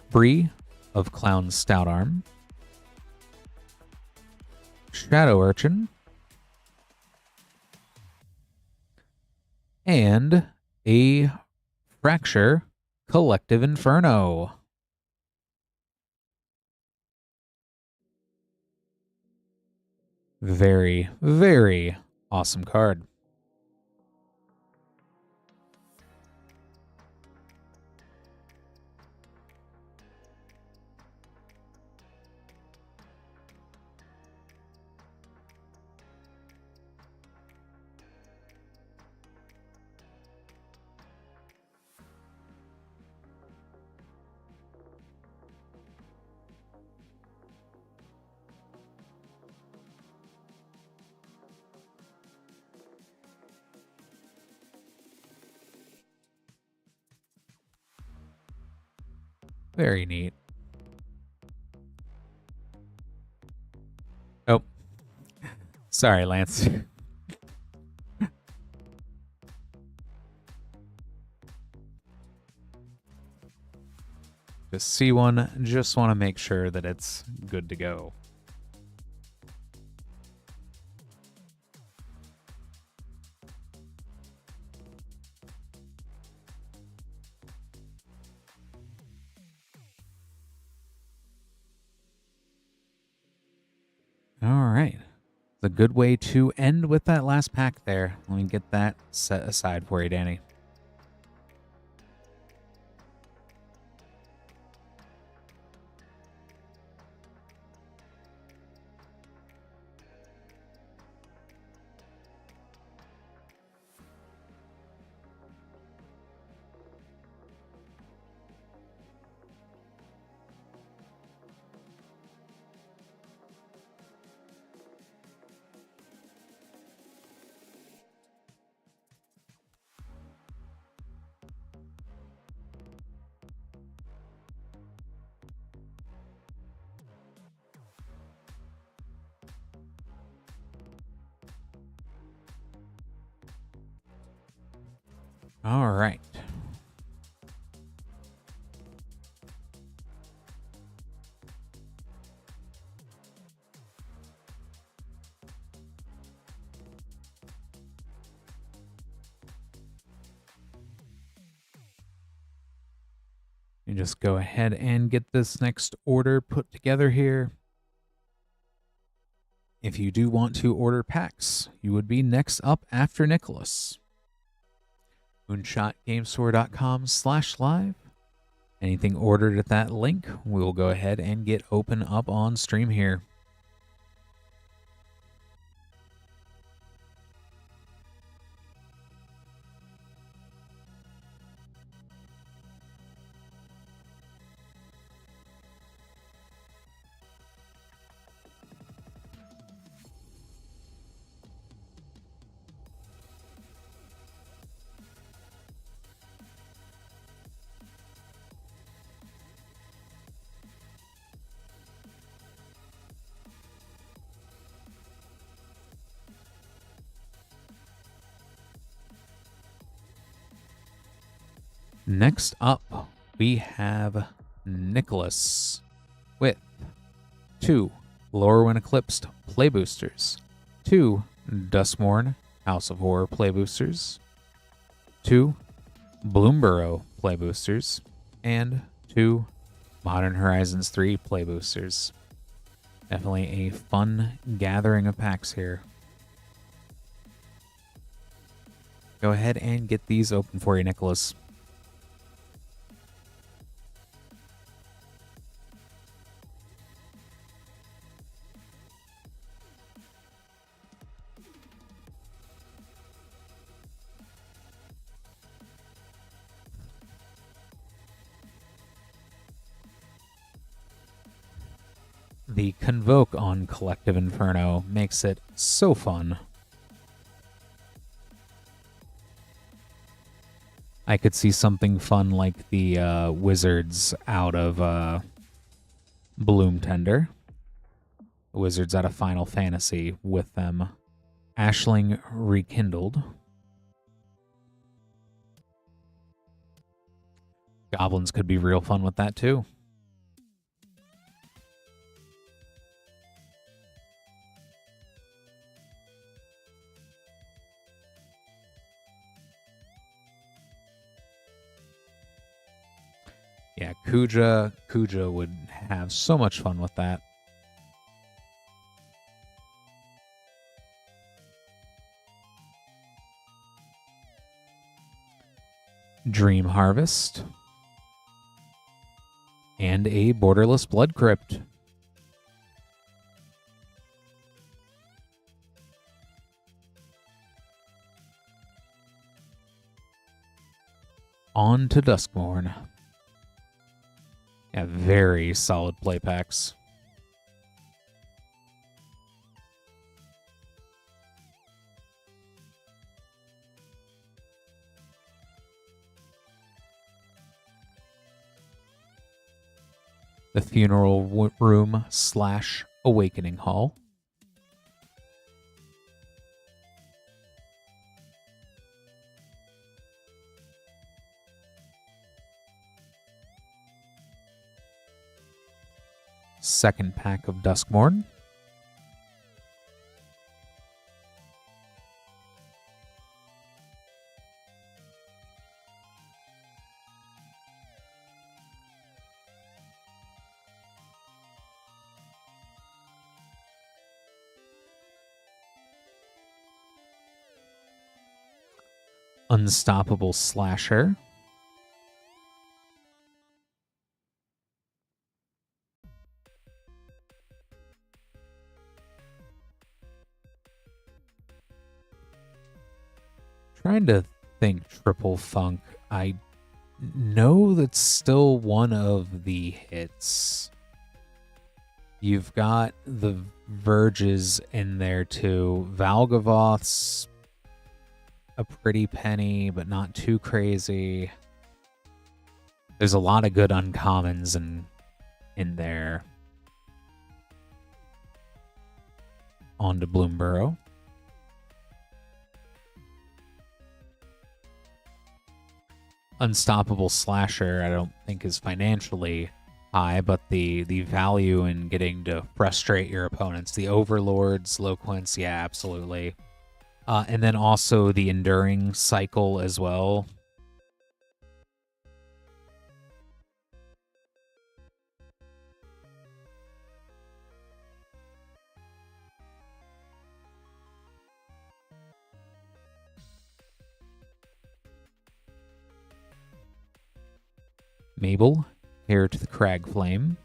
Bree of Clown Stoutarm, Shadow Urchin, and a Fracture Collective Inferno. Very, very awesome card. Very neat. Oh. Sorry, Lance. Just see one. Just want to make sure that it's good to go. All right. It's a good way to end with that last pack there. Let me get that set aside for you, Danny. All right. You just go ahead and get this next order put together here. If you do want to order packs, you would be next up after Nicholas. moonshotgamestore.com/live. Anything ordered at that link, we will go ahead and get open up on stream here. Next up, we have Nicholas with 2 Lorwyn Eclipsed Play Boosters, 2 Duskmourn House of Horror Play Boosters, 2 Bloomborough Play Boosters, and 2 Modern Horizons 3 Play Boosters. Definitely a fun gathering of packs here. Go ahead and get these open for you, Nicholas. The Convoke on Collective Inferno makes it so fun. I could see something fun like the Wizards out of Bloom Tender. Wizards out of Final Fantasy with them. Ashling Rekindled. Goblins could be real fun with that too. Yeah, Kuja would have so much fun with that. Dream Harvest. And a Borderless Blood Crypt. On to Duskmourn. Yeah, very solid play packs. The Funeral Room / Awakening Hall. Second pack of Duskmourn. Unstoppable Slasher. Trying to think Triple Funk. I know that's still one of the hits. You've got the Verges in there too. Valgavoth's a pretty penny, but not too crazy. There's a lot of good uncommons in there. On to Bloomborough. Unstoppable Slasher, I don't think is financially high, but the value in getting to frustrate your opponents, the Overlords, Loquence, yeah, absolutely. And then also the Enduring Cycle as well. Mabel, Heir to the Crag Flame.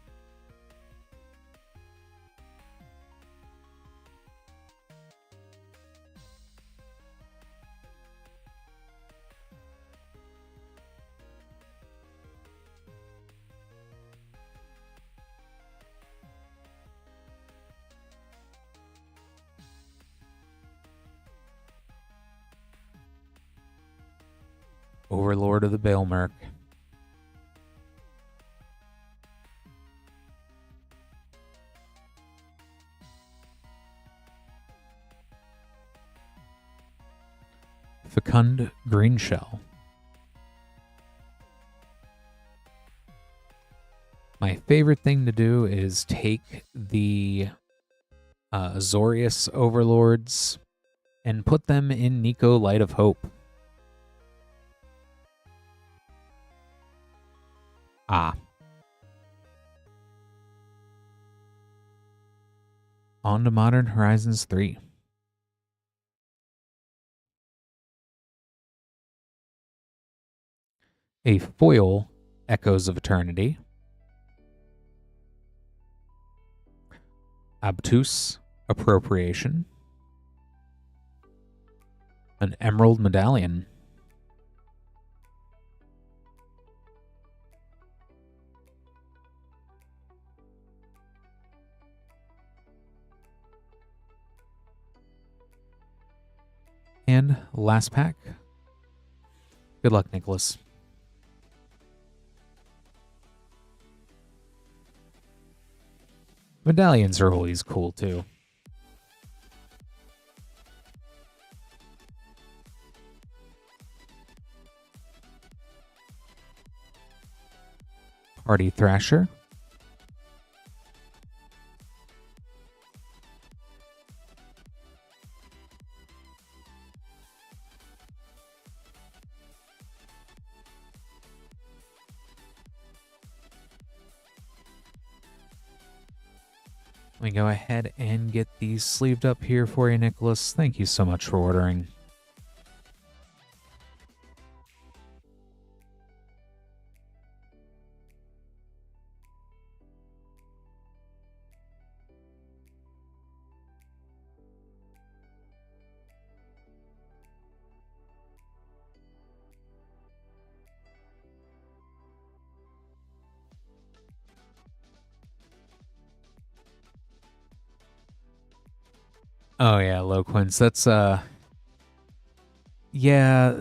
Overlord of the Baelmerk. Fecund Greenshell. My favorite thing to do is take the Azorius Overlords and put them in Nico Light of Hope. On to Modern Horizons 3. A foil Echoes of Eternity. Obtuse Appropriation. An Emerald Medallion. And last pack. Good luck, Nicholas. Medallions are always cool, too. Party Thrasher. Let me go ahead and get these sleeved up here for you, Nicholas. Thank you so much for ordering. Oh yeah, low quints. That's yeah,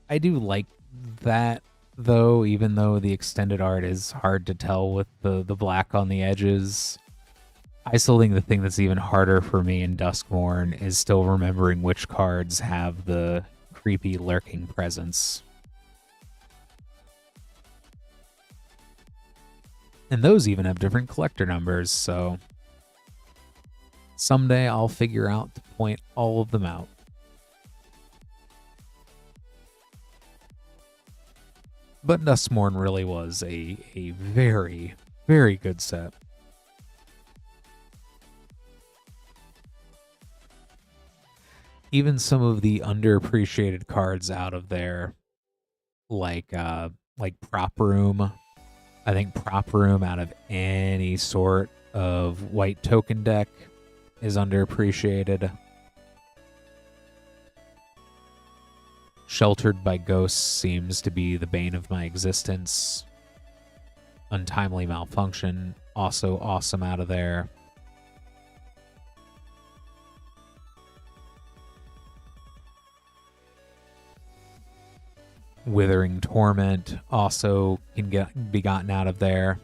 I do like that though, even though the extended art is hard to tell with the black on the edges. I still think the thing that's even harder for me in Duskmourn is still remembering which cards have the creepy lurking presence. And those even have different collector numbers, so someday I'll figure out to point all of them out. But Duskmourn really was a very, very good set. Even some of the underappreciated cards out of there, like Prop Room. I think Prop Room out of any sort of white token deck is underappreciated. Sheltered by Ghosts seems to be the bane of my existence. Untimely Malfunction, also awesome out of there. Withering Torment also can be gotten out of there.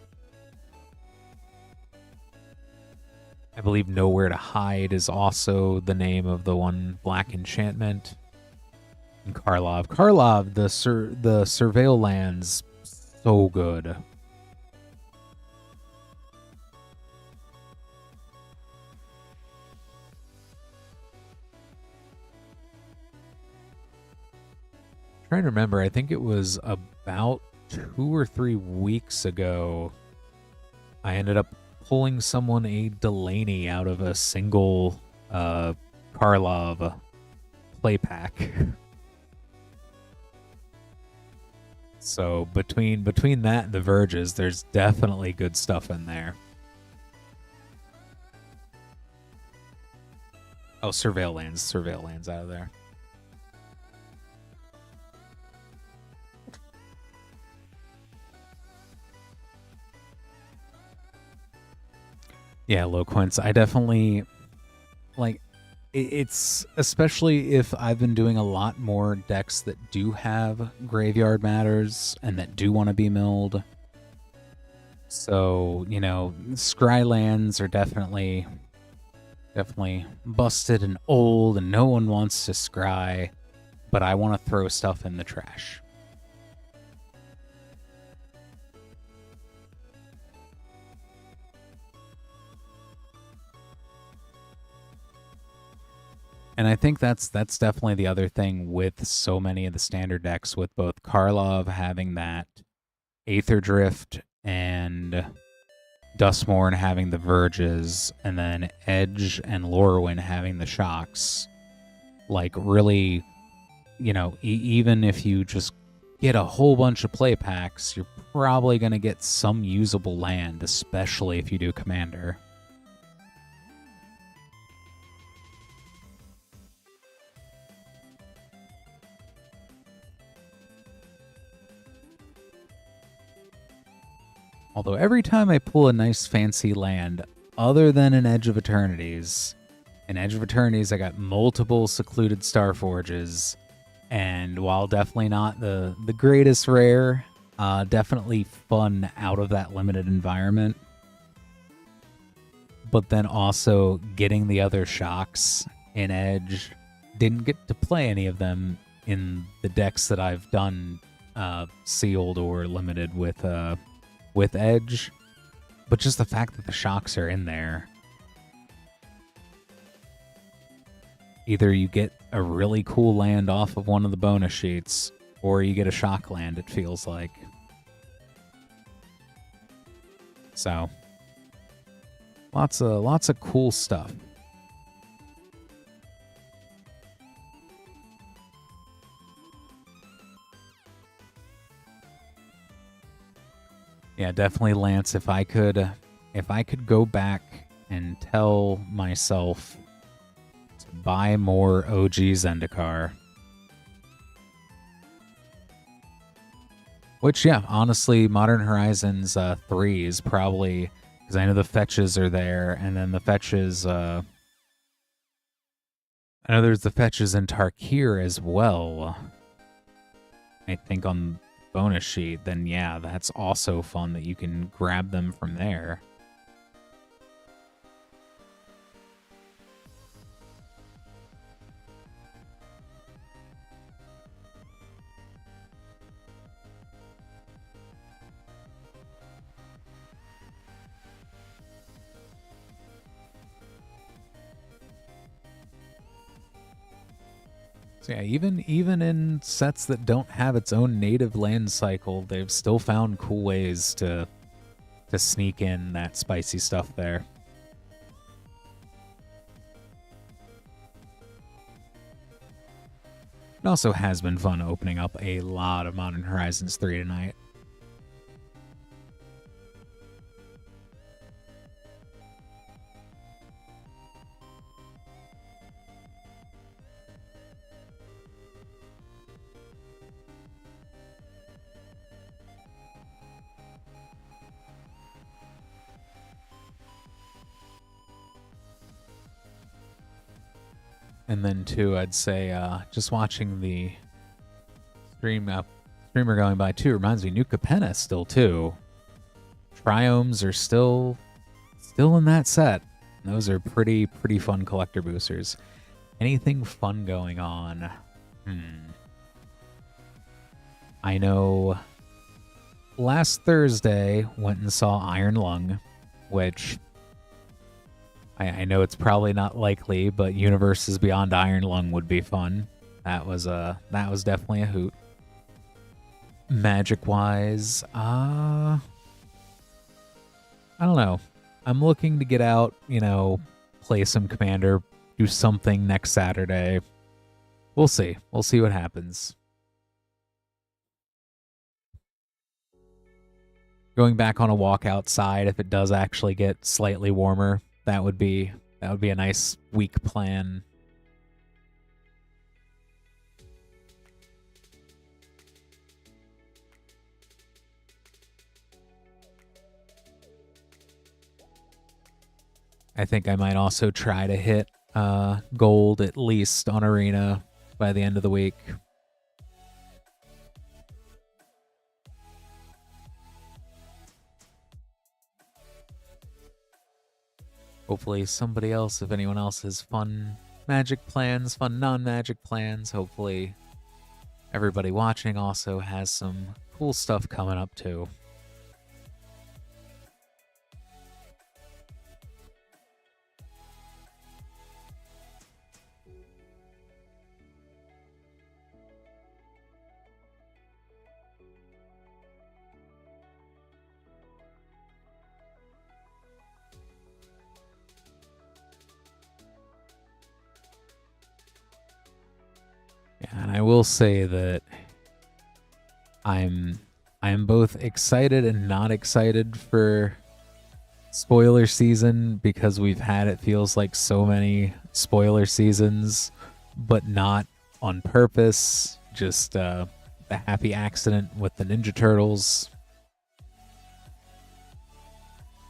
I believe Nowhere to Hide is also the name of the one black enchantment. And Karlov, the Surveil lands, so good. Trying to remember, I think it was about 2 or 3 weeks ago, I ended up pulling someone a Delaney out of a single Karlov play pack. So between that and the Verges, there's definitely good stuff in there. Oh, Surveil lands out of there. Yeah, low quints. I definitely like it's, especially if I've been doing a lot more decks that do have Graveyard Matters and that do want to be milled. So, you know, Scry lands are definitely busted and old and no one wants to scry, but I want to throw stuff in the trash. And I think that's definitely the other thing with so many of the standard decks, with both Karlov having that Aether Drift and Duskmourn having the Verges, and then Edge and Lorwyn having the Shocks. Like, really, you know, even if you just get a whole bunch of play packs, you're probably going to get some usable land, especially if you do Commander. Although every time I pull a nice fancy land, other than an Edge of Eternities, in Edge of Eternities I got multiple Secluded Starforges, and while definitely not the greatest rare, definitely fun out of that limited environment. But then also getting the other Shocks in Edge, didn't get to play any of them in the decks that I've done sealed or limited with Edge, but just the fact that the Shocks are in there. Either you get a really cool land off of one of the bonus sheets, or you get a Shock land, it feels like. So, Lots of cool stuff. Yeah, definitely, Lance. If I could go back and tell myself to buy more OG Zendikar, which, yeah, honestly, Modern Horizons 3 is probably, because I know the fetches are there, and then the fetches, I know there's the fetches in Tarkir as well, I think, on bonus sheet. Then yeah, that's also fun that you can grab them from there. So yeah, even in sets that don't have its own native land cycle, they've still found cool ways to sneak in that spicy stuff there. It also has been fun opening up a lot of Modern Horizons 3 tonight. And then, too, I'd say just watching the streamer going by, too, reminds me, New Capenna still, too. Triomes are still in that set. Those are pretty fun collector boosters. Anything fun going on? I know last Thursday went and saw Iron Lung, which I know it's probably not likely, but Universes Beyond Iron Lung would be fun. That was definitely a hoot. Magic-wise, I don't know. I'm looking to get out, play some Commander, do something next Saturday. We'll see. We'll see what happens. Going back on a walk outside, if it does actually get slightly warmer, that would be a nice week plan. I think I might also try to hit gold at least on Arena by the end of the week. Hopefully somebody else, if anyone else has fun Magic plans, fun non-Magic plans, hopefully everybody watching also has some cool stuff coming up too. And I will say that I'm both excited and not excited for spoiler season, because we've had, it feels like, so many spoiler seasons, but not on purpose, just the happy accident with the Ninja Turtles.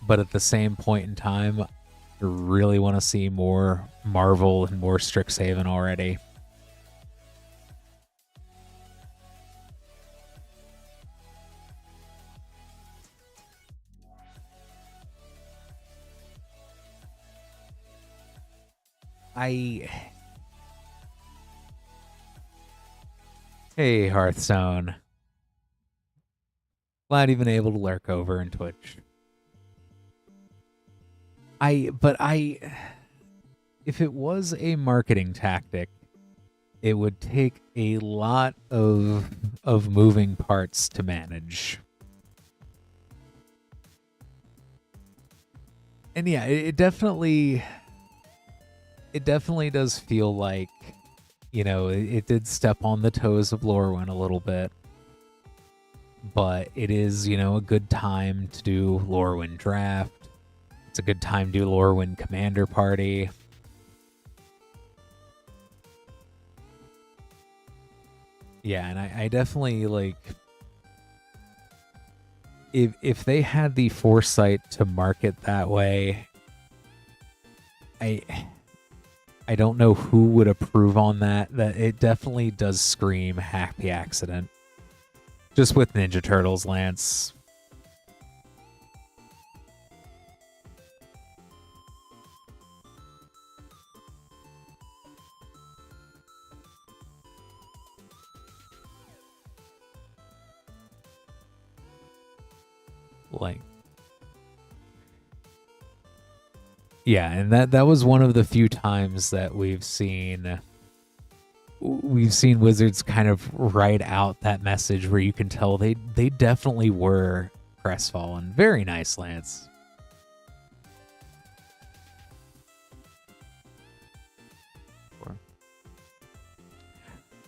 But at the same point in time, I really want to see more Marvel and more Strixhaven already. Hey, Hearthstone. Glad you've been able to lurk over in Twitch. If it was a marketing tactic, it would take a lot of moving parts to manage. And yeah, it definitely does feel like, you know, it did step on the toes of Lorwyn a little bit. But it is, you know, a good time to do Lorwyn Draft. It's a good time to do Lorwyn Commander Party. Yeah, and I definitely, like, if they had the foresight to market that way, I don't know who would approve on that. That it definitely does scream happy accident. Just with Ninja Turtles, Lance. Like, yeah, and that was one of the few times that we've seen Wizards kind of write out that message where you can tell they definitely were crestfallen. Very nice, Lance.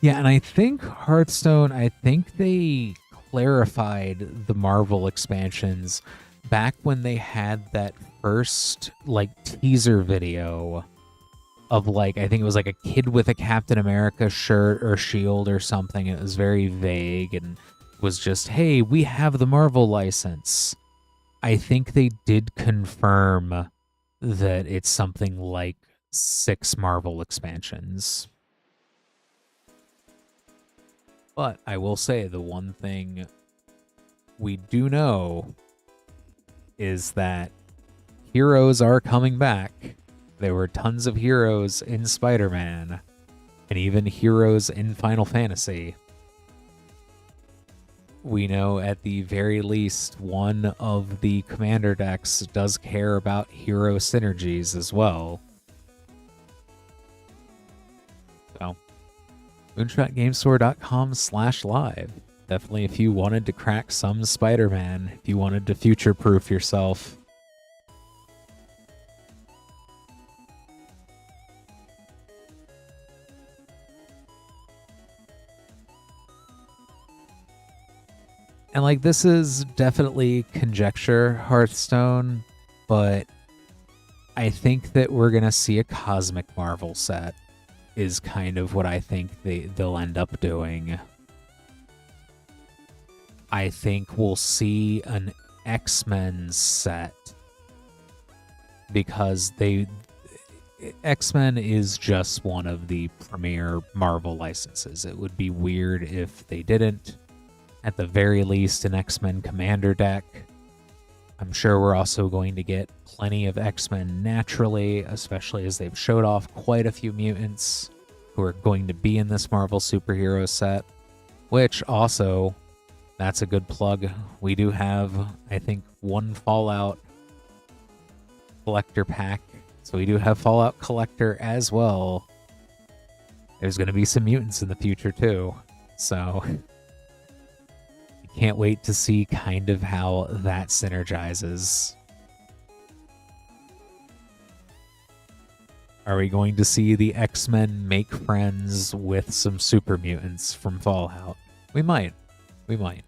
Yeah, and I think Hearthstone, I think they clarified the Marvel expansions back when they had that first, like, teaser video of, like, I think it was like a kid with a Captain America shirt or shield or something. It was very vague and was just, hey, we have the Marvel license. I think they did confirm that it's something like 6 Marvel expansions. But I will say the one thing we do know is that heroes are coming back. There were tons of heroes in Spider-Man, and even heroes in Final Fantasy. We know at the very least one of the commander decks does care about hero synergies as well. So, moonshotgamestore.com/live. Definitely if you wanted to crack some Spider-Man, if you wanted to future-proof yourself. And, like, this is definitely conjecture, Hearthstone, but I think that we're going to see a Cosmic Marvel set is kind of what I think they'll end up doing. I think we'll see an X-Men set because X-Men is just one of the premier Marvel licenses. It would be weird if they didn't. At the very least, an X-Men Commander deck. I'm sure we're also going to get plenty of X-Men naturally, especially as they've showed off quite a few mutants who are going to be in this Marvel superhero set, which also, that's a good plug. We do have, I think, one Fallout collector pack, so we do have Fallout Collector as well. There's going to be some mutants in the future too, so can't wait to see kind of how that synergizes. Are we going to see the X-Men make friends with some super mutants from Fallout? We might. We might.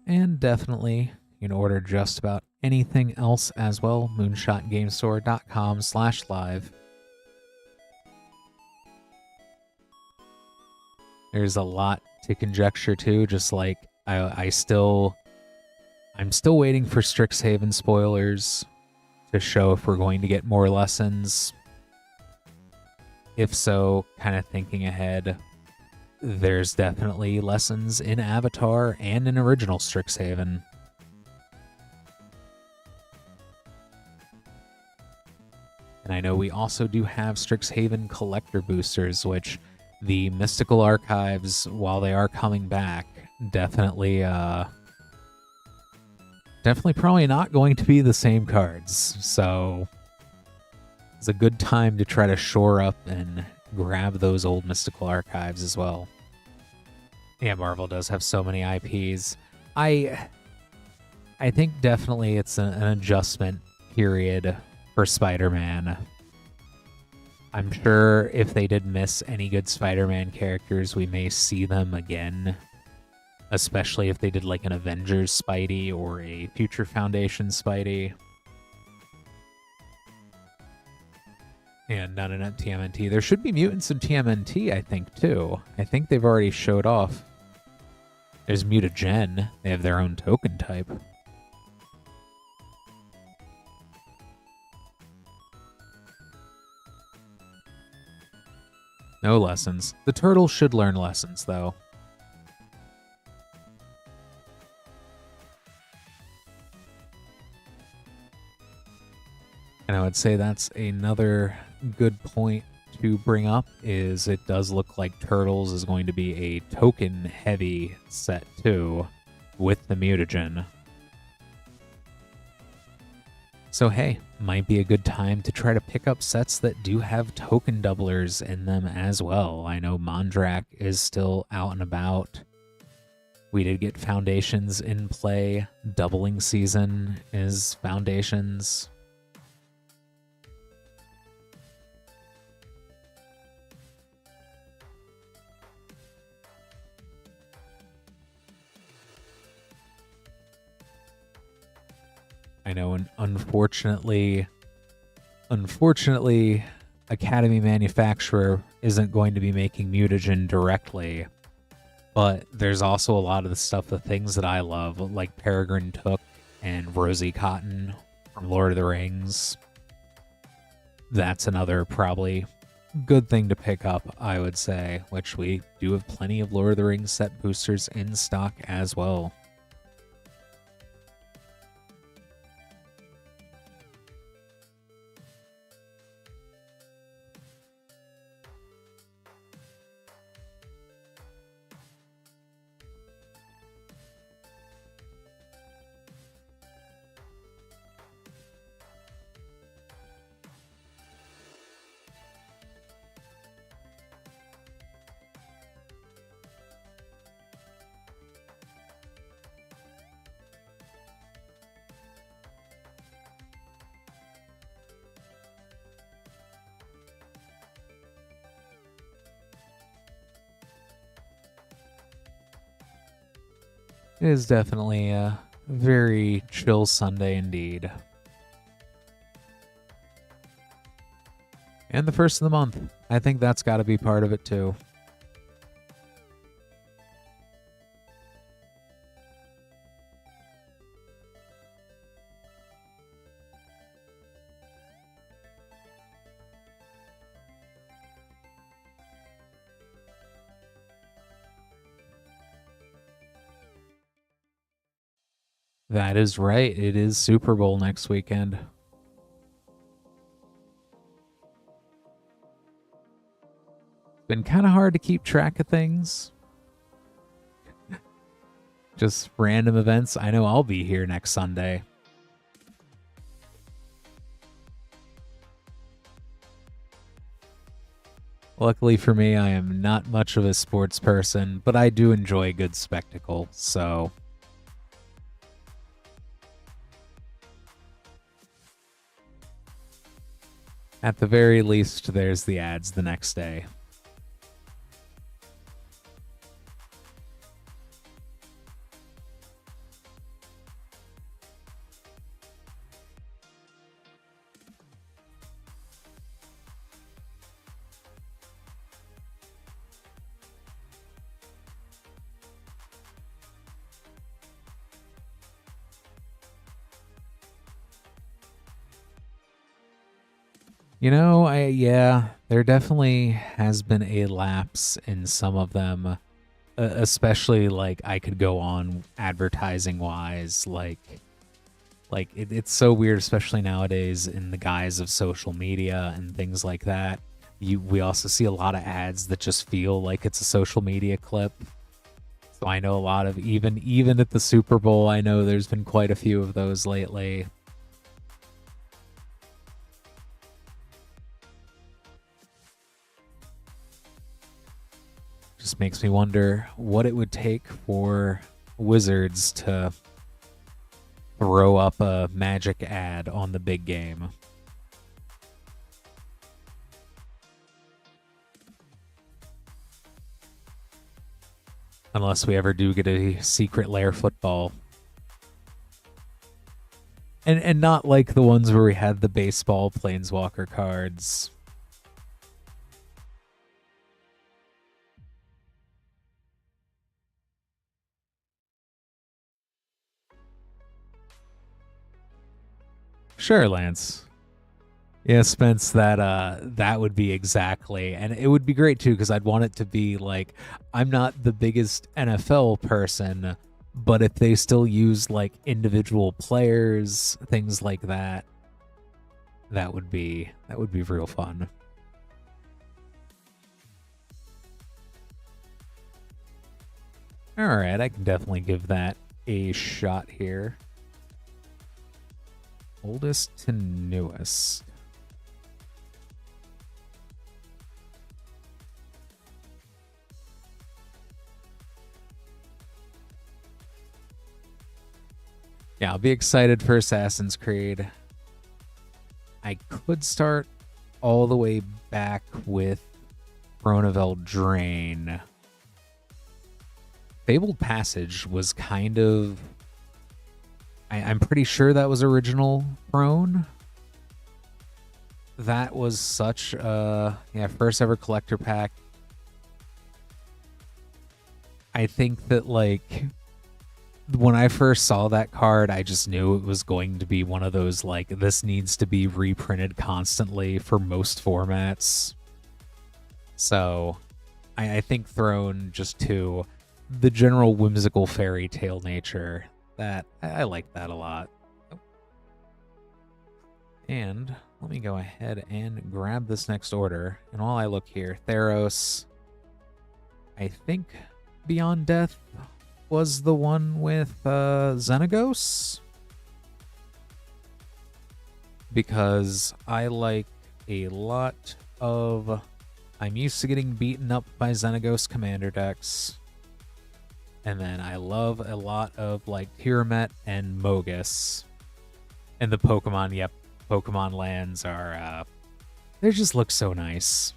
And definitely, you can order just about anything else as well. moonshotgamestore.com/live. There's a lot to conjecture too, just like I'm still waiting for Strixhaven spoilers to show if we're going to get more lessons. If so, kind of thinking ahead, there's definitely lessons in Avatar and in original Strixhaven. And I know we also do have Strixhaven collector boosters, which the Mystical Archives, while they are coming back, definitely definitely probably not going to be the same cards. So it's a good time to try to shore up and grab those old Mystical Archives as well. Yeah, Marvel does have so many IPs. I think definitely it's an adjustment period for Spider-Man. I'm sure if they did miss any good Spider-Man characters, we may see them again. Especially if they did like an Avengers Spidey or a Future Foundation Spidey. And not an TMNT. There should be mutants in TMNT, I think, too. I think they've already showed off. There's Mutagen. They have their own token type. No lessons. The turtle should learn lessons, though. And I would say that's another good point to bring up, is it does look like Turtles is going to be a token-heavy set, too, with the Mutagen. So hey, might be a good time to try to pick up sets that do have token doublers in them as well. I know Mondrak is still out and about. We did get Foundations in play. Doubling Season is Foundations. I know, and unfortunately, Academy Manufacturer isn't going to be making Mutagen directly, but there's also a lot of the things that I love, like Peregrine Took and Rosie Cotton from Lord of the Rings. That's another probably good thing to pick up, I would say, which we do have plenty of Lord of the Rings set boosters in stock as well. It is definitely a very chill Sunday indeed. And the first of the month. I think that's got to be part of it too. That is right. It is Super Bowl next weekend. Been kind of hard to keep track of things. Just random events. I know I'll be here next Sunday. Luckily for me, I am not much of a sports person, but I do enjoy a good spectacle, so... At the very least, there's the ads the next day. You know, there definitely has been a lapse in some of them, especially like I could go on advertising wise, it's so weird, especially nowadays in the guise of social media and things like that. We also see a lot of ads that just feel like it's a social media clip. So I know a lot of even at the Super Bowl, I know there's been quite a few of those lately. Just makes me wonder what it would take for Wizards to throw up a Magic ad on the big game. Unless we ever do get a secret lair football. And not like the ones where we had the baseball planeswalker cards. Sure, Lance. Yeah, Spence, that would be exactly, and it would be great too because I'd want it to be like, I'm not the biggest NFL person, but if they still use like individual players, things like that, that would be real fun. All right, I can definitely give that a shot here. Oldest to newest. Yeah, I'll be excited for Assassin's Creed. I could start all the way back with Throne of Eldraine. Fabled Passage was kind of... I'm pretty sure that was original Throne. That was such a... Yeah, first ever collector pack. I think that, like... When I first saw that card, I just knew it was going to be one of those, like, this needs to be reprinted constantly for most formats. So, I think Throne, just to the general whimsical fairy tale nature, that I like that a lot. And let me go ahead and grab this next order. And while I look here, Theros, I think Beyond Death was the one with Xenagos, because I like a lot of... I'm used to getting beaten up by Xenagos commander decks, and then I love a lot of like Pyramid and Mogus, and the Pokemon. Yep, Pokemon lands are they just look so nice.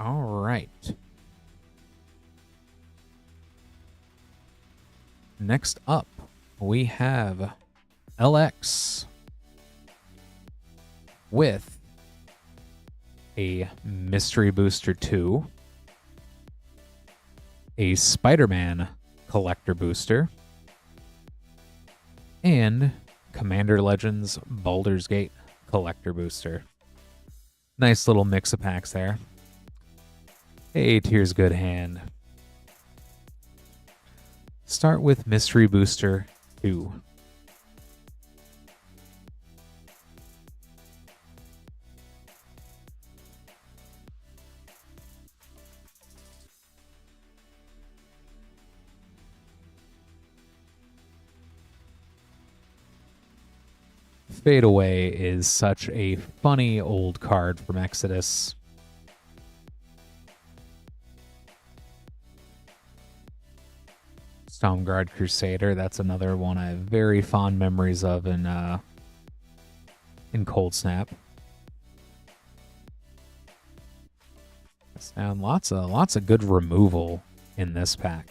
All right. Next up, we have LX with a Mystery Booster 2, a Spider-Man Collector Booster, and Commander Legends Baldur's Gate Collector Booster. Nice little mix of packs there. Hey, Tears Good Hand. Start with Mystery Booster 2. Fade Away is such a funny old card from Exodus. Stormguard Crusader, that's another one I have very fond memories of in Cold Snap. And lots of good removal in this pack.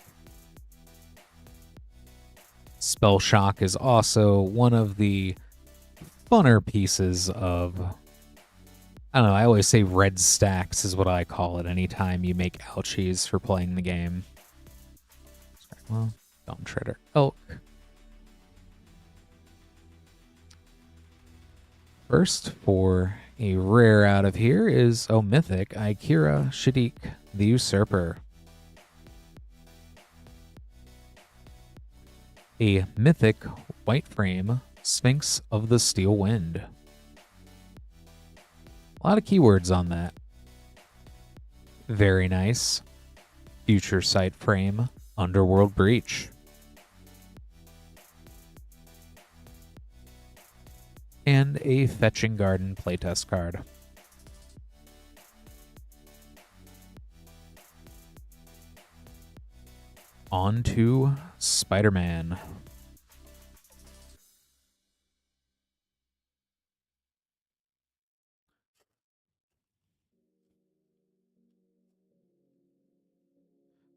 Spell Shock is also one of the funner pieces of... I don't know, I always say red stacks is what I call it anytime you make ouchies for playing the game. Well, Dumb Shredder Elk. First, for a rare out of here is, oh, mythic, Ikira Shaddiq, the Usurper. A mythic white frame Sphinx of the Steel Wind. A lot of keywords on that. Very nice. Future Sight frame, Underworld Breach. And a Fetching Garden playtest card. On to Spider-Man.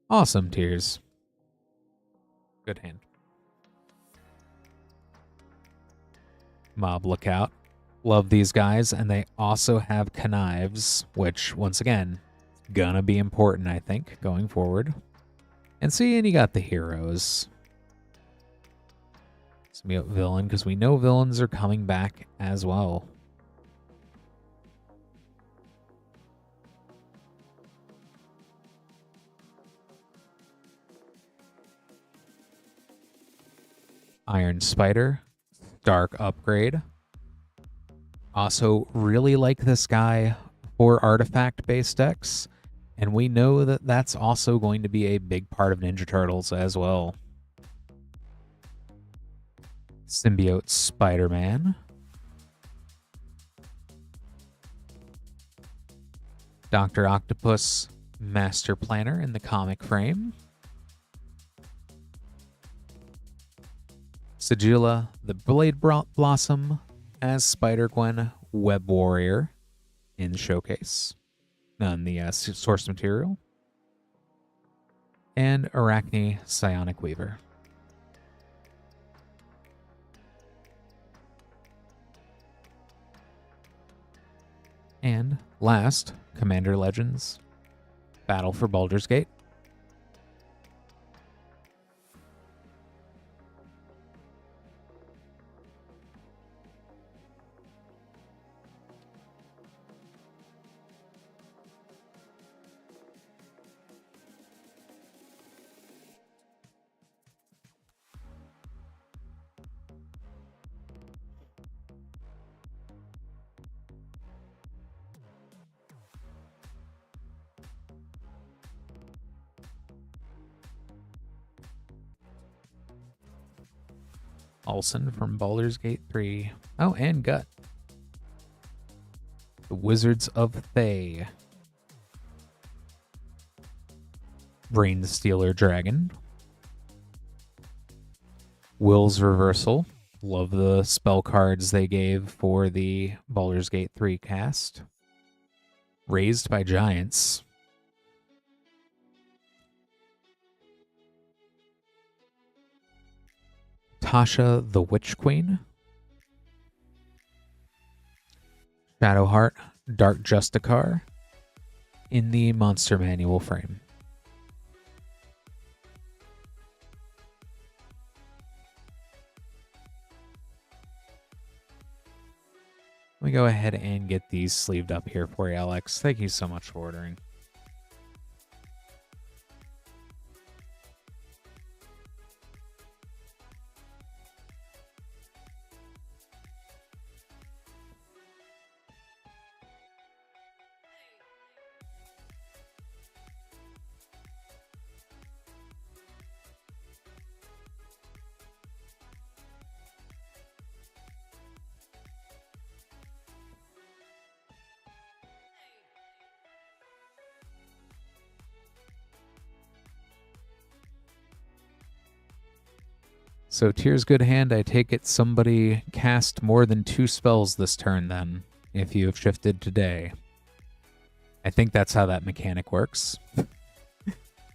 Awesome, Tears. Good hand. Mob Lookout. Love these guys, and they also have Connives, which, once again, gonna be important, I think, going forward. And see, and you got the heroes. Symbiote Villain, because we know villains are coming back as well. Iron Spider, Dark Upgrade. Also really like this guy for artifact-based decks, and we know that that's also going to be a big part of Ninja Turtles as well. Symbiote Spider-Man. Dr. Octopus, Master Planner in the comic frame. Sigilla, the Blade Blossom, as Spider-Gwen Web Warrior in Showcase on the source material. And Arachne Psionic Weaver. And last, Commander Legends, Battle for Baldur's Gate. Olsen from Baldur's Gate 3. Oh, and Gut. The Wizards of Thay. Brain Stealer Dragon. Will's Reversal. Love the spell cards they gave for the Baldur's Gate 3 cast. Raised by Giants. Tasha the Witch Queen. Shadowheart, Dark Justicar in the Monster Manual frame. Let me go ahead and get these sleeved up here for you, Alex. Thank you so much for ordering. So Tyr's good hand, I take it somebody cast more than 2 spells this turn then, if you have shifted today. I think that's how that mechanic works.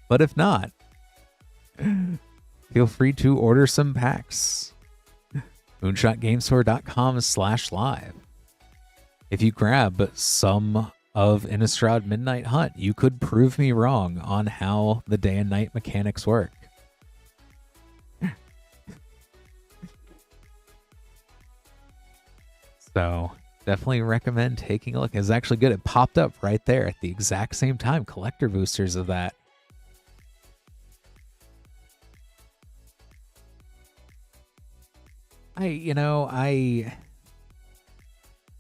But if not, feel free to order some packs. moonshotgamestore.com/live. If you grab some of Innistrad Midnight Hunt, you could prove me wrong on how the day and night mechanics work. So Definitely recommend taking a look. It's actually good. It popped up right there at the exact same time. Collector boosters of that.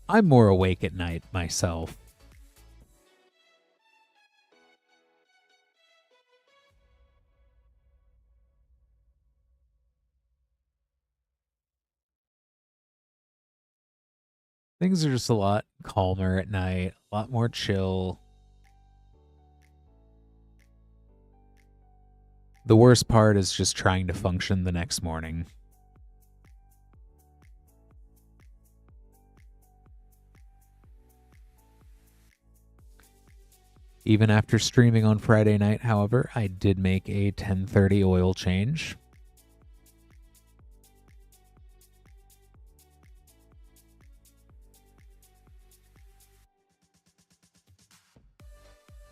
I'm more awake at night myself. Things are just a lot calmer at night, a lot more chill. The worst part is just trying to function the next morning. Even after streaming on Friday night, however, I did make a 10:30 oil change.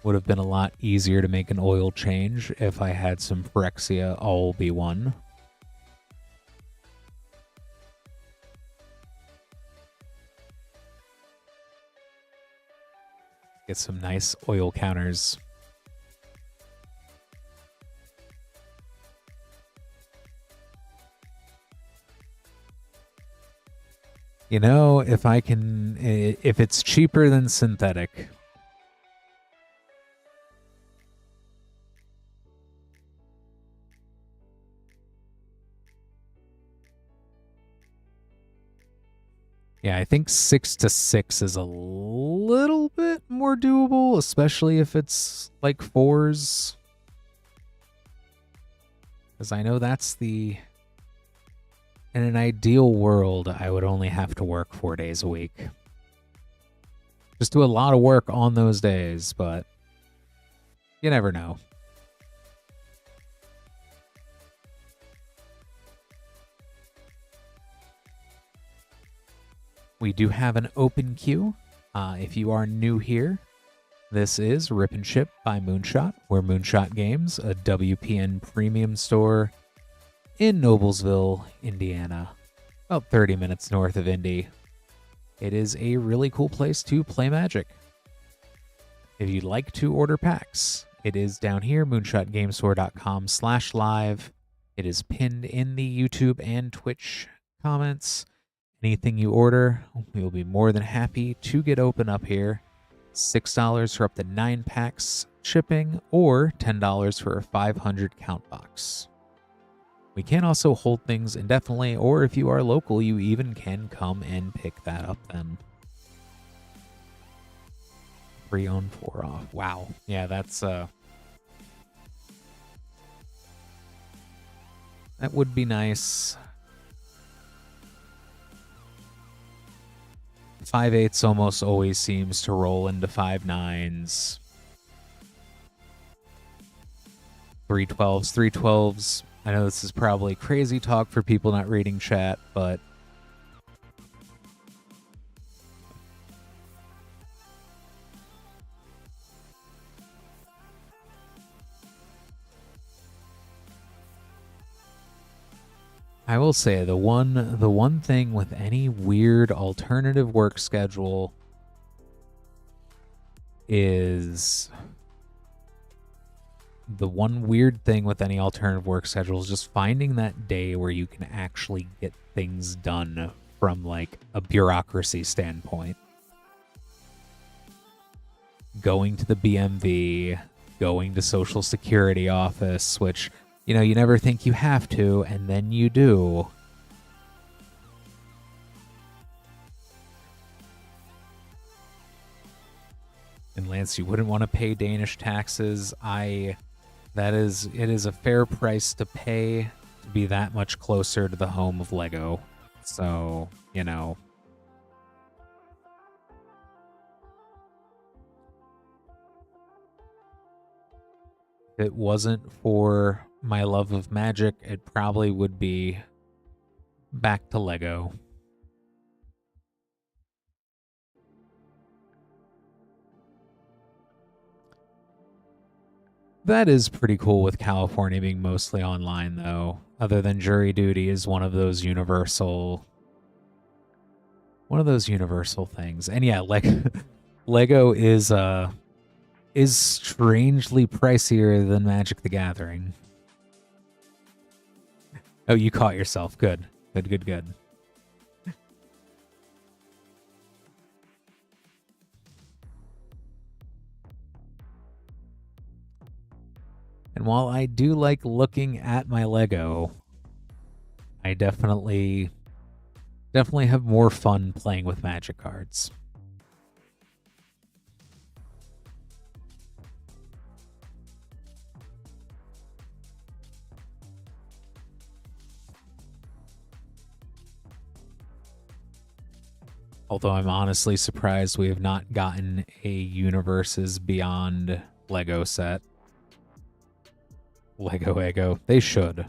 Would have been a lot easier to make an oil change if I had some Phyrexia all be one. Get some nice oil counters. You know, if it's cheaper than synthetic. Yeah, I think 6 to 6 is a little bit more doable, especially if it's like 4s. Because I know that's in an ideal world, I would only have to work 4 days a week. Just do a lot of work on those days, but you never know. We do have an open queue. If you are new here, this is Rip and Ship by Moonshot. We're Moonshot Games, a WPN premium store in Noblesville, Indiana, about 30 minutes north of Indy. It is a really cool place to play Magic. If you'd like to order packs, it is down here, moonshotgamestore.com/live. It is pinned in the YouTube and Twitch comments. Anything you order, we will be more than happy to get open up here. $6 for up to 9 packs shipping, or $10 for a 500 count box. We can also hold things indefinitely, or if you are local, you even can come and pick that up then. 3 on 4 off. Wow. Yeah, that's that would be nice. 5/8 almost always seems to roll into 5/9s. 3/12s. I know this is probably crazy talk for people not reading chat, but I will say the one thing with any weird alternative work schedule is just finding that day where you can actually get things done from like a bureaucracy standpoint. Going to the BMV, going to Social Security office, which you never think you have to, and then you do. And Lance, you wouldn't want to pay Danish taxes. It is a fair price to pay to be that much closer to the home of Lego. So, If it wasn't for my love of Magic, it probably would be back to Lego. That is pretty cool with California being mostly online, though. Other than jury duty is one of those universal One of those universal things. And yeah, Lego is strangely pricier than Magic the Gathering. Oh, you caught yourself. Good. Good, good, good. And while I do like looking at my Lego, I definitely have more fun playing with Magic cards. Although I'm honestly surprised we have not gotten a Universes Beyond Lego set. Lego Ego. They should.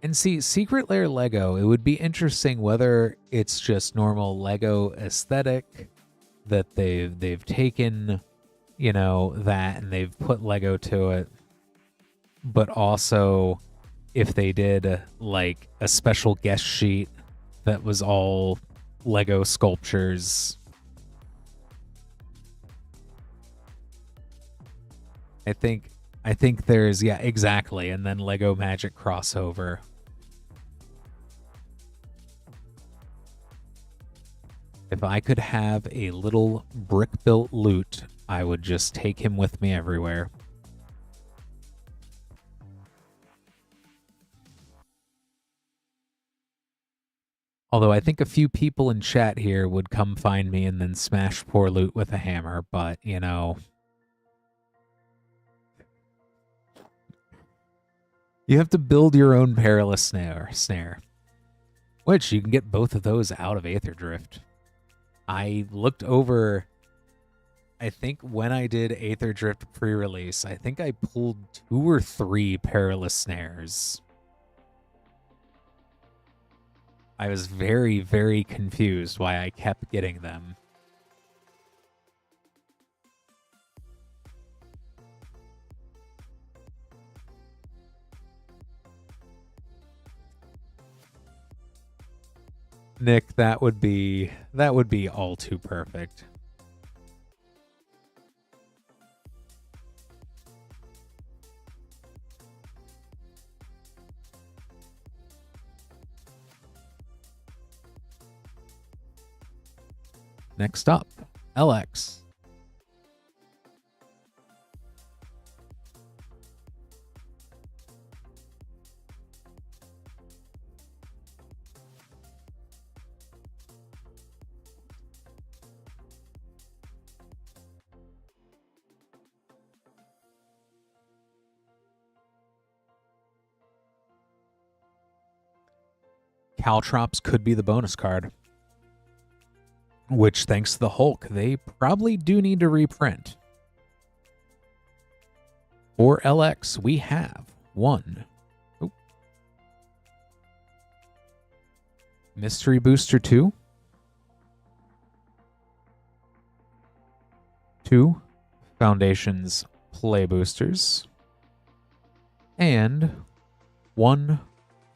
And see, Secret Lair Lego, it would be interesting whether it's just normal Lego aesthetic that they've taken, you know, that and they've put Lego to it, but also if they did like a special guest sheet that was all Lego sculptures. I think there's, yeah, exactly, and then Lego Magic crossover. If I could have a little brick-built loot, I would just take him with me everywhere. Although I think a few people in chat here would come find me and then smash poor loot with a hammer, but, you know... You have to build your own perilous snare. Which, you can get both of those out of Aether Drift. I looked over, I think when I did Aether Drift pre-release, I think I pulled 2 or 3 perilous snares. I was very, very confused why I kept getting them. Nick, that would be all too perfect. Next up, LX. Caltrops could be the bonus card. Which, thanks to the Hulk, they probably do need to reprint. For LX, we have 1. Oh. Mystery Booster 2. 2 Foundations Play Boosters. And 1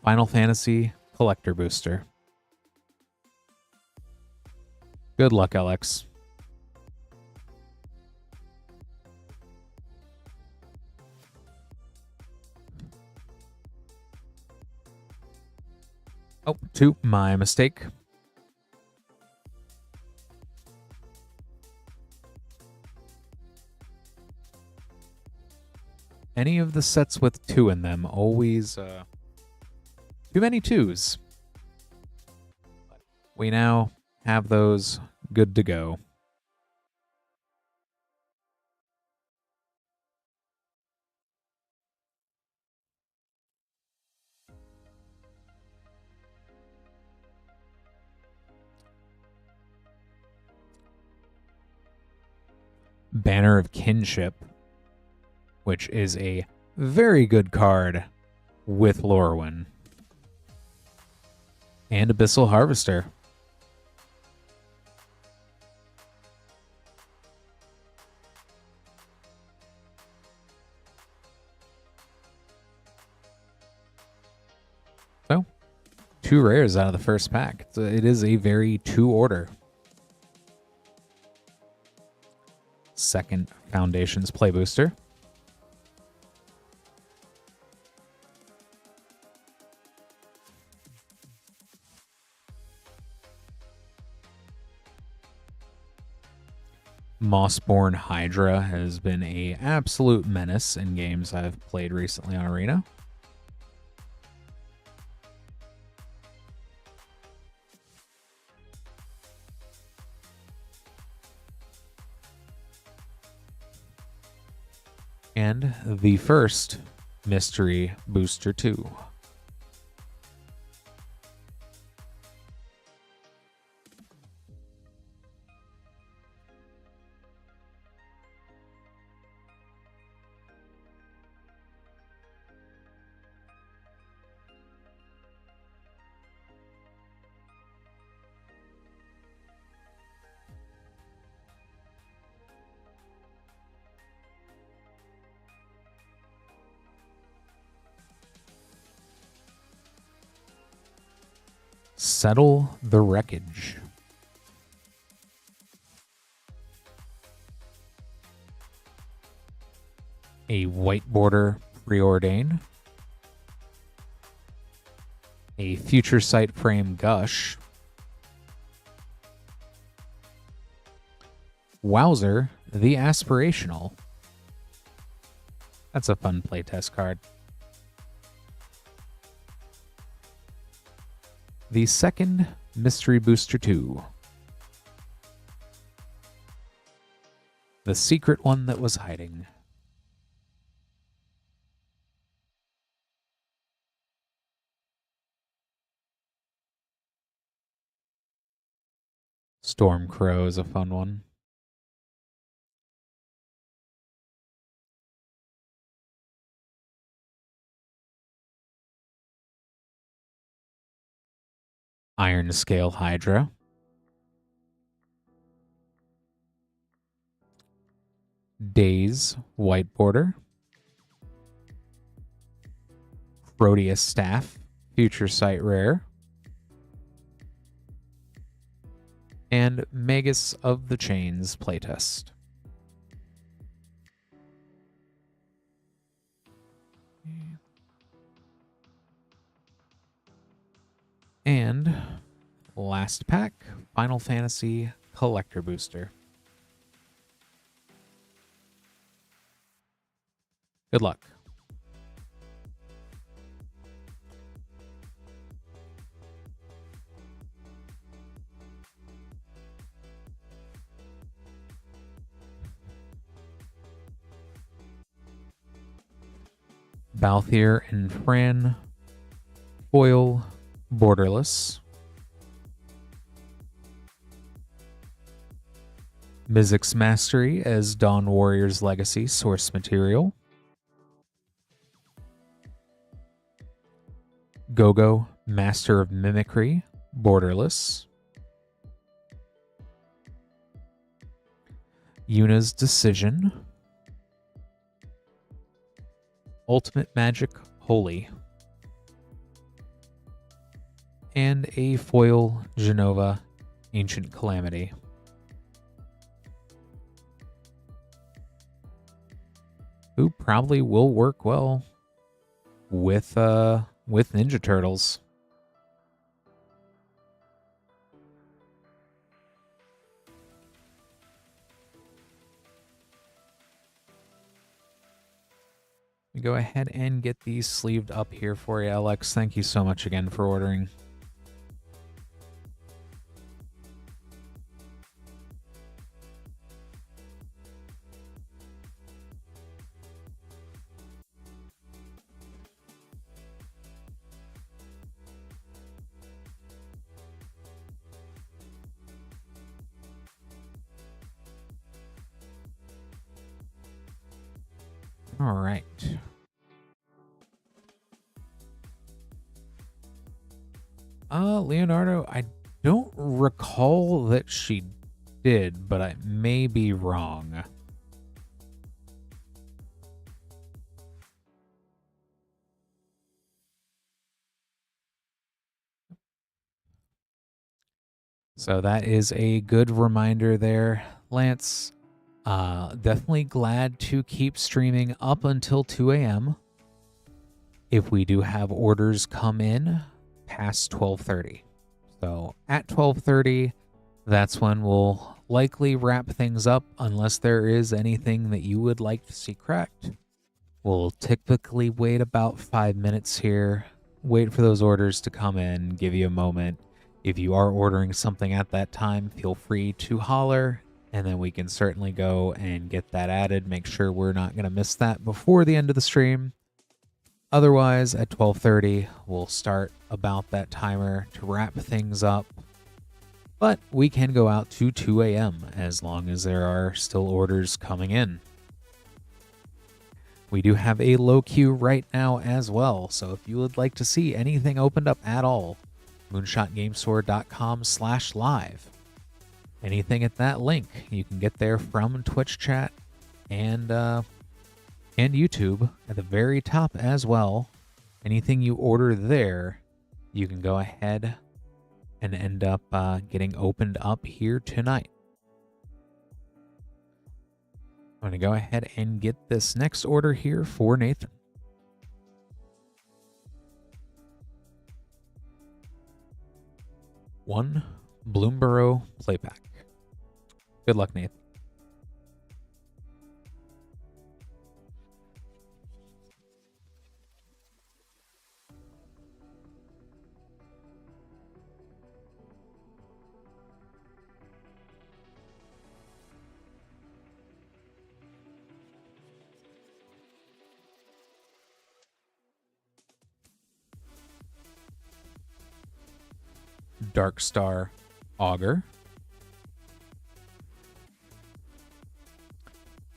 Final Fantasy Collector Booster. Good luck, LX. Oh, 2. My mistake. Any of the sets with 2 in them, always too many 2s. We now have those good to go. Banner of Kinship, which is a very good card with Lorwyn. And Abyssal Harvester. 2 rares out of the first pack. It is a very 2-order. Second Foundations Play Booster. Mossborn Hydra has been an absolute menace in games I've played recently on Arena. And the first Mystery Booster 2. Settle the Wreckage. A white border Preordain. A Future Sight Frame Gush. Wowzer, the Aspirational. That's a fun playtest card. The second Mystery Booster 2. The secret one that was hiding. Stormcrow is a fun one. Iron Scale Hydra. Daze white border. Proteus Staff, Future Sight rare. And Magus of the Chains playtest. And last pack, Final Fantasy Collector Booster. Good luck. Balthier and Fran. Foil Borderless. Mizzix's Mastery as Dawn Warrior's Legacy source material. Gogo, Master of Mimicry, Borderless. Yuna's Decision. Ultimate Magic, Holy. And a foil Genova, Ancient Calamity. Who probably will work well with Ninja Turtles. We go ahead and get these sleeved up here for you, Alex. Thank you so much again for ordering. All right. Leonardo, I don't recall that she did, but I may be wrong. So that is a good reminder there, Lance. Definitely glad to keep streaming up until 2 a.m. if we do have orders come in past 12:30. So at 12:30, that's when we'll likely wrap things up unless there is anything that you would like to see correct. We'll typically wait about 5 minutes here, wait for those orders to come in, give you a moment. If you are ordering something at that time, feel free to holler, and then we can certainly go and get that added. Make sure we're not going to miss that before the end of the stream. Otherwise, at 12:30, we'll start about that timer to wrap things up. But we can go out to 2 a.m. as long as there are still orders coming in. We do have a low queue right now as well, so if you would like to see anything opened up at all, moonshotgamestore.com/live. Anything at that link, you can get there from Twitch chat and YouTube at the very top as well. Anything you order there, you can go ahead and end up getting opened up here tonight. I'm going to go ahead and get this next order here for Nathan. One Bloomborough playpack. Good luck, Nathan. Darkstar Augur.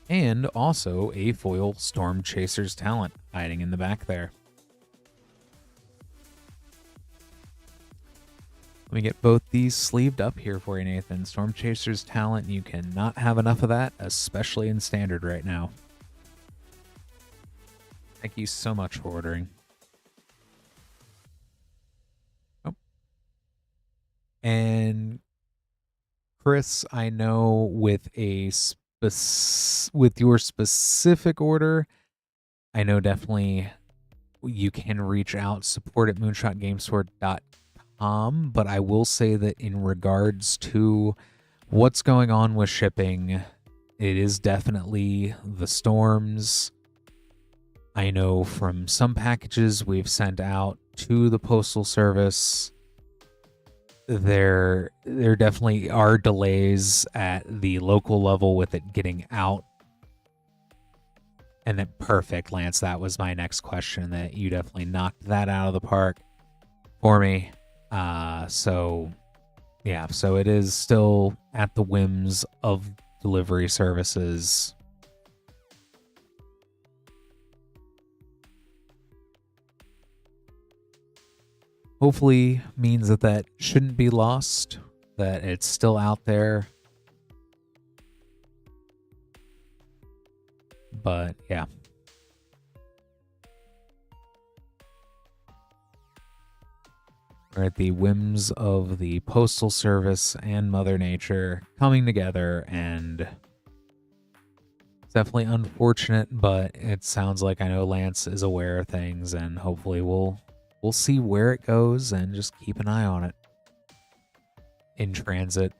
And also a foil Storm Chaser's Talent hiding in the back there. Let me get both these sleeved up here for you, Nathan. Storm Chaser's Talent, you cannot have enough of that, especially in Standard right now. Thank you so much for ordering. Oh. And Chris, I know with your specific order, I know definitely you can reach out, support at moonshotgamestore.com, but I will say that in regards to what's going on with shipping, it is definitely the storms. I know from some packages we've sent out to the Postal Service, there definitely are delays at the local level with it getting out. And then perfect, Lance. That was my next question, that you definitely knocked that out of the park for me. So yeah, so it is still at the whims of delivery services. Hopefully means that that shouldn't be lost, that it's still out there. But yeah. We're at the whims of the Postal Service and Mother Nature coming together, and it's definitely unfortunate, but it sounds like I know Lance is aware of things, and hopefully we'll see where it goes and just keep an eye on it. In transit.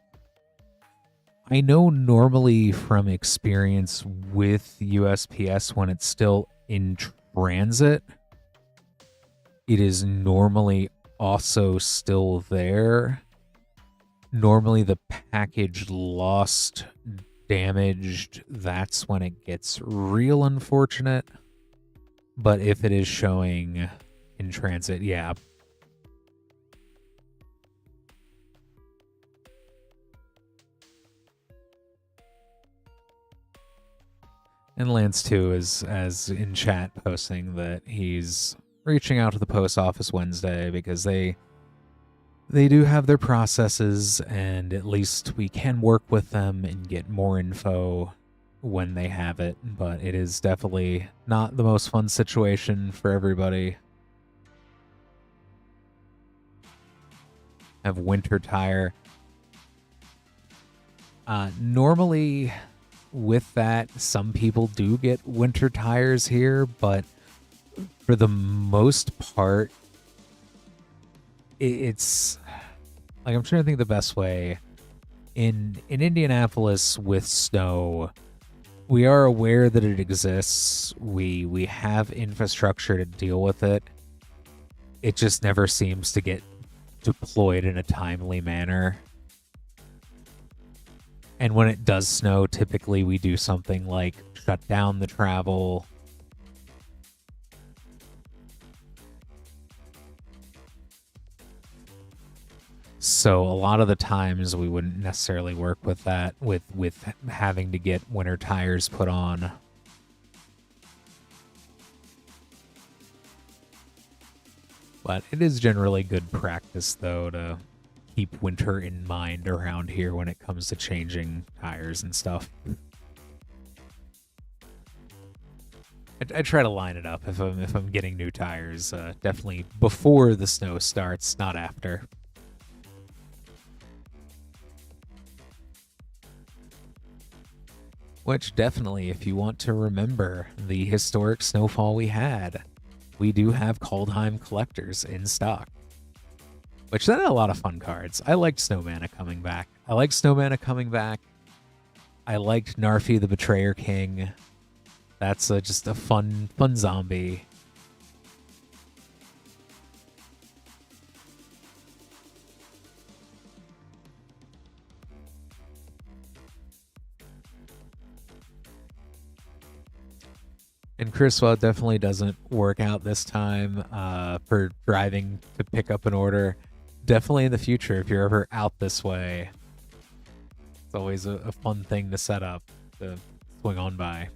I know normally from experience with USPS, when it's still in transit, it is normally also still there. Normally the package lost, damaged, that's when it gets real unfortunate. But if it is showing in transit, yeah. And Lance too is, as in chat, posting that he's reaching out to the post office Wednesday because they do have their processes, and at least we can work with them and get more info when they have it. But it is definitely not the most fun situation for everybody. Have winter tire. Normally, with that, some people do get winter tires here, but for the most part, it's like I'm trying to think the best way. In Indianapolis with snow, we are aware that it exists. We have infrastructure to deal with it. It just never seems to get deployed in a timely manner. And when it does snow, typically we do something like shut down the travel. So a lot of the times we wouldn't necessarily work with that, with having to get winter tires put on. But it is generally good practice, though, to keep winter in mind around here when it comes to changing tires and stuff. I try to line it up if I'm getting new tires, definitely before the snow starts, not after. Which definitely, if you want to remember the historic snowfall we had, we do have Kaldheim collectors in stock. Which then had a lot of fun cards. I liked Snowmana coming back. I liked Narfi the Betrayer King. That's just a fun zombie. And Criswell definitely doesn't work out this time for driving to pick up an order. Definitely in the future, if you're ever out this way, it's always a fun thing to set up to swing on by.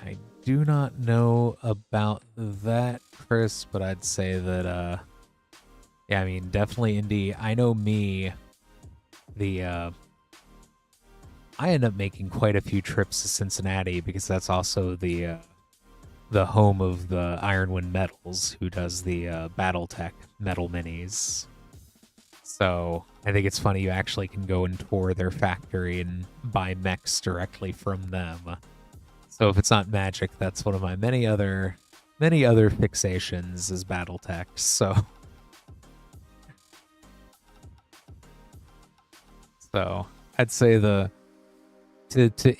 I do not know about that, Chris, but I'd say that, yeah, I mean, definitely Indy. I know me, I end up making quite a few trips to Cincinnati because that's also the home of the Ironwind Metals, who does the BattleTech metal minis. So I think it's funny you actually can go and tour their factory and buy mechs directly from them. So if it's not Magic, that's one of my many other fixations is BattleTech. So I'd say to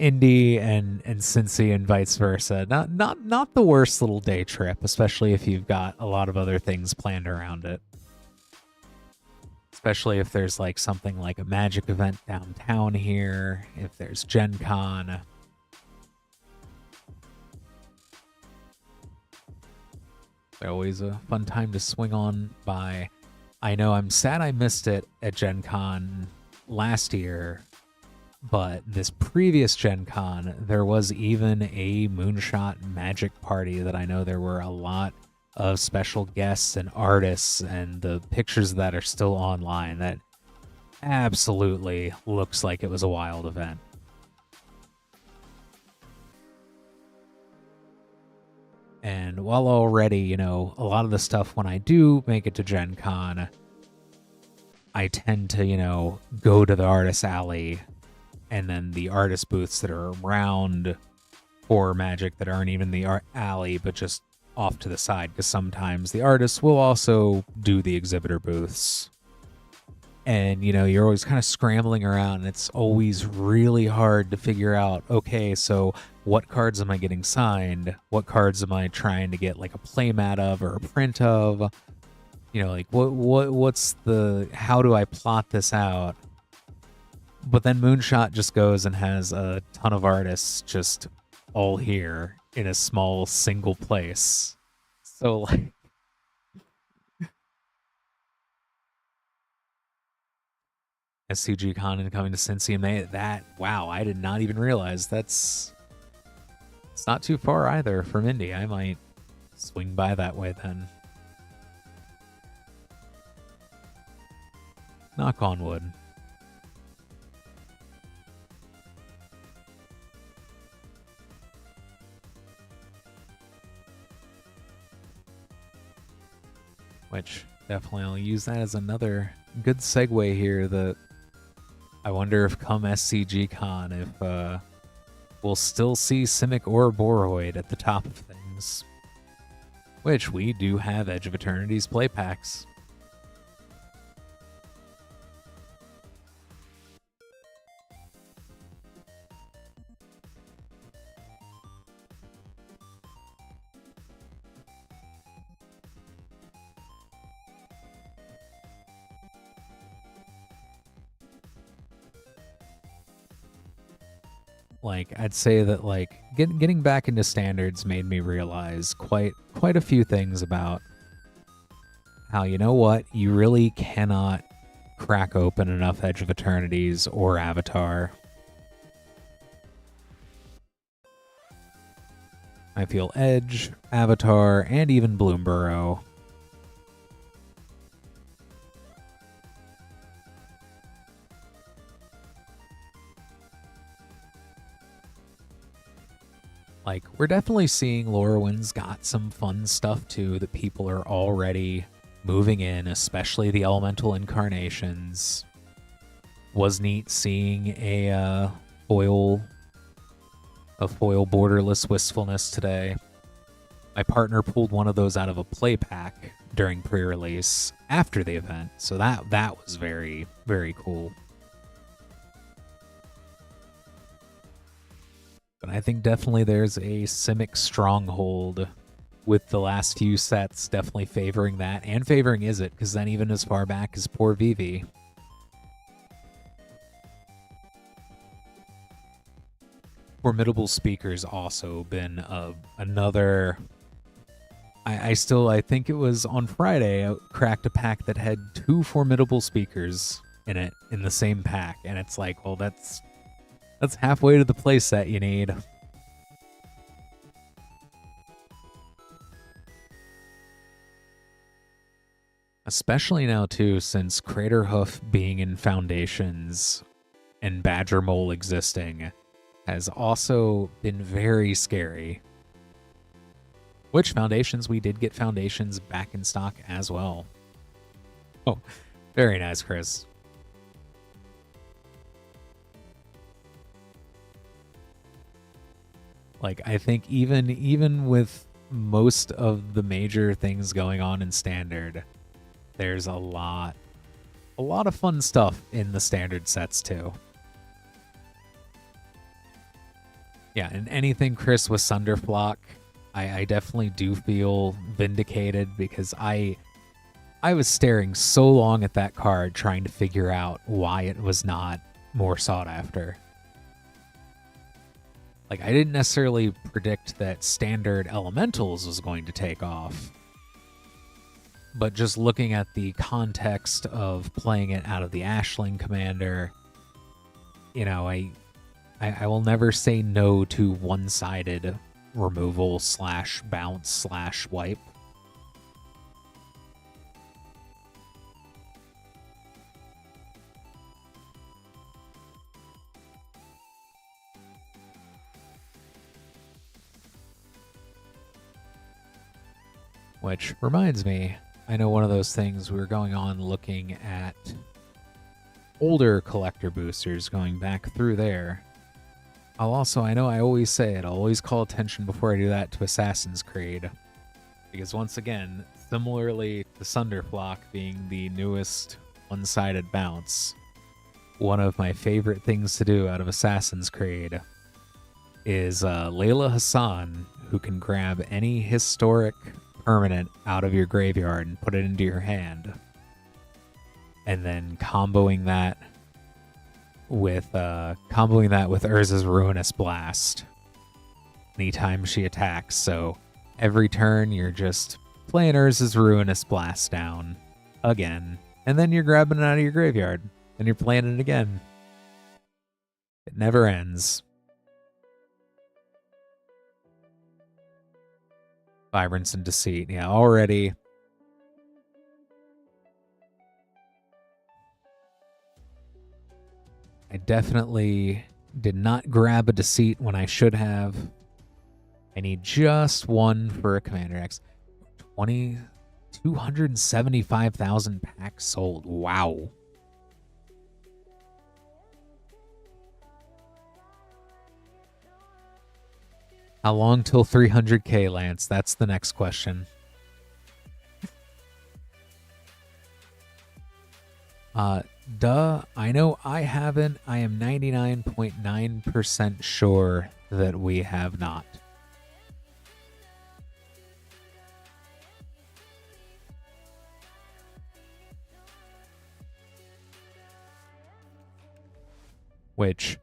Indy and Cincy and vice versa. Not the worst little day trip, especially if you've got a lot of other things planned around it. Especially if there's like something like a Magic event downtown here, if there's Gen Con. They're always a fun time to swing on by. I know I'm sad I missed it at Gen Con last year, but this previous Gen Con, there was even a Moonshot Magic party that I know there were a lot of special guests and artists, and the pictures of that are still online. That absolutely looks like it was a wild event. And while already, a lot of the stuff when I do make it to Gen Con, I tend to, go to the artist alley and then the artist booths that are around for Magic that aren't even the art alley, but just off to the side, because sometimes the artists will also do the exhibitor booths. And, you're always kind of scrambling around, and it's always really hard to figure out, okay, so what cards am I getting signed? What cards am I trying to get like a playmat of or a print of? Like what's how do I plot this out? But then Moonshot just goes and has a ton of artists just all here in a small single place. So like SCG Con and coming to Cincy in May. Wow, I did not even realize it's not too far either from Indy. I might swing by that way then. Knock on wood. Which definitely I'll use that as another good segue here. That I wonder if come SCG Con if we'll still see Simic or Boroid at the top of things. Which we do have Edge of Eternity's play packs. Like, I'd say that, like, getting back into standards made me realize quite a few things about how, you know what, you really cannot crack open enough Edge of Eternities or Avatar. I feel Edge, Avatar, and even Bloomburrow. Like, we're definitely seeing Lorwyn's got some fun stuff, too, that people are already moving in, especially the Elemental Incarnations. Was neat seeing a foil Borderless Wistfulness today. My partner pulled one of those out of a play pack during pre-release after the event, so that was very, very cool. But I think definitely there's a Simic stronghold with the last few sets definitely favoring that, and favoring Izzet, because then even as far back as poor Vivi. Formidable Speaker's also been another... I think it was on Friday, I cracked a pack that had 2 Formidable Speakers in it, in the same pack, and it's like, well, that's halfway to the playset you need. Especially now, too, since Craterhoof being in Foundations and Badger Mole existing has also been very scary. Which Foundations, we did get Foundations back in stock as well. Oh, very nice, Chris. Like, I think even with most of the major things going on in Standard, there's a lot of fun stuff in the Standard sets, too. Yeah, and anything Chris with Sunderflock, I definitely do feel vindicated, because I was staring so long at that card trying to figure out why it was not more sought after. Like, I didn't necessarily predict that Standard Elementals was going to take off, but just looking at the context of playing it out of the Ashling Commander, you know, I will never say no to one-sided removal / bounce / wipe. Which reminds me, I know one of those things we were going on looking at older collector boosters, going back through there. I know I always say it, I'll always call attention before I do that to Assassin's Creed. Because once again, similarly to Sunderflock being the newest one-sided bounce, one of my favorite things to do out of Assassin's Creed is Layla Hassan, who can grab any historic permanent out of your graveyard and put it into your hand, and then comboing that with Urza's Ruinous Blast anytime she attacks. So every turn you're just playing Urza's Ruinous Blast down again, and then you're grabbing it out of your graveyard. Then you're playing it again. It never ends. Vibrance and Deceit. Yeah, already. I definitely did not grab a Deceit when I should have. I need just one for a Commander X. 275,000 packs sold. Wow. How long till 300K, Lance? That's the next question. Duh. I know I haven't. I am 99.9% sure that we have not. Which,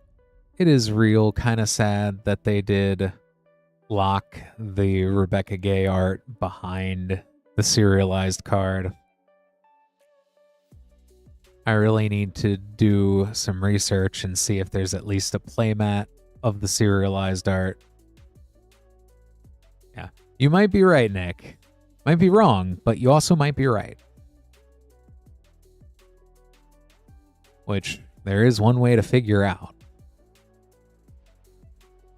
it is real kind of sad that they did lock the Rebecca Gay art behind the serialized card. I really need to do some research and see if there's at least a playmat of the serialized art. Yeah, you might be right, Nick. Might be wrong, but you also might be right. Which, there is one way to figure out.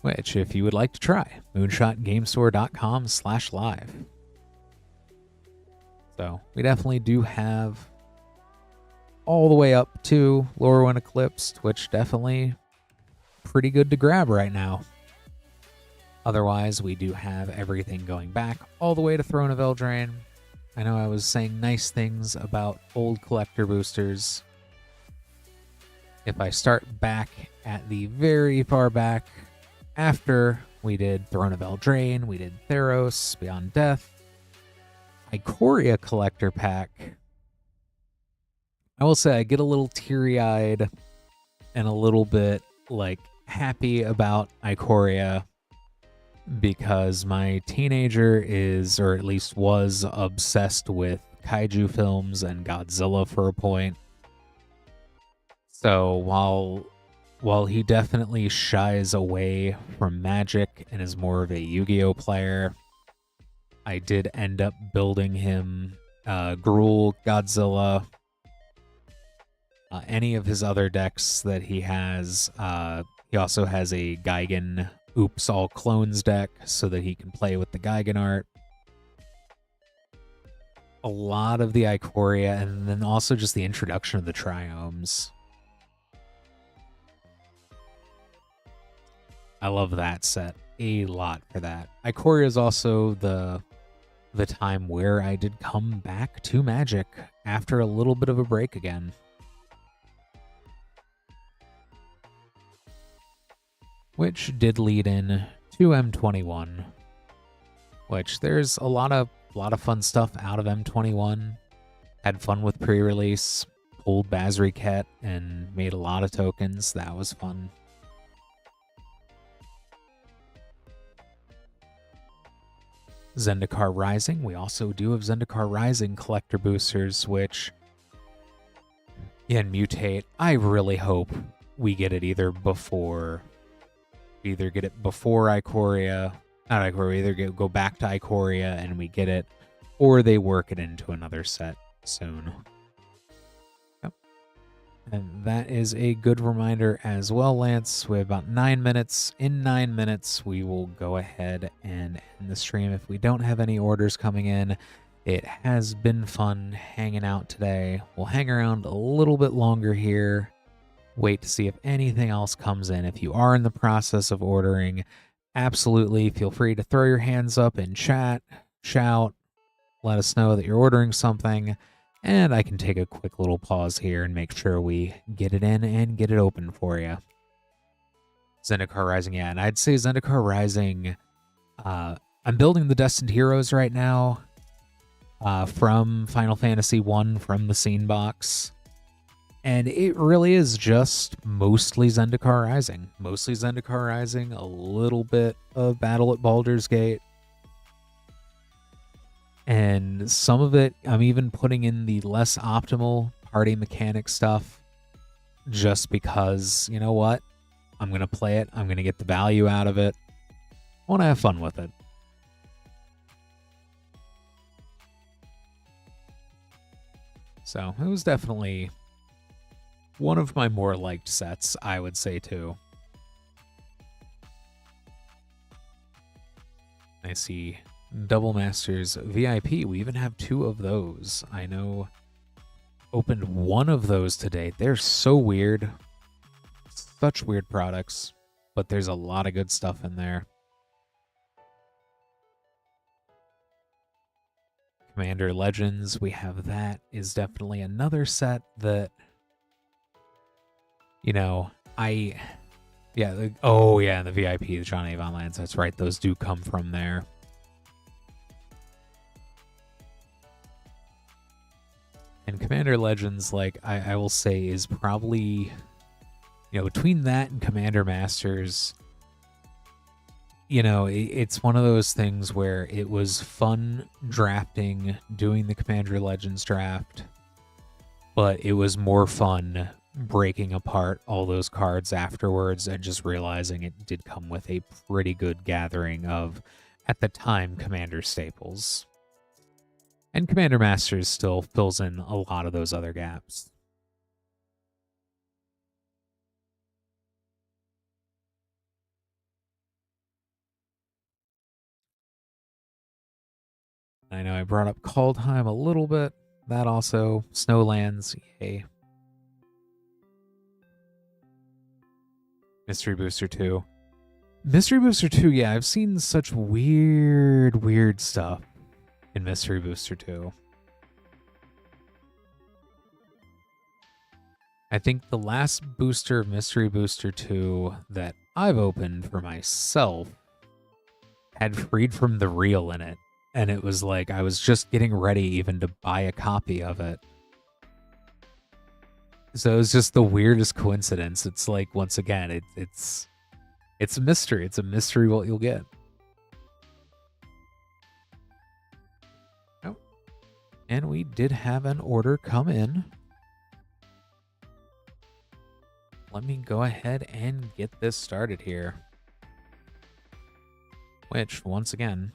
Which, if you would like to try, moonshotgamestore.com/live. So, we definitely do have all the way up to Lorwyn Eclipsed, which definitely pretty good to grab right now. Otherwise, we do have everything going back all the way to Throne of Eldraine. I know I was saying nice things about old collector boosters. If I start back at the very far back, after we did Throne of Eldraine, we did Theros, Beyond Death, Ikoria Collector Pack. I will say I get a little teary-eyed and a little bit, like, happy about Ikoria because my teenager is, or at least was, obsessed with kaiju films and Godzilla for a point. So while he definitely shies away from Magic and is more of a Yu-Gi-Oh player, I did end up building him Gruul, Godzilla, any of his other decks that he has. He also has a Gigan Oops All Clones deck so that he can play with the Gigan art. A lot of the Ikoria, and then also just the introduction of the Triomes. I love that set a lot for that. Ikoria is also the time where I did come back to Magic after a little bit of a break again. Which did lead in to M21. Which there's a lot of fun stuff out of M21. Had fun with pre-release, pulled Bazriket and made a lot of tokens. That was fun. Zendikar Rising. We also do have Zendikar Rising collector boosters, which, and Mutate. I really hope we get it either before Ikoria, not Ikoria, either go back to Ikoria and we get it, or they work it into another set soon. Yep. And that is a good reminder as well, Lance. We have about 9 minutes. In 9 minutes, we will go ahead and end the stream. If we don't have any orders coming in, it has been fun hanging out today. We'll hang around a little bit longer here. Wait to see if anything else comes in. If you are in the process of ordering, absolutely feel free to throw your hands up in chat, shout, let us know that you're ordering something, and I can take a quick little pause here and make sure we get it in and get it open for you. Zendikar Rising, yeah, and I'd say Zendikar Rising, I'm building the Destined Heroes right now from Final Fantasy 1 from the Scene Box. And it really is just mostly Zendikar Rising. Mostly Zendikar Rising, a little bit of Battle at Baldur's Gate. And some of it, I'm even putting in the less optimal party mechanic stuff just because, you know what? I'm going to play it. I'm going to get the value out of it. I want to have fun with it. So it was definitely one of my more liked sets, I would say, too. I see Double Masters VIP. We even have 2 of those. I know opened 1 of those today. They're so weird. Such weird products, but there's a lot of good stuff in there. Commander Legends, we have that, is definitely another set that, you know, the VIP, the John Avon lands, that's right, those do come from there. And Commander Legends, like, I will say, is probably, you know, between that and Commander Masters, you know, it's one of those things where it was fun drafting, doing the Commander Legends draft, but it was more fun breaking apart all those cards afterwards and just realizing it did come with a pretty good gathering of, at the time, Commander staples. And Commander Masters still fills in a lot of those other gaps. I know I brought up Kaldheim a little bit. That also, Snowlands, yay. Mystery Booster 2. Mystery Booster 2, yeah, I've seen such weird stuff in Mystery Booster 2. I think the last booster of Mystery Booster 2 that I've opened for myself had Freed from the Real in it. And it was like I was just getting ready even to buy a copy of it. So it was just the weirdest coincidence. It's like, once again, it's a mystery. It's a mystery what you'll get. Oh. And we did have an order come in. Let me go ahead and get this started here. Which, once again,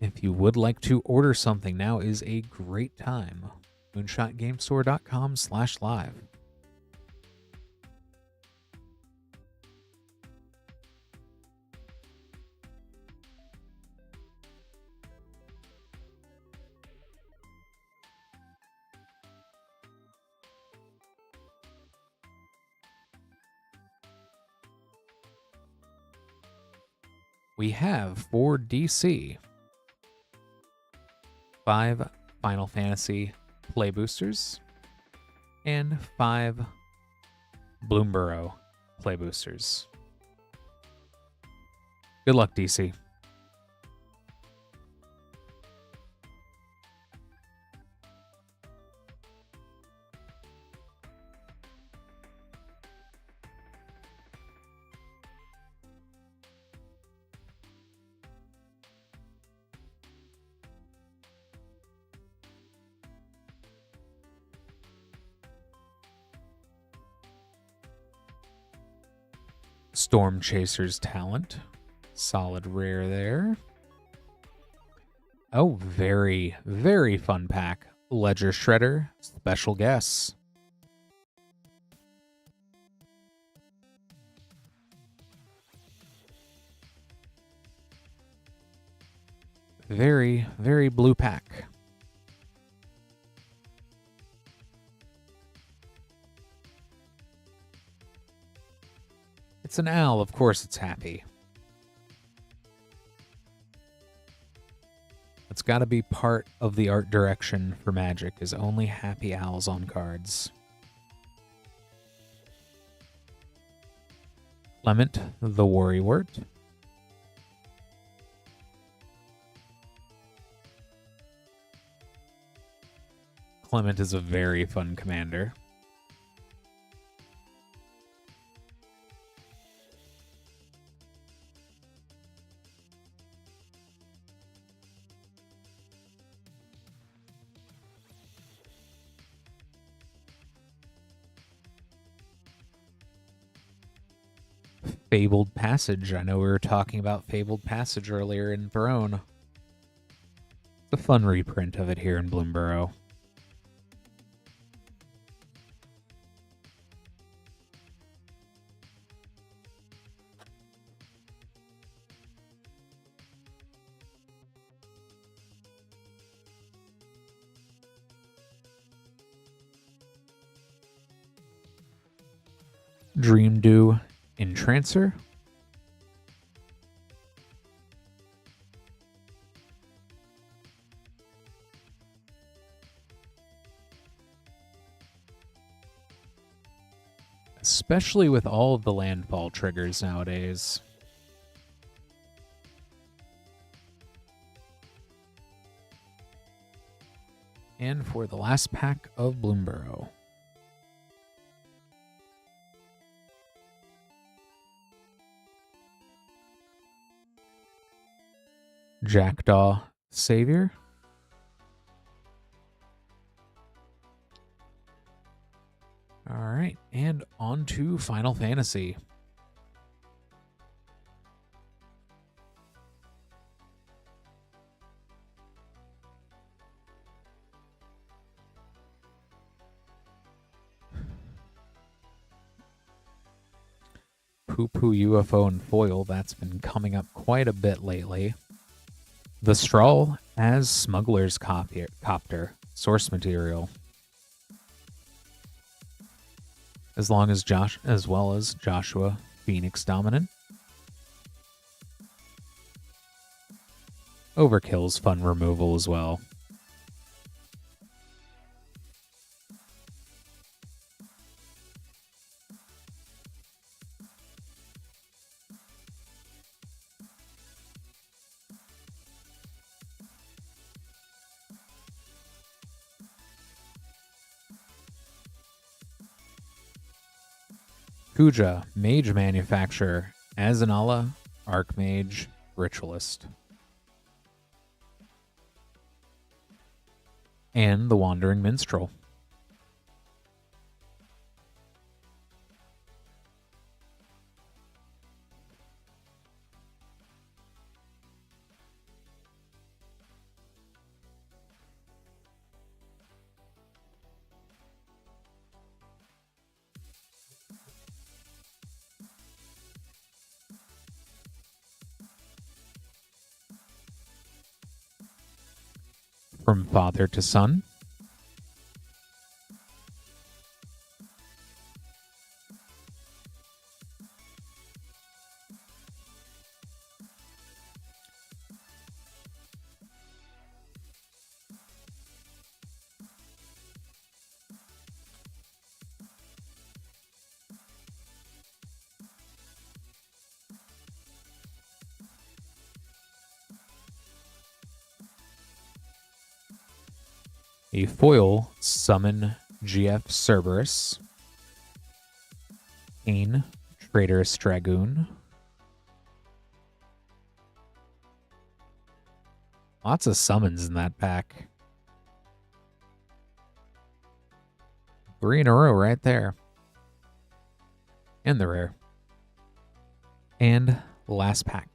if you would like to order something, now is a great time. moonshotgamestore.com/live. We have for DC 5 Final Fantasy Play Boosters and 5 Bloomborough Play Boosters. Good luck, DC. Storm Chaser's Talent. Solid rare there. Oh, very, very fun pack. Ledger Shredder, Special Guess. Very, very blue pack. It's an owl, of course it's happy. It's got to be part of the art direction for Magic, is only happy owls on cards. Clement, the Worrywart. Clement is a very fun commander. Fabled Passage. I know we were talking about Fabled Passage earlier in Throne. It's a fun reprint of it here in Bloomburrow. Dream Dew Entrancer. Especially with all of the landfall triggers nowadays. And for the last pack of Bloomburrow. Jackdaw Savior. All right, and on to Final Fantasy. Poo-poo UFO and foil, that's been coming up quite a bit lately. The Strawl as Smuggler's Copter, source material. As well as Joshua Phoenix Dominant. Overkill's fun removal as well. Kuja, Mage Manufacturer, Azanala, Archmage, Ritualist. And the Wandering Minstrel. From Father to Son. A foil Summon GF Cerberus. Kane, Traitorous Dragoon. Lots of summons in that pack. 3 in a row right there. And the rare. And last pack.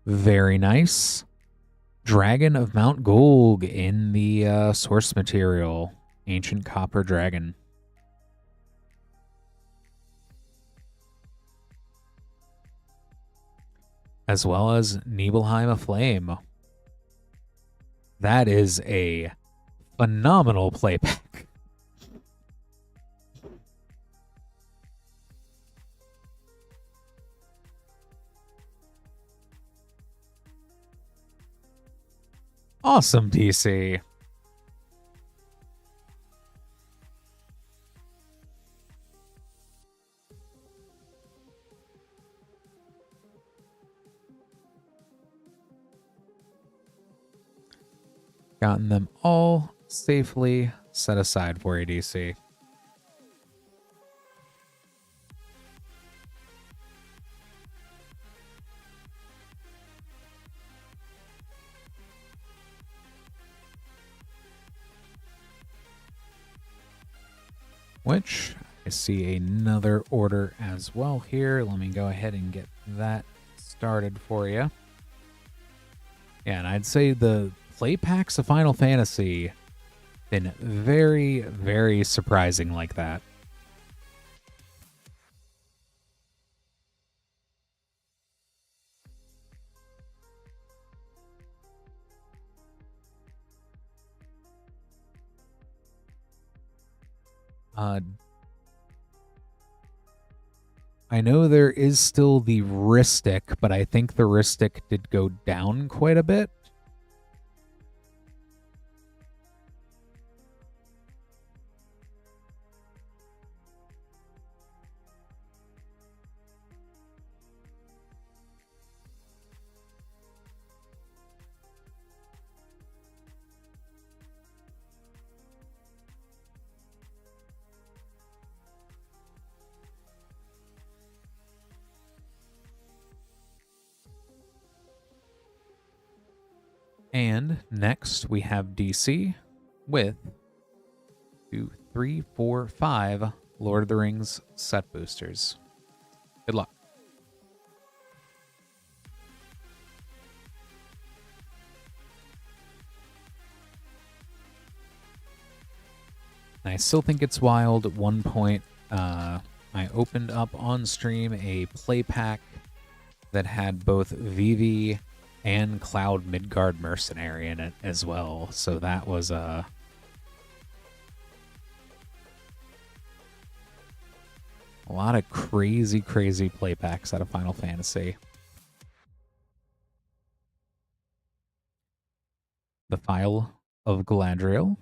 Very nice. Dragon of Mount Golg in the source material. Ancient Copper Dragon. As well as Nibelheim Aflame. That is a phenomenal play pack. Awesome, DC. Gotten them all safely set aside for you, DC. which I see another order as well here. Let me go ahead and get that started for you. Yeah, and I'd say the play packs of Final Fantasy been very, very surprising like that. I know there is still the Ristic, but I think the Ristic did go down quite a bit. And next we have DC with 2, 3, 4, 5 Lord of the Rings set boosters. Good luck. And I still think it's wild. At one point, I opened up on stream a play pack that had both Vivi and Cloud Midgard Mercenary in it as well. So that was a lot of crazy, crazy play packs out of Final Fantasy. The File of Galadriel.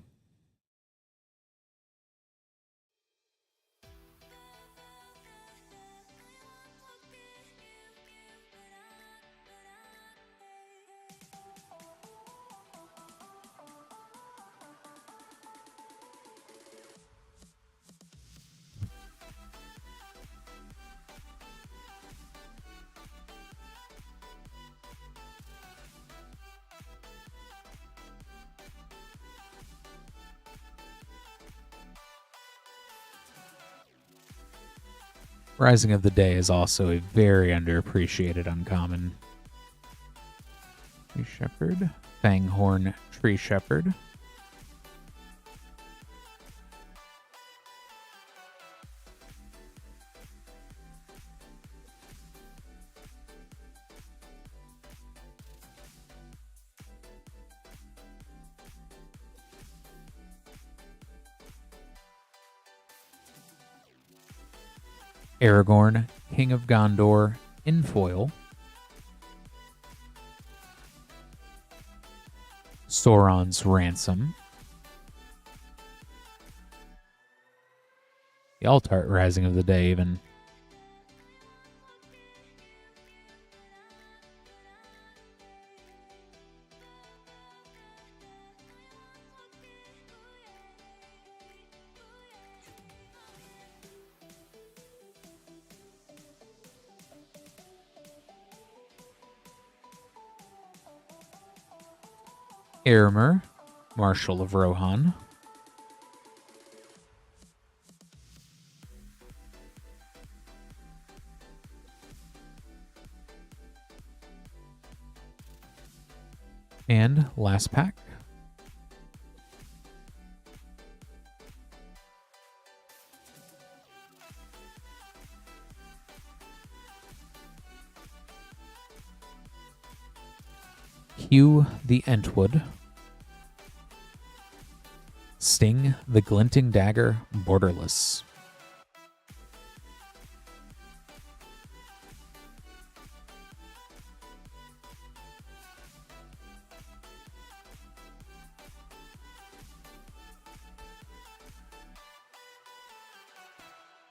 Rising of the Day is also a very underappreciated uncommon. Tree Shepherd, Fanghorn Tree Shepherd. Aragorn, King of Gondor, in foil. Sauron's Ransom. The Altart Rising of the Day, even. Eremer, Marshal of Rohan. And last pack. Hugh the Entwood. Sting the Glinting Dagger, Borderless.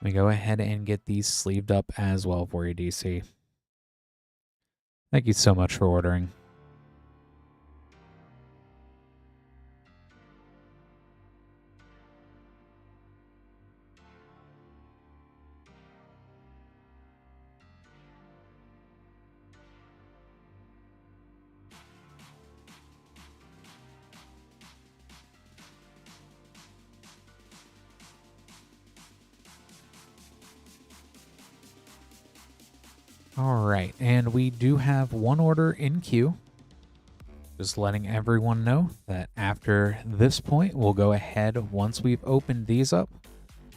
Let me go ahead and get these sleeved up as well for you, DC. Thank you so much for ordering. All right, and we do have one order in queue. Just letting everyone know that after this point, we'll go ahead once we've opened these up.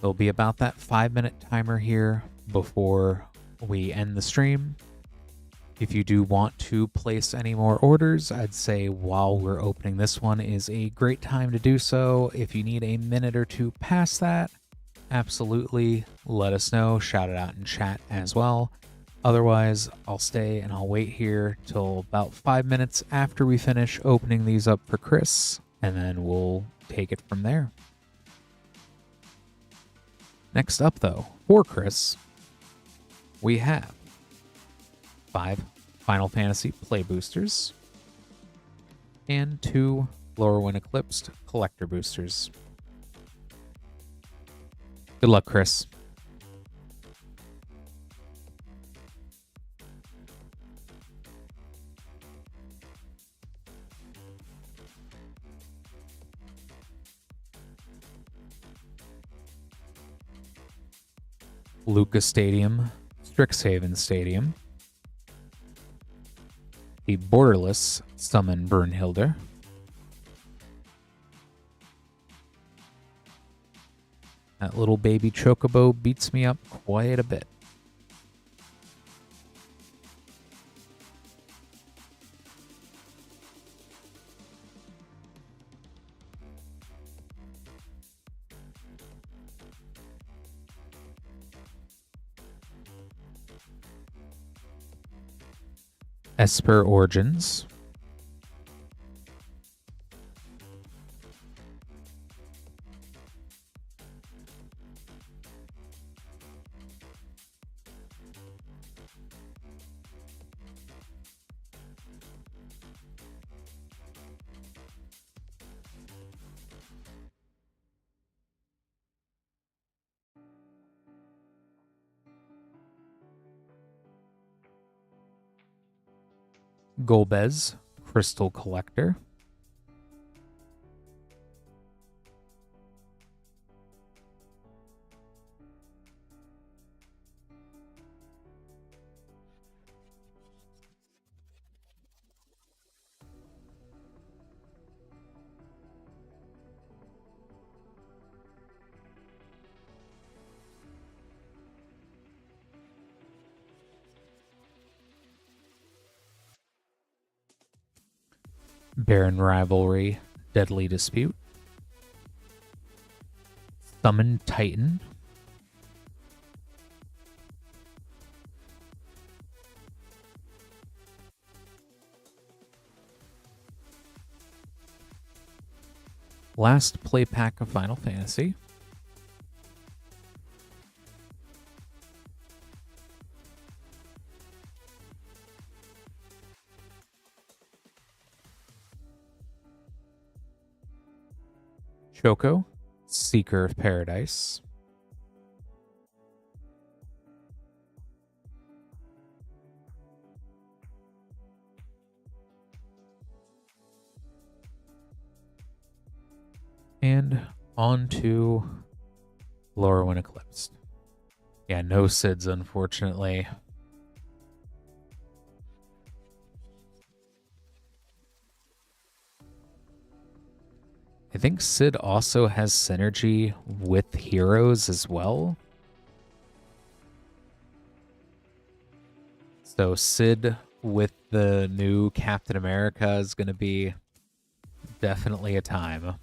There'll be about that 5-minute timer here before we end the stream. If you do want to place any more orders, I'd say while we're opening this one is a great time to do so. If you need a minute or two past that, absolutely let us know. Shout it out in chat as well. Otherwise, I'll stay and I'll wait here till about 5 minutes after we finish opening these up for Chris, and then we'll take it from there. Next up, though, for Chris, we have 5 Final Fantasy Play Boosters and 2 Lorwyn Eclipsed Collector Boosters. Good luck, Chris. Lucas Stadium, Strixhaven Stadium, the Borderless Summon Brunhilde, that little baby chocobo beats me up quite a bit. Esper Origins, Golbez, Crystal Collector, Baron Rivalry, Deadly Dispute, Summon Titan, last play pack of Final Fantasy, Choco, Seeker of Paradise, and on to Lorwyn Eclipsed. Yeah, no SIDS, unfortunately. I think Sid also has synergy with heroes as well. So Sid with the new Captain America is going to be definitely a time.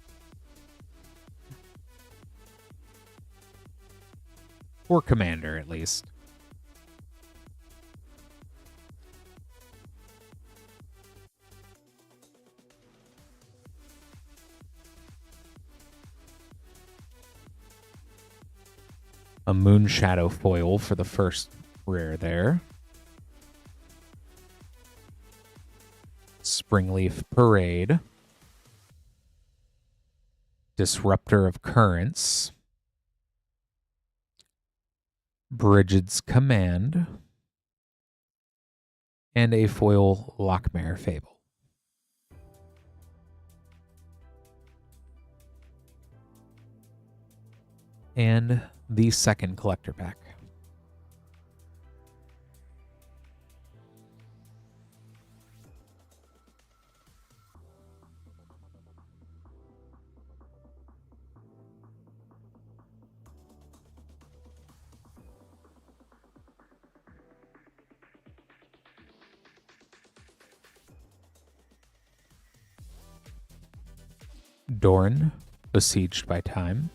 Or Commander, at least. A Moonshadow foil for the first rare there. Springleaf Parade. Disruptor of Currents. Brigid's Command. And a foil Lockmare Fable. And the second collector pack. Doran, Besieged by Time.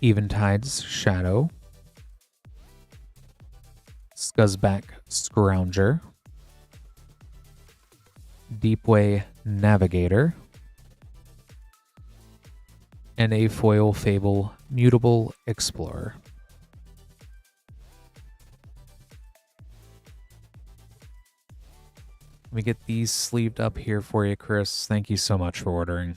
Eventide's Shadow. Scuzzback Scrounger. Deepway Navigator. And a foil Fable Mutable Explorer. Let me get these sleeved up here for you, Chris. Thank you so much for ordering.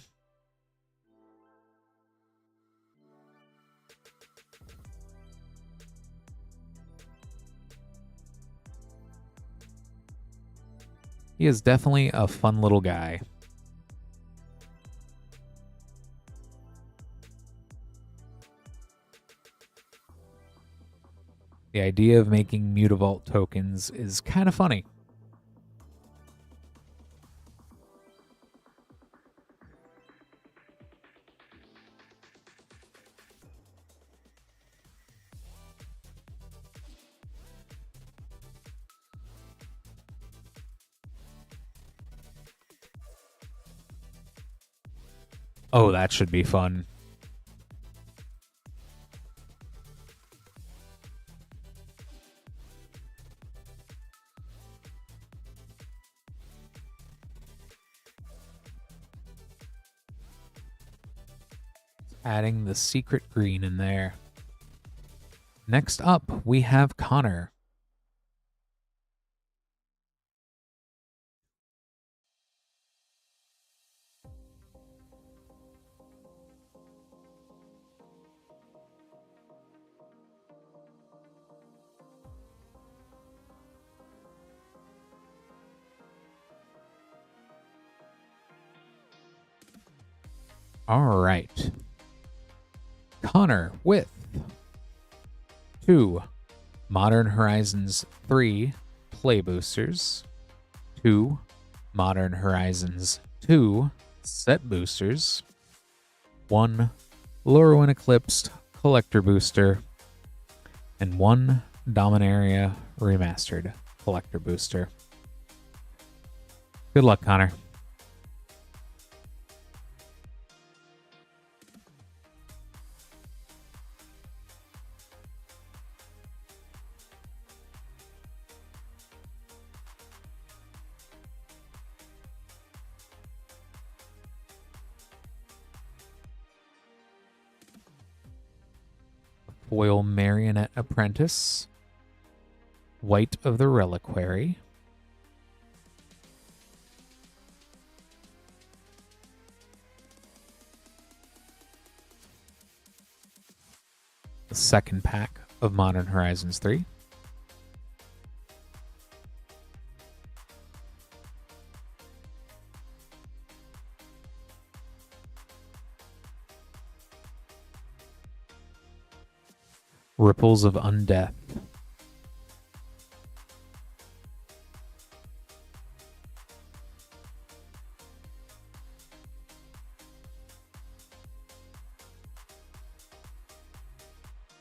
He is definitely a fun little guy. The idea of making Mutavault tokens is kind of funny. Oh, that should be fun. Adding the secret green in there. Next up, we have Connor. All right. Connor with 2 Modern Horizons 3 Play Boosters, 2 Modern Horizons 2 Set Boosters, 1 Lorwyn Eclipsed Collector Booster, and 1 Dominaria Remastered Collector Booster. Good luck, Connor. Foil Marionette Apprentice, White of the Reliquary, the second pack of Modern Horizons 3, Ripples of Undeath,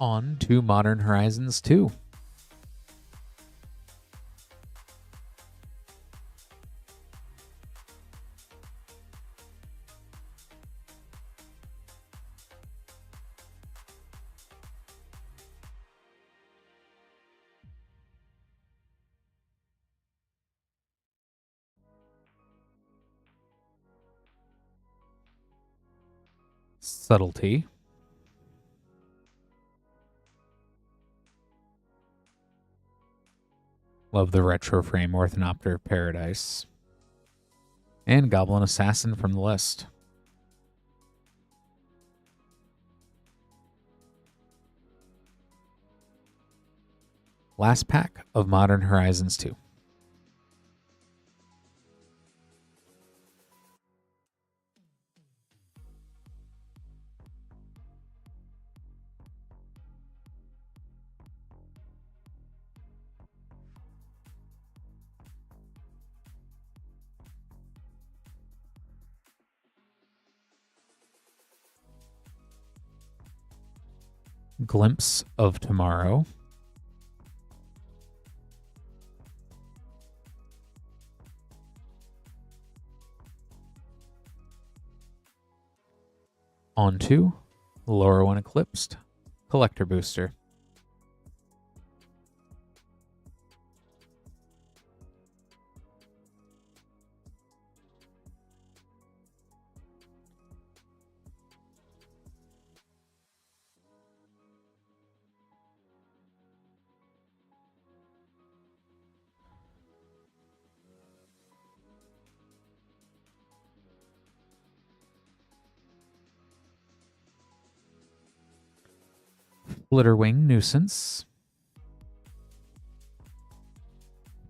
on to Modern Horizons 2. Subtlety, love the retro frame Orthanopter of Paradise, and Goblin Assassin from the list. Last pack of Modern Horizons 2. Glimpse of Tomorrow, On to Lorwyn Eclipsed Collector Booster. Flitterwing Nuisance,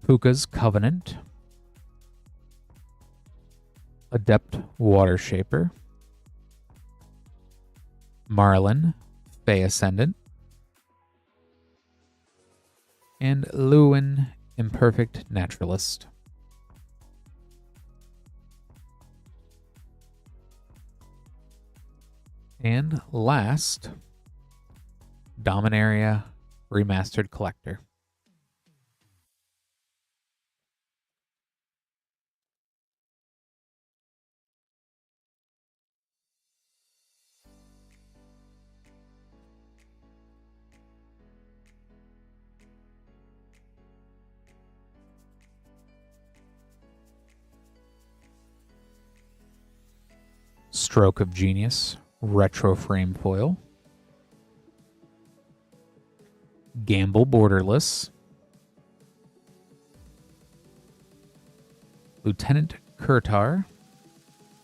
Puka's Covenant, Adept Water Shaper, Marlin, Fey Ascendant, and Lorwyn, Imperfect Naturalist. And last, Dominaria Remastered Collector. Stroke of Genius Retro Frame Foil, Gamble Borderless, Lieutenant Kurtar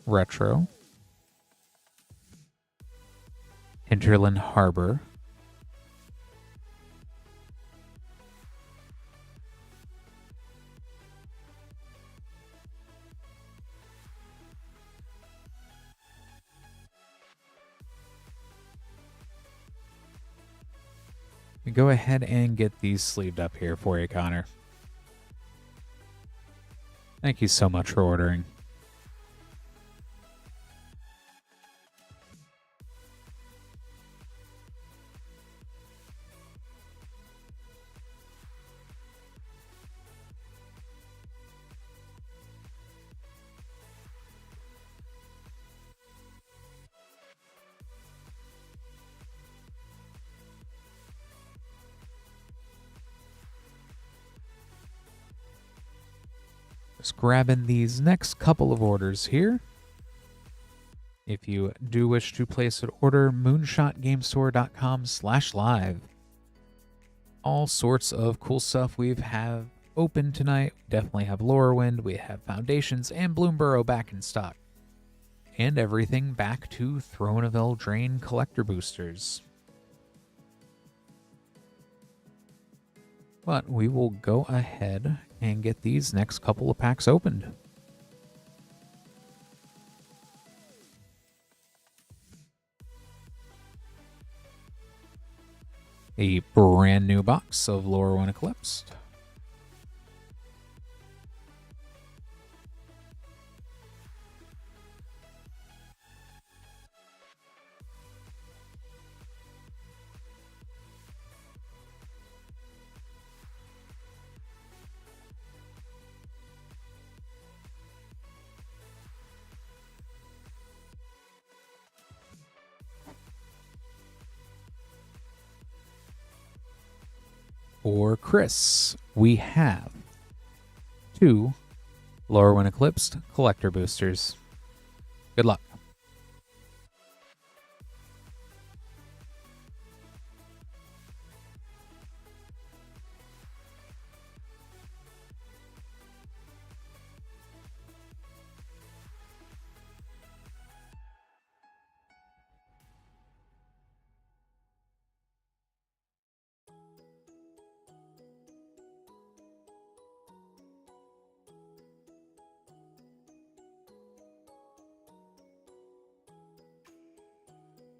Retro, Hinterland Harbor, go ahead and get these sleeved up here for you, Connor. Thank you so much for ordering. Just grabbing these next couple of orders here. If you do wish to place an order, moonshotgamestore.com/live. All sorts of cool stuff we have open tonight. We definitely have Lorwyn, we have Foundations and Bloomburrow back in stock. And everything back to Throne of Eldraine collector boosters. But we will go ahead and get these next couple of packs opened. A brand new box of Lorwyn Eclipsed. For Chris, we have 2 Lorwyn Eclipsed collector boosters. Good luck.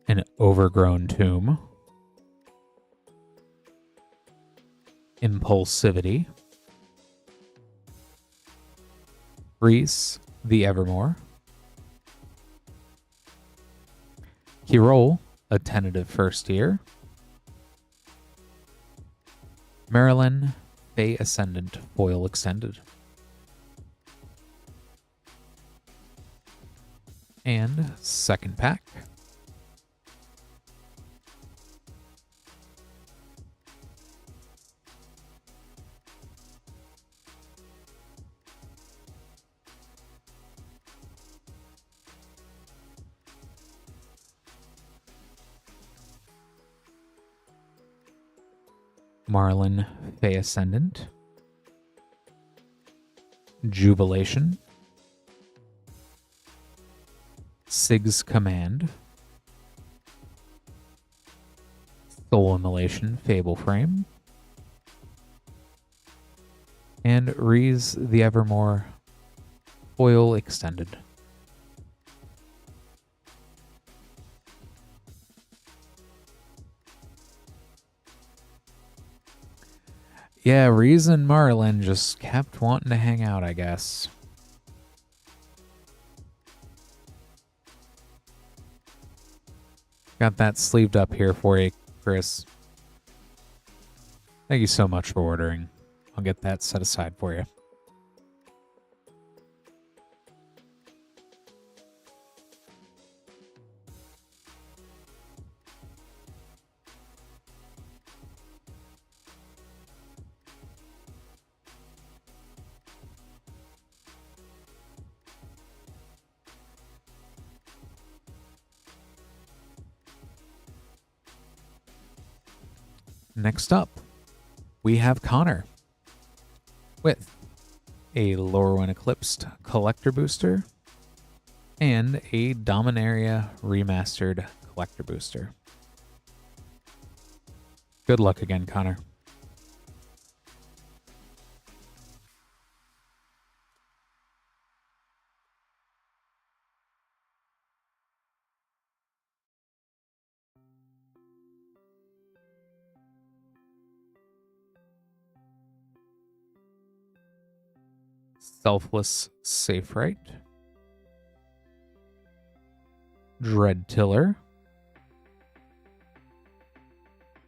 An Overgrown Tomb, Impulsivity, Reese the Evermore, Kirol, a tentative first year, Marilyn, Fey Ascendant foil extended, and second pack, Marlin Fey Ascendant, Jubilation, Sig's Command, Soul Immolation Fable Frame, and Reese the Evermore Foil Extended. Yeah, Reese and Marlin just kept wanting to hang out, I guess. Got that sleeved up here for you, Chris. Thank you so much for ordering. I'll get that set aside for you. Next up, we have Connor with a Lorwyn Eclipsed Collector Booster and a Dominaria Remastered Collector Booster. Good luck again, Connor. Selfless Safe Right, Dread Tiller,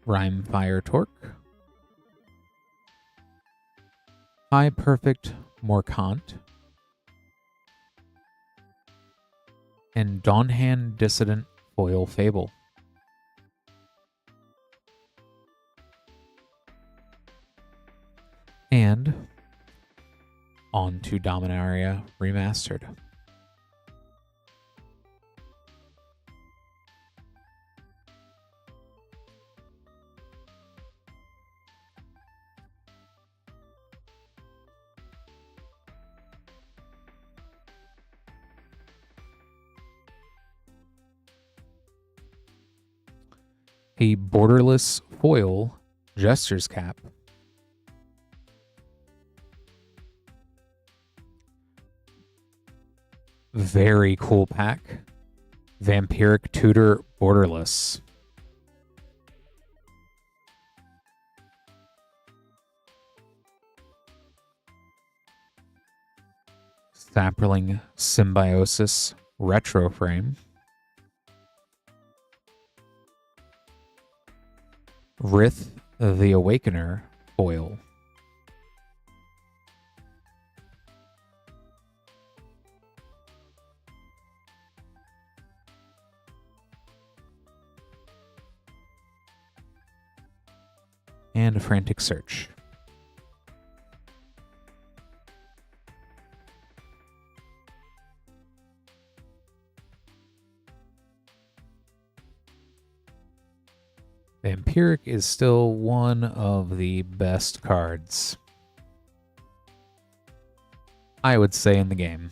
Rhyme Fire Torque, High Perfect Morkant, and Dawnhand Dissident Foil Fable. And on to Dominaria Remastered. A borderless foil Jester's Cap. Very cool pack. Vampiric Tutor Borderless. Sapperling Symbiosis Retro Frame. Rith the Awakener Foil. And a Frantic Search. Vampiric is still one of the best cards, I would say, in the game.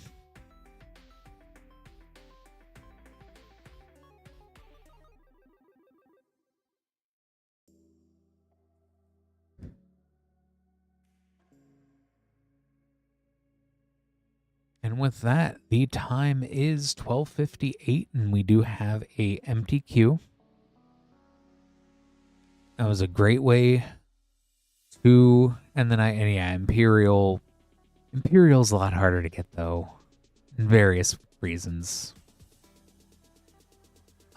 And with that, the time is 12:58, and we do have a empty queue. That was a great way to, and yeah, Imperial's a lot harder to get though, in various reasons.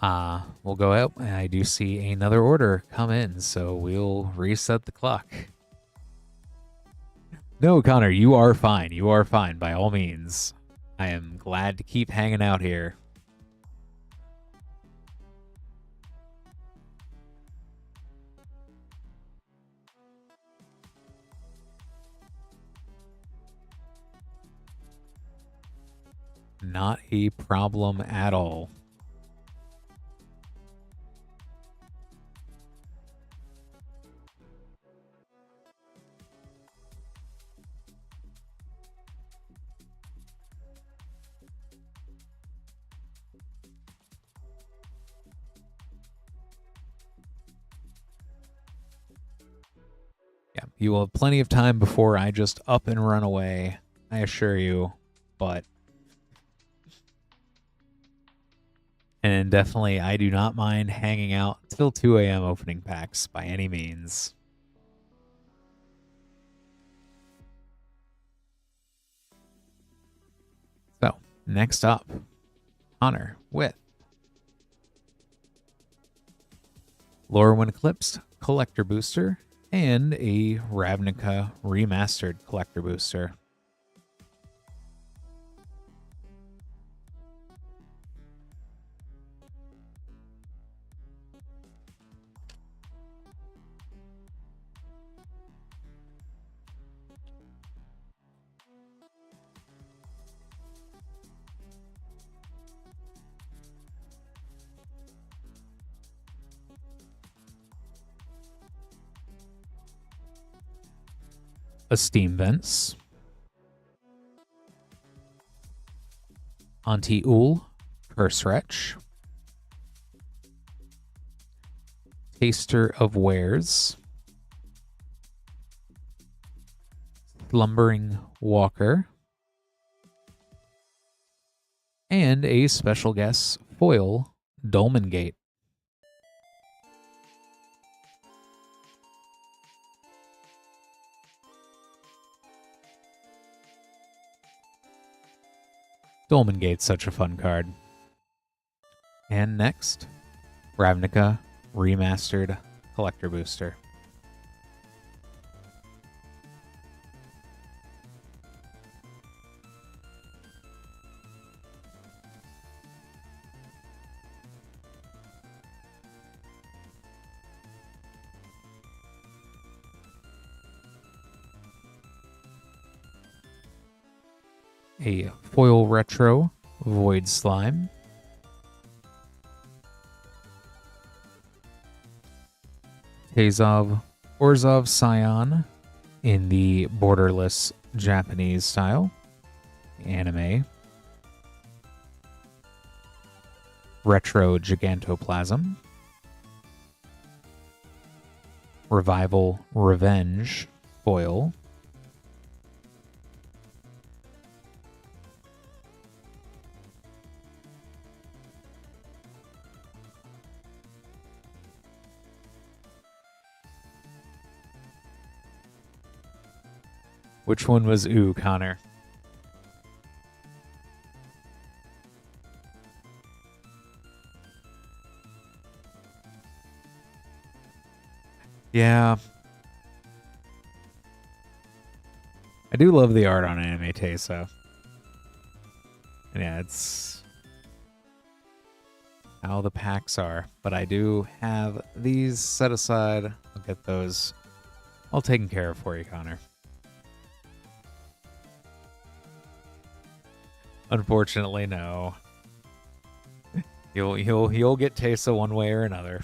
We'll go out, and I do see another order come in, so we'll reset the clock. No, Connor, you are fine. You are fine, by all means. I am glad to keep hanging out here. Not a problem at all. Yeah, you will have plenty of time before I just up and run away, I assure you. But and definitely, I do not mind hanging out till 2 a.m. opening packs by any means. So, next up, Connor with Lorwyn Eclipsed Collector Booster and a Ravnica Remastered Collector Booster. A Steam Vents, Anti-Ul, Curse Wretch, Taster of Wares, Slumbering Walker, and a special guest foil, Dolmen Gate. Dolmen Gate's such a fun card. And next, Ravnica Remastered Collector Booster. A foil retro Void Slime, Orzhov Scion in the borderless Japanese style, anime, retro Gigantoplasm, Revival Revenge foil, Which one was ooh, Connor? Yeah. I do love the art on Anime Tesa. Yeah, it's how the packs are. But I do have these set aside. I'll get those all taken care of for you, Connor. Unfortunately, no. You'll get Tesa one way or another.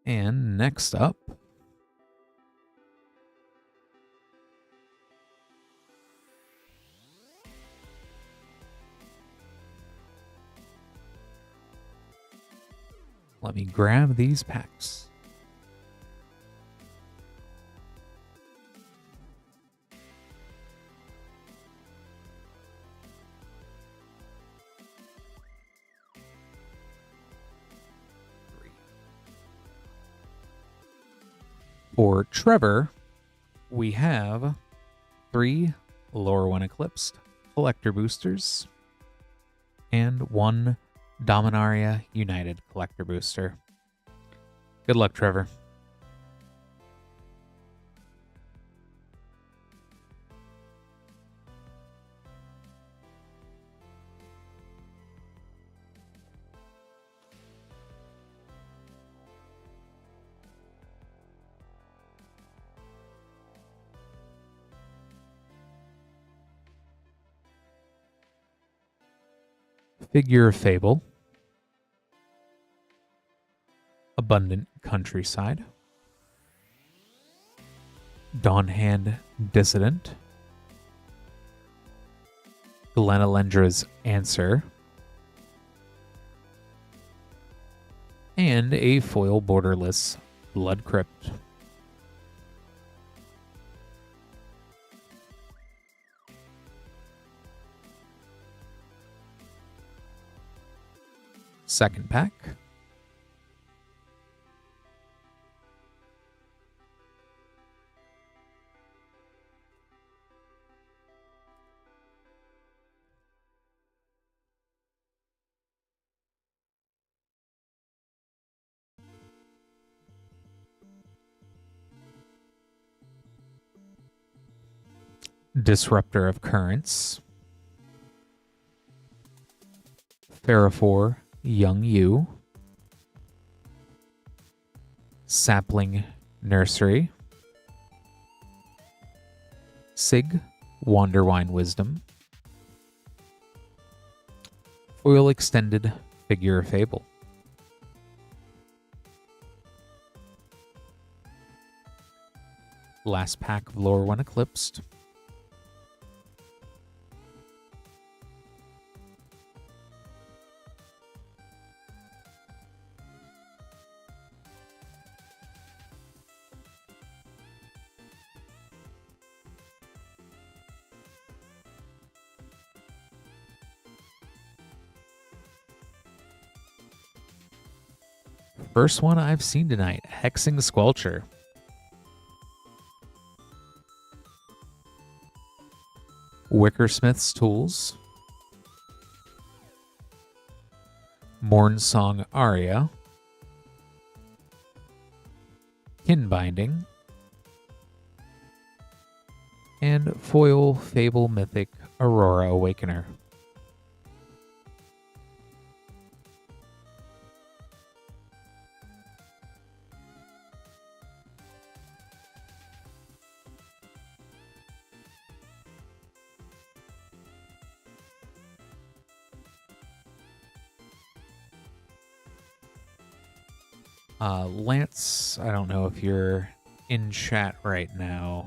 And next up, let me grab these packs. For Trevor, we have 3 Lorwyn Eclipsed Collector Boosters and 1 Dominaria United Collector Booster. Good luck, Trevor. Figure of Fable, a Abundant Countryside, Dawnhand Dissident, Glenalendra's Answer, and a foil borderless Blood Crypt. Second pack. Disruptor of Currents, Ferrophore Young Yu, Sapling Nursery, Sig Wanderwine Wisdom, Foil Extended Figure of Fable. Last pack of Lorwyn Eclipsed. First one I've seen tonight, Hexing Squelcher. Wickersmith's Tools, Mornsong Aria, Kinbinding, and Foil Fable Mythic Aurora Awakener. Lance, I don't know if you're in chat right now.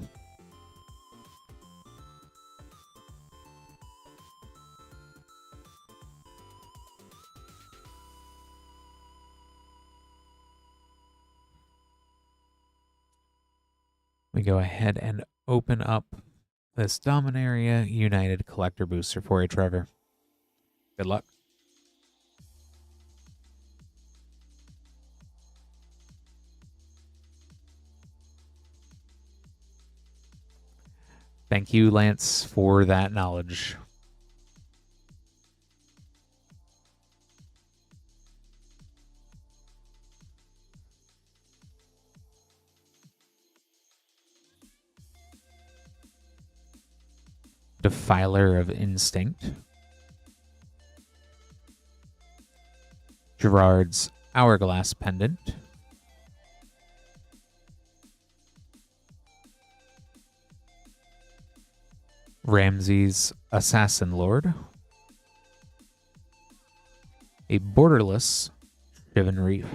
We go ahead and open up this Dominaria United Collector Booster for you, Trevor. Good luck. Thank you, Lance, for that knowledge. Defiler of Instinct, Gerard's Hourglass Pendant, Ramsey's Assassin Lord, a borderless Shivan Reef,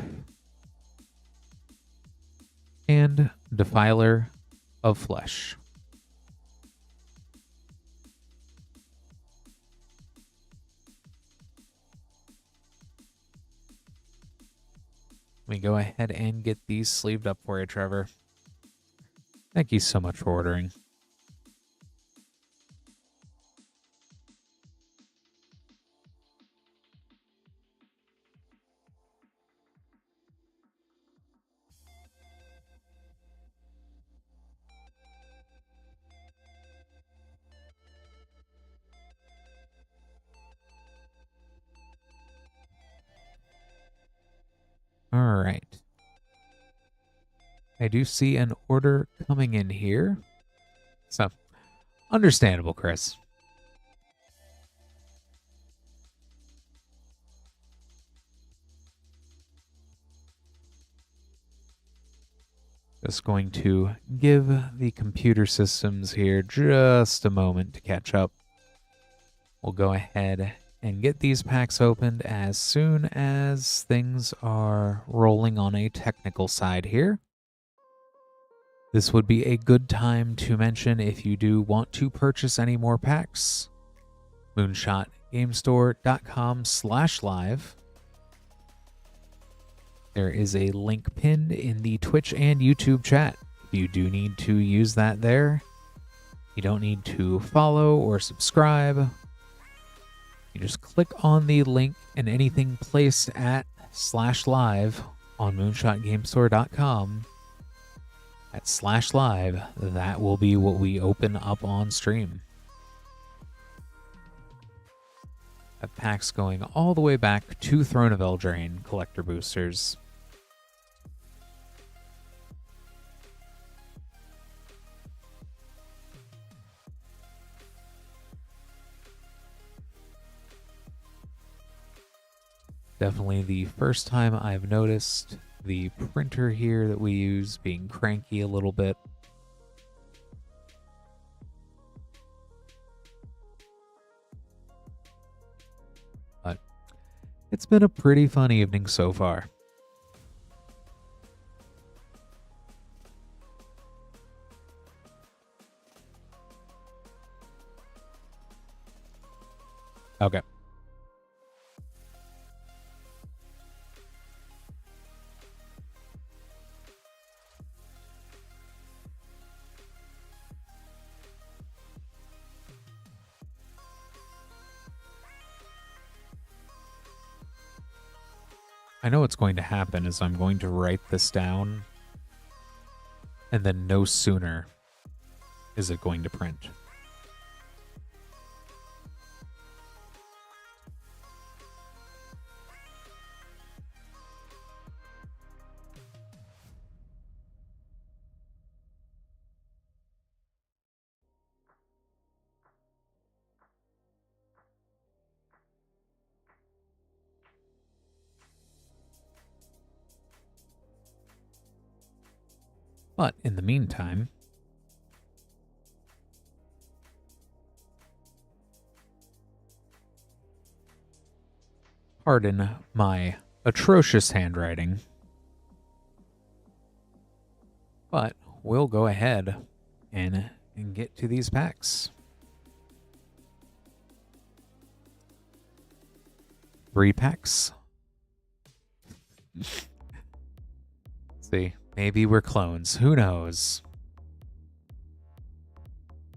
and Defiler of Flesh. Let me go ahead and get these sleeved up for you, Trevor. Thank you so much for ordering. All right. I do see an order coming in here. So, understandable, Chris. Just going to give the computer systems here just a moment to catch up. We'll go ahead and get these packs opened as soon as things are rolling on a technical side here. This would be a good time to mention if you do want to purchase any more packs. moonshotgamestore.com/live. There is a link pinned in the Twitch and YouTube chat. If you do need to use that there, you don't need to follow or subscribe. You just click on the link, and anything placed at /live on moonshotgamestore.com at /live, that will be what we open up on stream. Have packs going all the way back to Throne of Eldraine collector boosters. Definitely the first time I've noticed the printer here that we use being cranky a little bit. But it's been a pretty fun evening so far. Okay. I know what's going to happen is I'm going to write this down, and then no sooner is it going to print. But in the meantime, pardon my atrocious handwriting, but we'll go ahead and get to these packs. 3 packs. Let's see. Maybe we're clones. Who knows?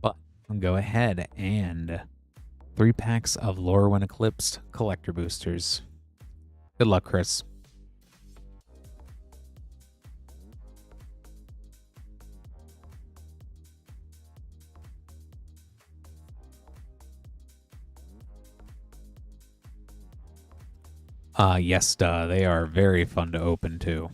But go ahead and 3 packs of Lorwyn Eclipsed collector boosters. Good luck, Chris. Yes, they are very fun to open too.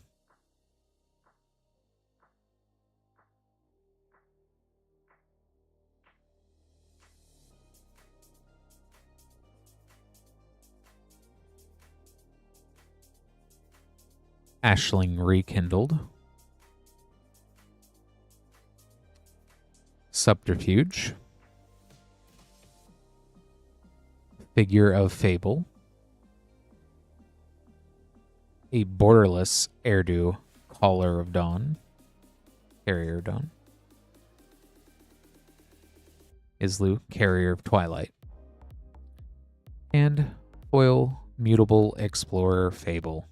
Ashling Rekindled. Subterfuge. Figure of Fable. A borderless Erdu Caller of Dawn. Carrier of Dawn. Islu, Carrier of Twilight. And foil Mutable Explorer Fable.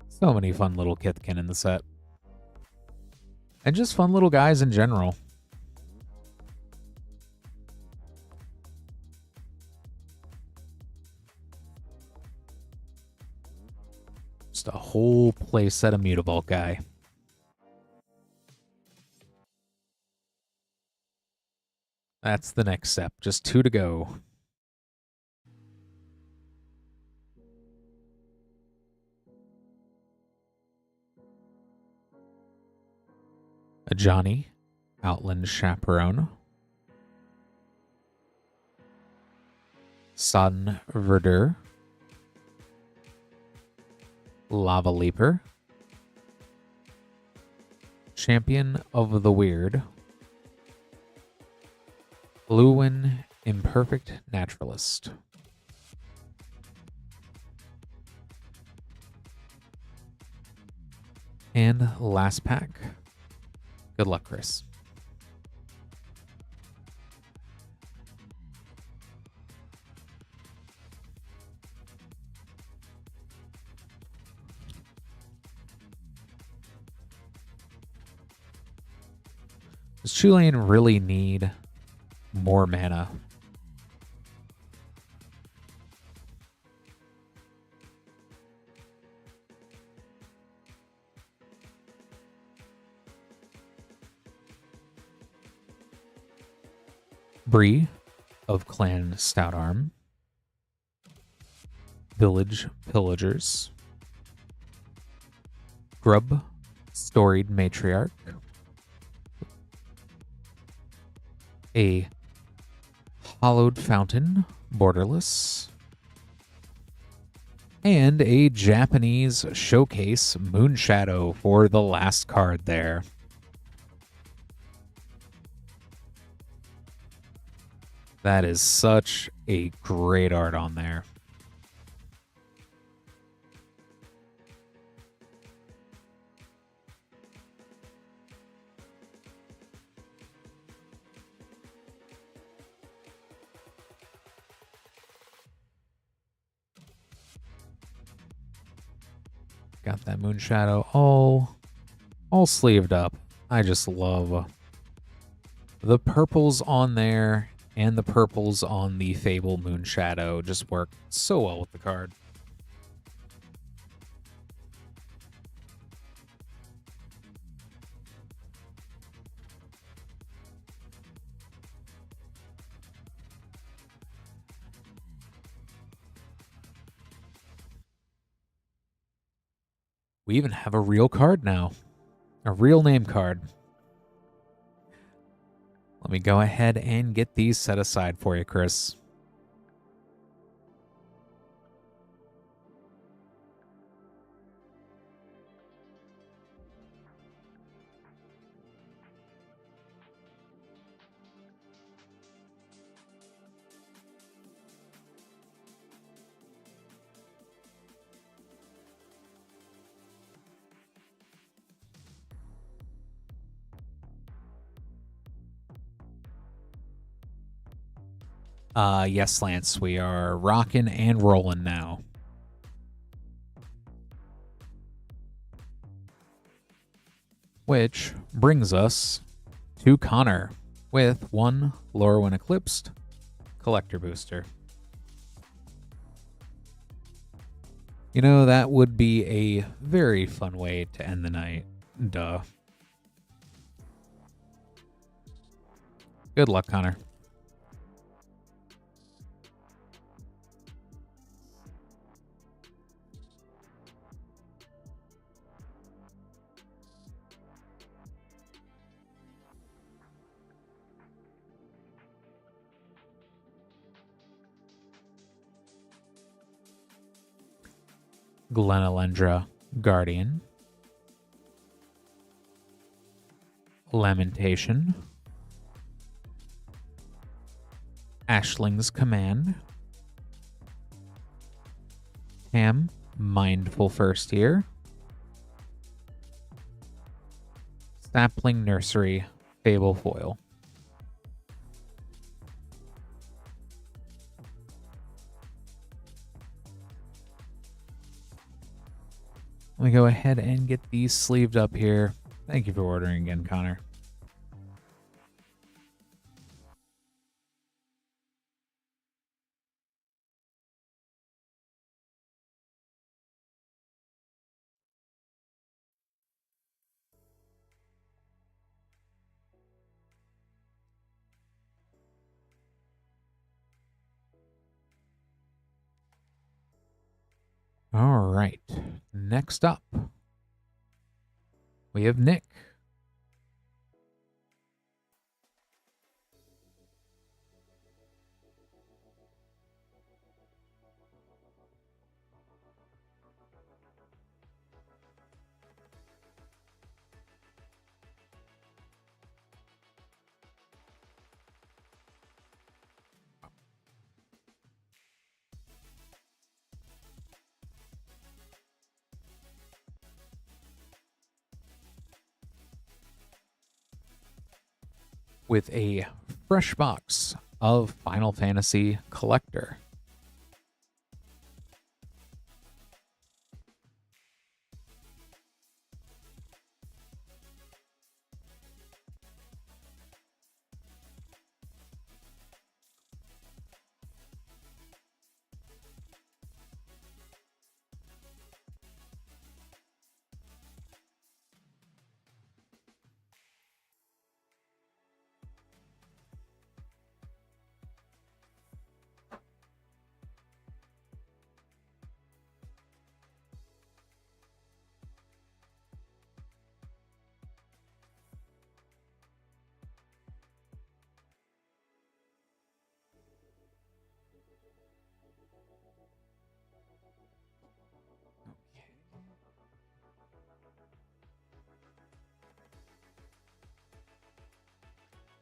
So many fun little Kithkin in the set. And just fun little guys in general. Just a whole playset of Mutavault guy. That's the next step. Just 2 to go. A Johnny, Outland Chaperone. Sun Verdure. Lava Leaper. Champion of the Weird. Lorwyn, Imperfect Naturalist. And last pack. Good luck, Chris. Does Tulane really need more mana? Bree of Clan Stoutarm. Village Pillagers. Grub Storied Matriarch. A Hollowed Fountain, Borderless. And a Japanese Showcase Moonshadow for the last card there. That is such a great art on there. Got that Moonshadow all sleeved up. I just love the purples on there, and the purples on the Fable Moonshadow just work so well with the card. We even have a real card now. A real name card. Let me go ahead and get these set aside for you, Chris. Yes, Lance, we are rocking and rolling now. Which brings us to Connor with one Lorwyn Eclipsed collector booster. You know, that would be a very fun way to end the night. Duh. Good luck, Connor. Glenalendra Guardian. Lamentation. Ashling's Command. Ham, Mindful First Year. Sapling Nursery, Fable Foil. Let me go ahead and get these sleeved up here. Thank you for ordering again, Connor. All right. Next up, we have Nick. with a fresh box of Final Fantasy Collector.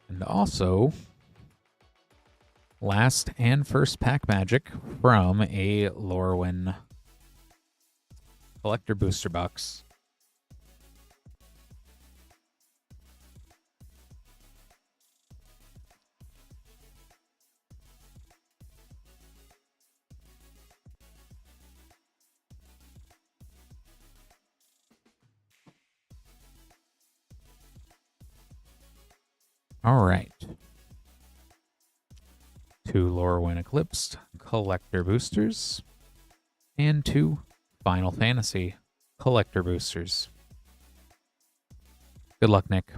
And also, last and first pack magic from a Lorwyn Collector Booster Box. All right. 2 Lorwyn Eclipsed Collector Boosters and 2 Final Fantasy Collector Boosters. Good luck, Nick.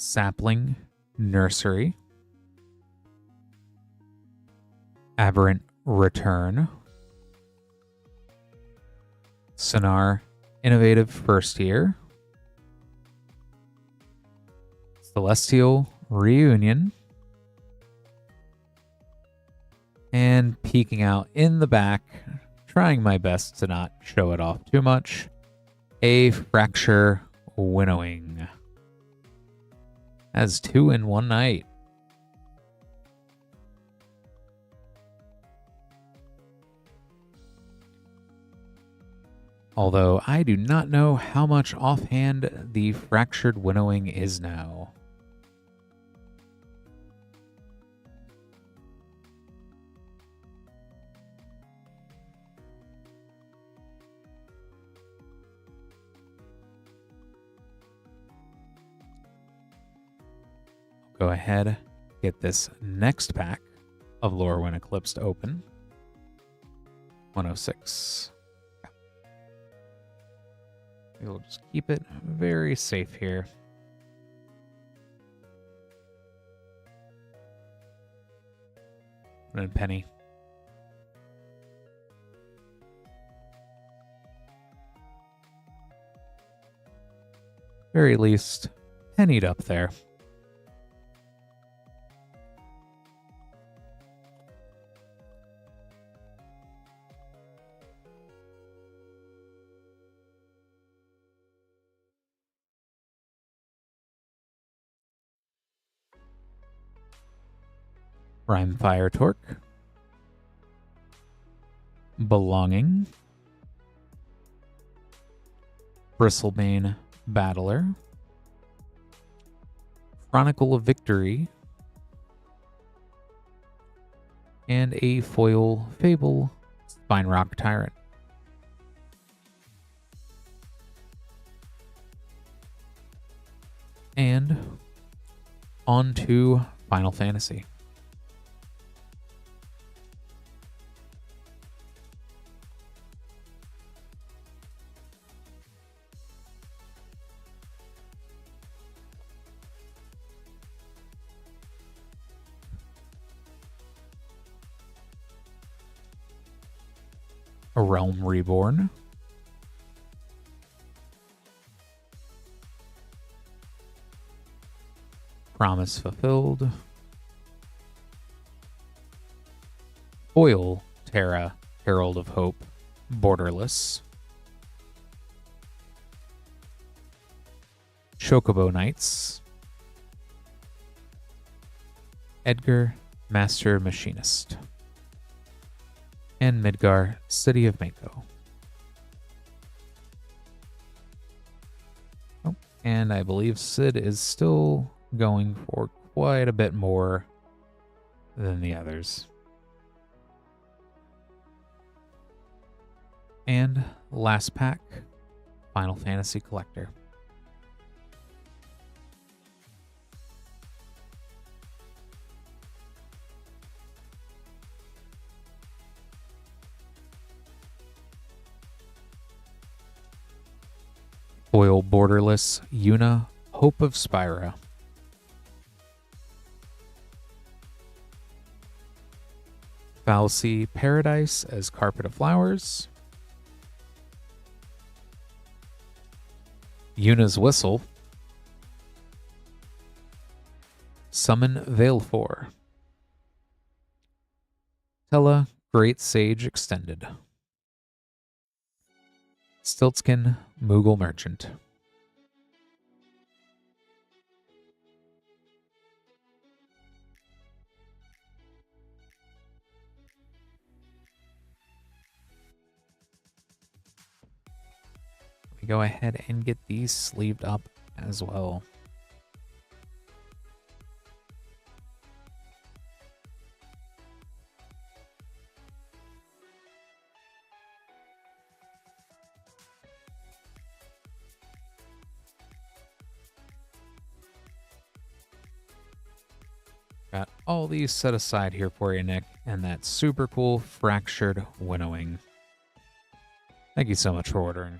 Sapling Nursery, Aberrant Return, Sonar Innovative First Year, Celestial Reunion, and peeking out in the back, trying my best to not show it off too much, a Fracture Winnowing. Has 2 in one night. Although I do not know how much offhand the Fractured Winnowing is now. Go ahead, get this next pack of Lorwyn Eclipsed open. 106. We'll just keep it very safe here. And then Penny. Very least, pennied up there. Rhyme Fire Torque, Belonging, Bristlebane Battler, Chronicle of Victory, and a foil Fable Spine Rock Tyrant. And on to Final Fantasy. A Realm Reborn, Promise Fulfilled, Foil Terra, Herald of Hope, Borderless. Chocobo Knights. Edgar, Master Machinist. And Midgar, City of Mako. Oh, and I believe Sid is still going for quite a bit more than the others. And last pack, Final Fantasy Collector. Foil Borderless Yuna, Hope of Spyra. Falsey Paradise as Carpet of Flowers. Yuna's Whistle. Summon Veilfor. Tella, Great Sage Extended. Stiltskin, Moogle Merchant. We go ahead and get these sleeved up as well. Got all these set aside here for you, Nick, and that super cool Fractured Winnowing. Thank you so much for ordering.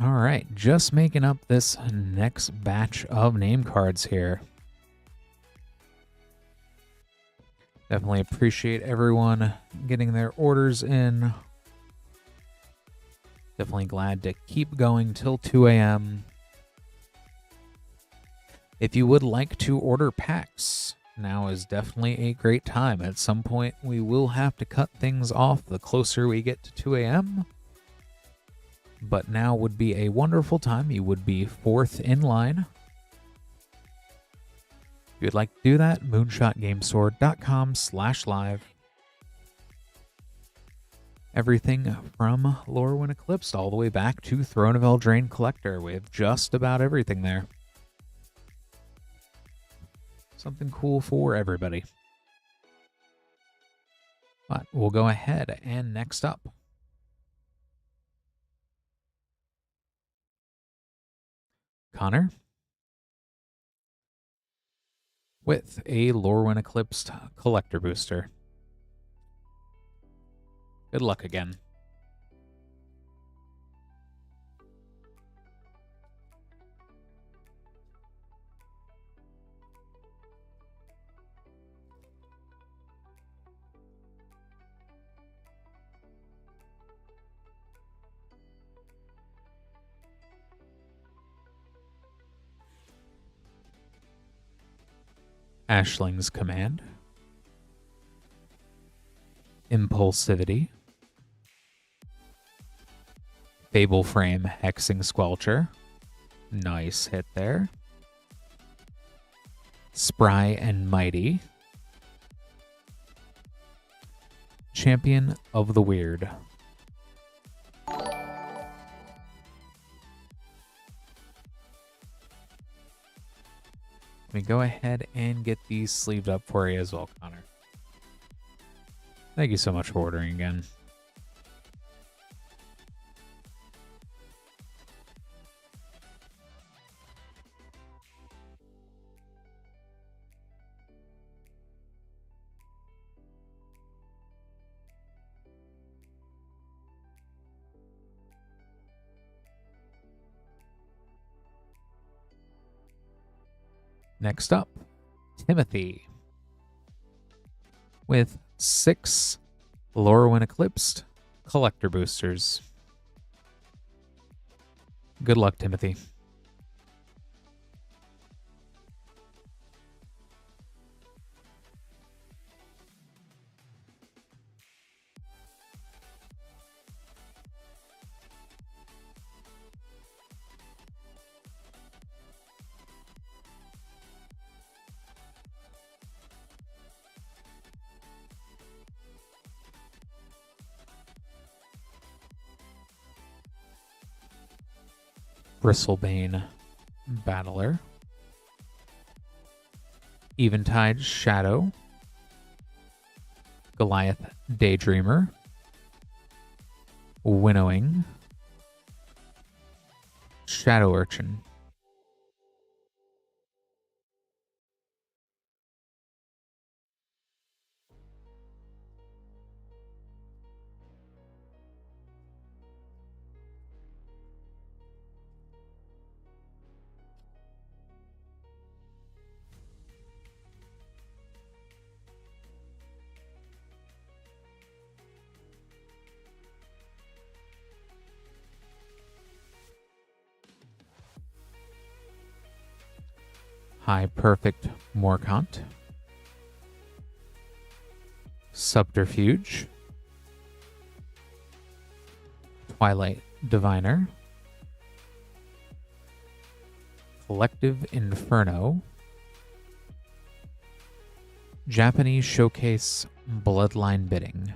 All right, just making up this next batch of name cards here. Definitely appreciate everyone getting their orders in. Definitely glad to keep going till 2 a.m. If you would like to order packs, now is definitely a great time. At some point, we will have to cut things off the closer we get to 2 a.m. But now would be a wonderful time. You would be fourth in line. If you'd like to do that, moonshotgamestore.com/live. Everything from Lorwyn Eclipsed all the way back to Throne of Eldraine Collector. We have just about everything there. Something cool for everybody. But we'll go ahead and next up. Connor with a Lorwyn Eclipsed Collector Booster. Good luck again. Ashling's Command. Impulsivity. Fable Frame Hexing Squelcher. Nice hit there. Spry and Mighty. Champion of the Weird. Let me go ahead and get these sleeved up for you as well, Connor. Thank you so much for ordering again. Next up, Timothy with 6 Lorwyn Eclipsed collector boosters. Good luck, Timothy. Bristlebane Battler, Eventide Shadow, Goliath Daydreamer, Winnowing, Shadow Urchin. High Perfect Morkant, Subterfuge, Twilight Diviner, Collective Inferno, Japanese Showcase Bloodline Bidding.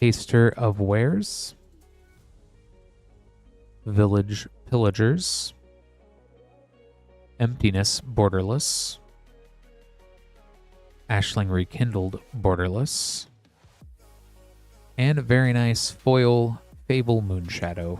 Taster of Wares, Village Pillagers, Emptiness Borderless, Ashling Rekindled Borderless, and a very nice foil Fable Moonshadow.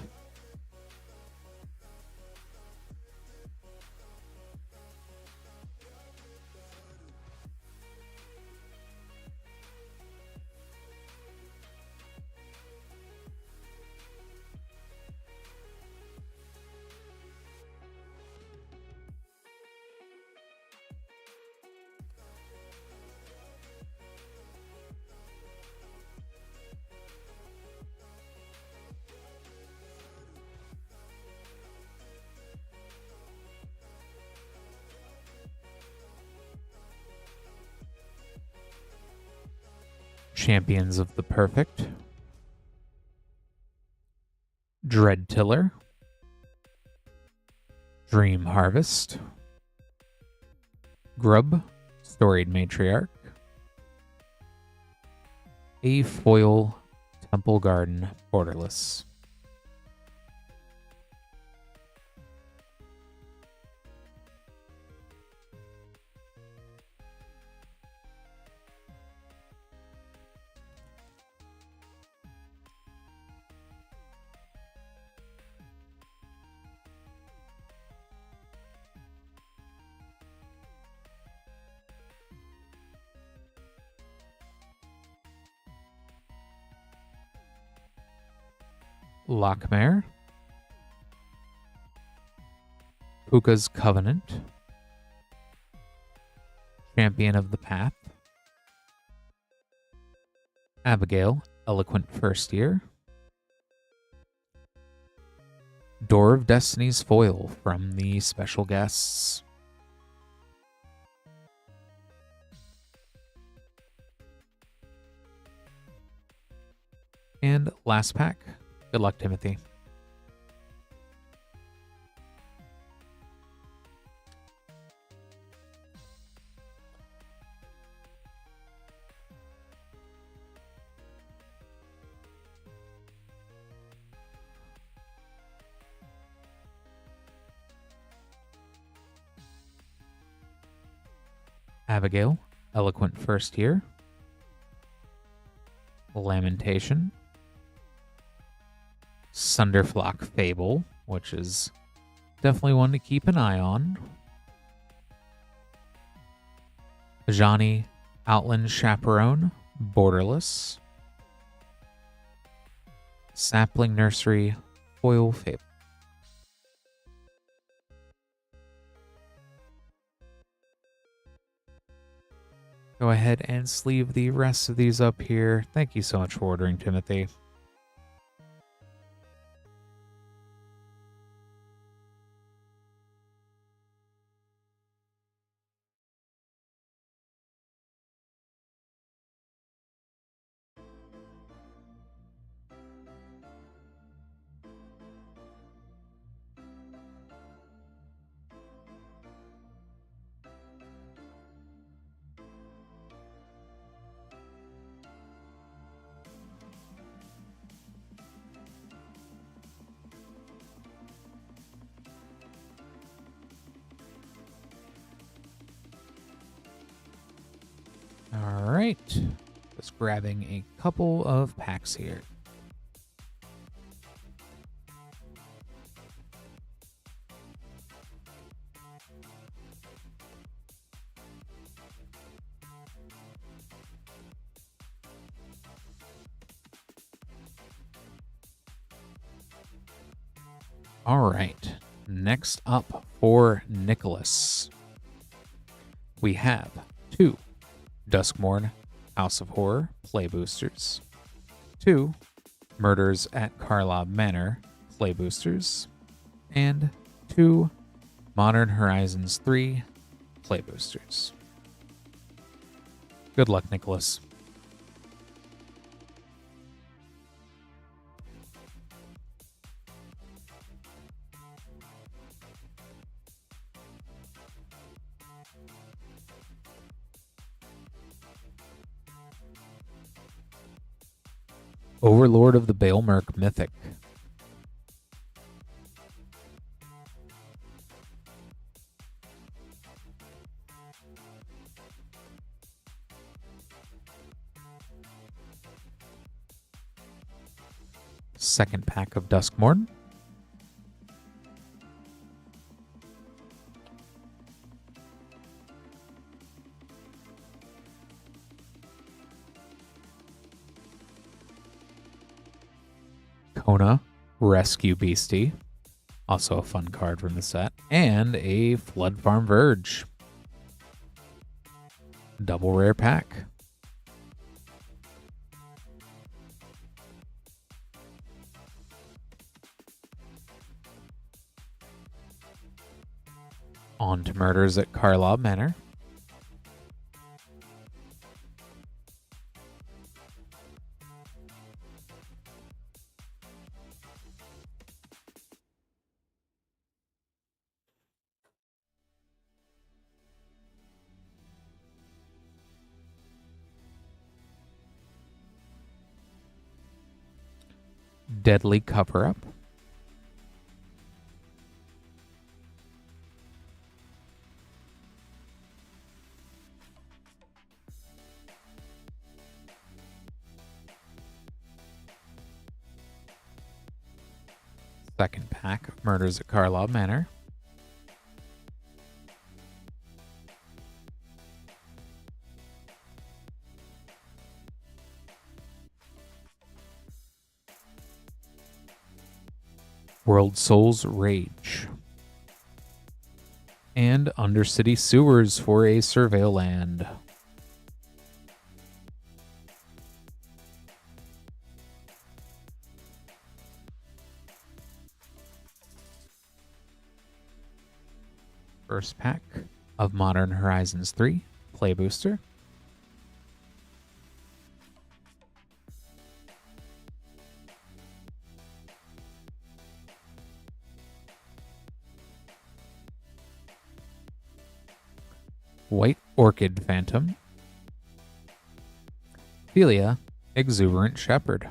Champions of the Perfect, Dread Tiller, Dream Harvest, Grub, Storied Matriarch, a foil Temple Garden Borderless. Lockmare, Puka's Covenant, Champion of the Path, Abigail, Eloquent First Year, Door of Destiny's foil from the special guests. And last pack. Good luck, Timothy. Abigail, Eloquent First Year. Lamentation. Sunderflock Fable, which is definitely one to keep an eye on. Ajani, Outland Chaperone, Borderless. Sapling Nursery, Foil Fable. Go ahead and sleeve the rest of these up here. Thank you so much for ordering, Timothy. All right, just grabbing a couple of packs here. All right, next up for Nicholas, we have 2 Duskmourn House of Horror Play Boosters, 2 Murders at Karlob Manor Play Boosters, and 2 Modern Horizons 3 Play Boosters. Good luck, Nicholas. Overlord of the Baelmerk Mythic. Second pack of Duskmourn. Kona, Rescue Beastie, also a fun card from the set, and a Flood Farm Verge. Double rare pack. On to Murders at Karlob Manor. Deadly Cover-Up. Second pack of Murders at Karlob Manor. World Souls Rage. And Undercity Sewers for a Surveil land. First pack of Modern Horizons 3 Play Booster. White Orchid Phantom. Philia, Exuberant Shepherd.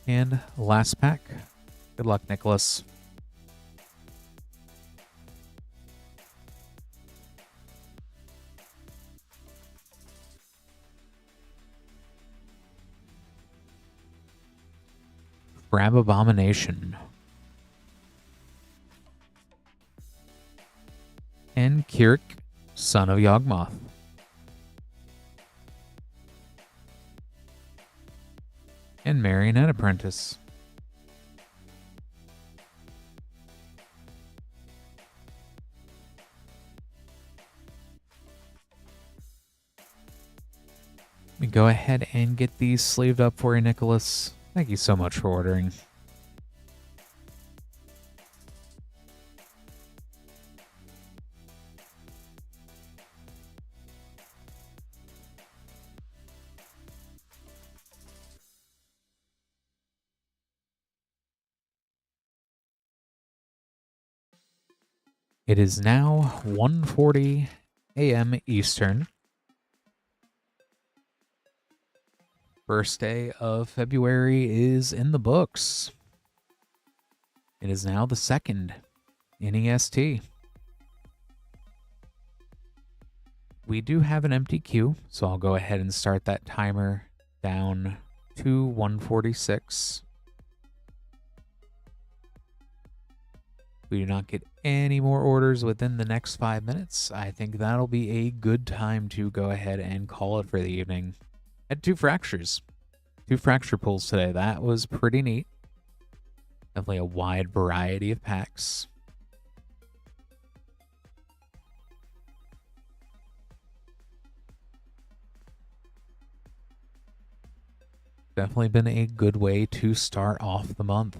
And last pack. Good luck, Nicholas. Grab Abomination. And Kirik, son of Yawgmoth. And Marionette Apprentice. Let me go ahead and get these sleeved up for you, Nicholas. Thank you so much for ordering. It is now 1:40 a.m. Eastern. First day of February is in the books. It is now the 2nd NEST. We do have an empty queue, so I'll go ahead and start that timer down to 146. We do not get any more orders within the next 5 minutes. I think that'll be a good time to go ahead and call it for the evening. Had 2 fractures. 2 fracture pulls today. That was pretty neat. Definitely a wide variety of packs. Definitely been a good way to start off the month.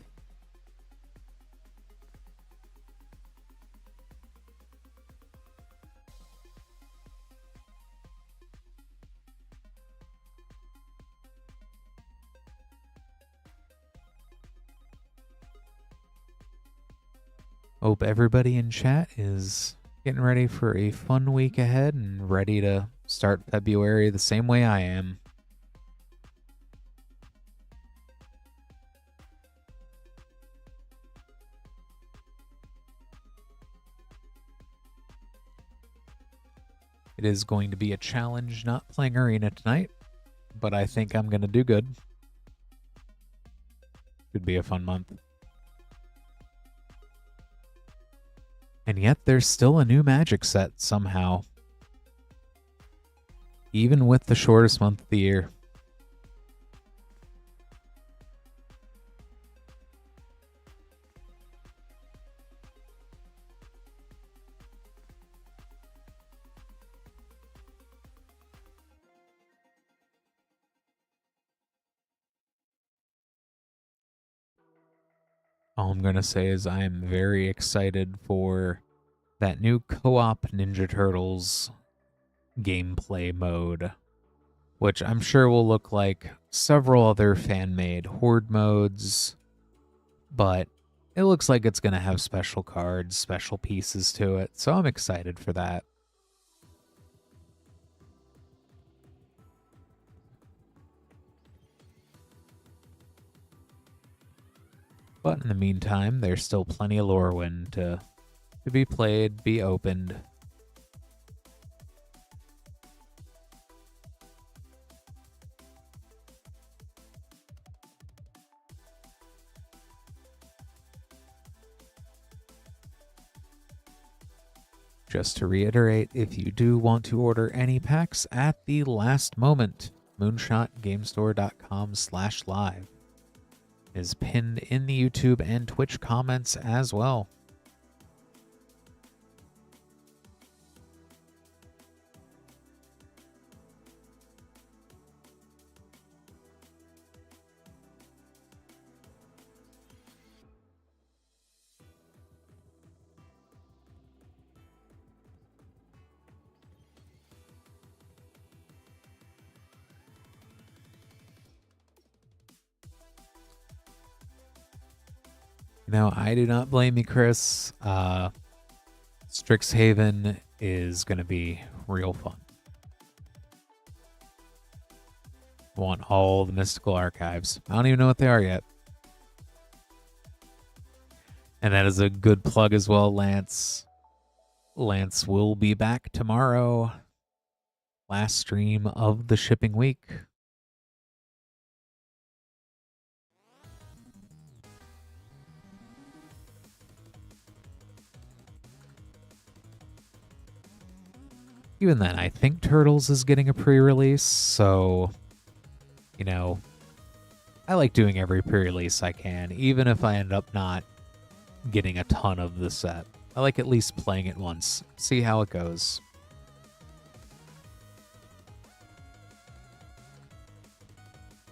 Hope everybody in chat is getting ready for a fun week ahead and ready to start February the same way I am. It is going to be a challenge not playing Arena tonight, but I think I'm going to do good. Could be a fun month. And yet there's still a new Magic set somehow. Even with the shortest month of the year. All I'm going to say is I am very excited for that new co-op Ninja Turtles gameplay mode, which I'm sure will look like several other fan-made Horde modes, but it looks like it's going to have special cards, special pieces to it, so I'm excited for that. But in the meantime, there's still plenty of Lorwyn to be played, be opened. Just to reiterate, if you do want to order any packs at the last moment, moonshotgamestore.com/live is pinned in the YouTube and Twitch comments as well. No, I do not blame you, Chris. Strixhaven is going to be real fun. I want all the mystical archives. I don't even know what they are yet. And that is a good plug as well, Lance. Lance will be back tomorrow. Last stream of the shipping week. Even then, I think Turtles is getting a pre-release, so, you know, I like doing every pre-release I can, even if I end up not getting a ton of the set. I like at least playing it once, see how it goes.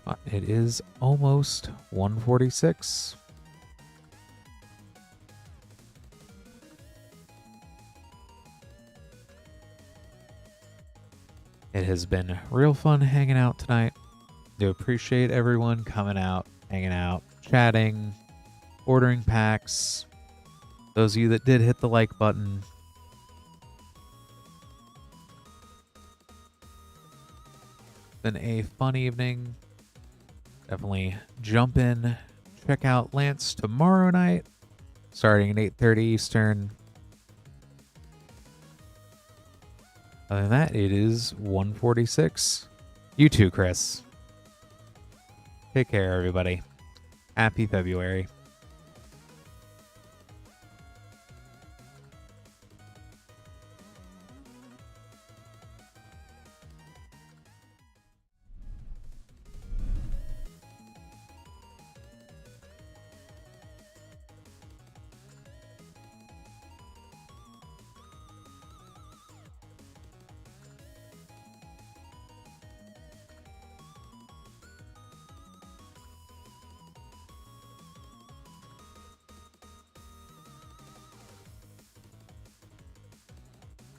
But it is almost 1:46. It has been real fun hanging out tonight. Do appreciate everyone coming out, hanging out, chatting, ordering packs. Those of you that did hit the like button. Been a fun evening. Definitely jump in, check out Lance tomorrow night, starting at 8:30 Eastern. Other than that, it is 1:46. You too, Chris. Take care, everybody. Happy February.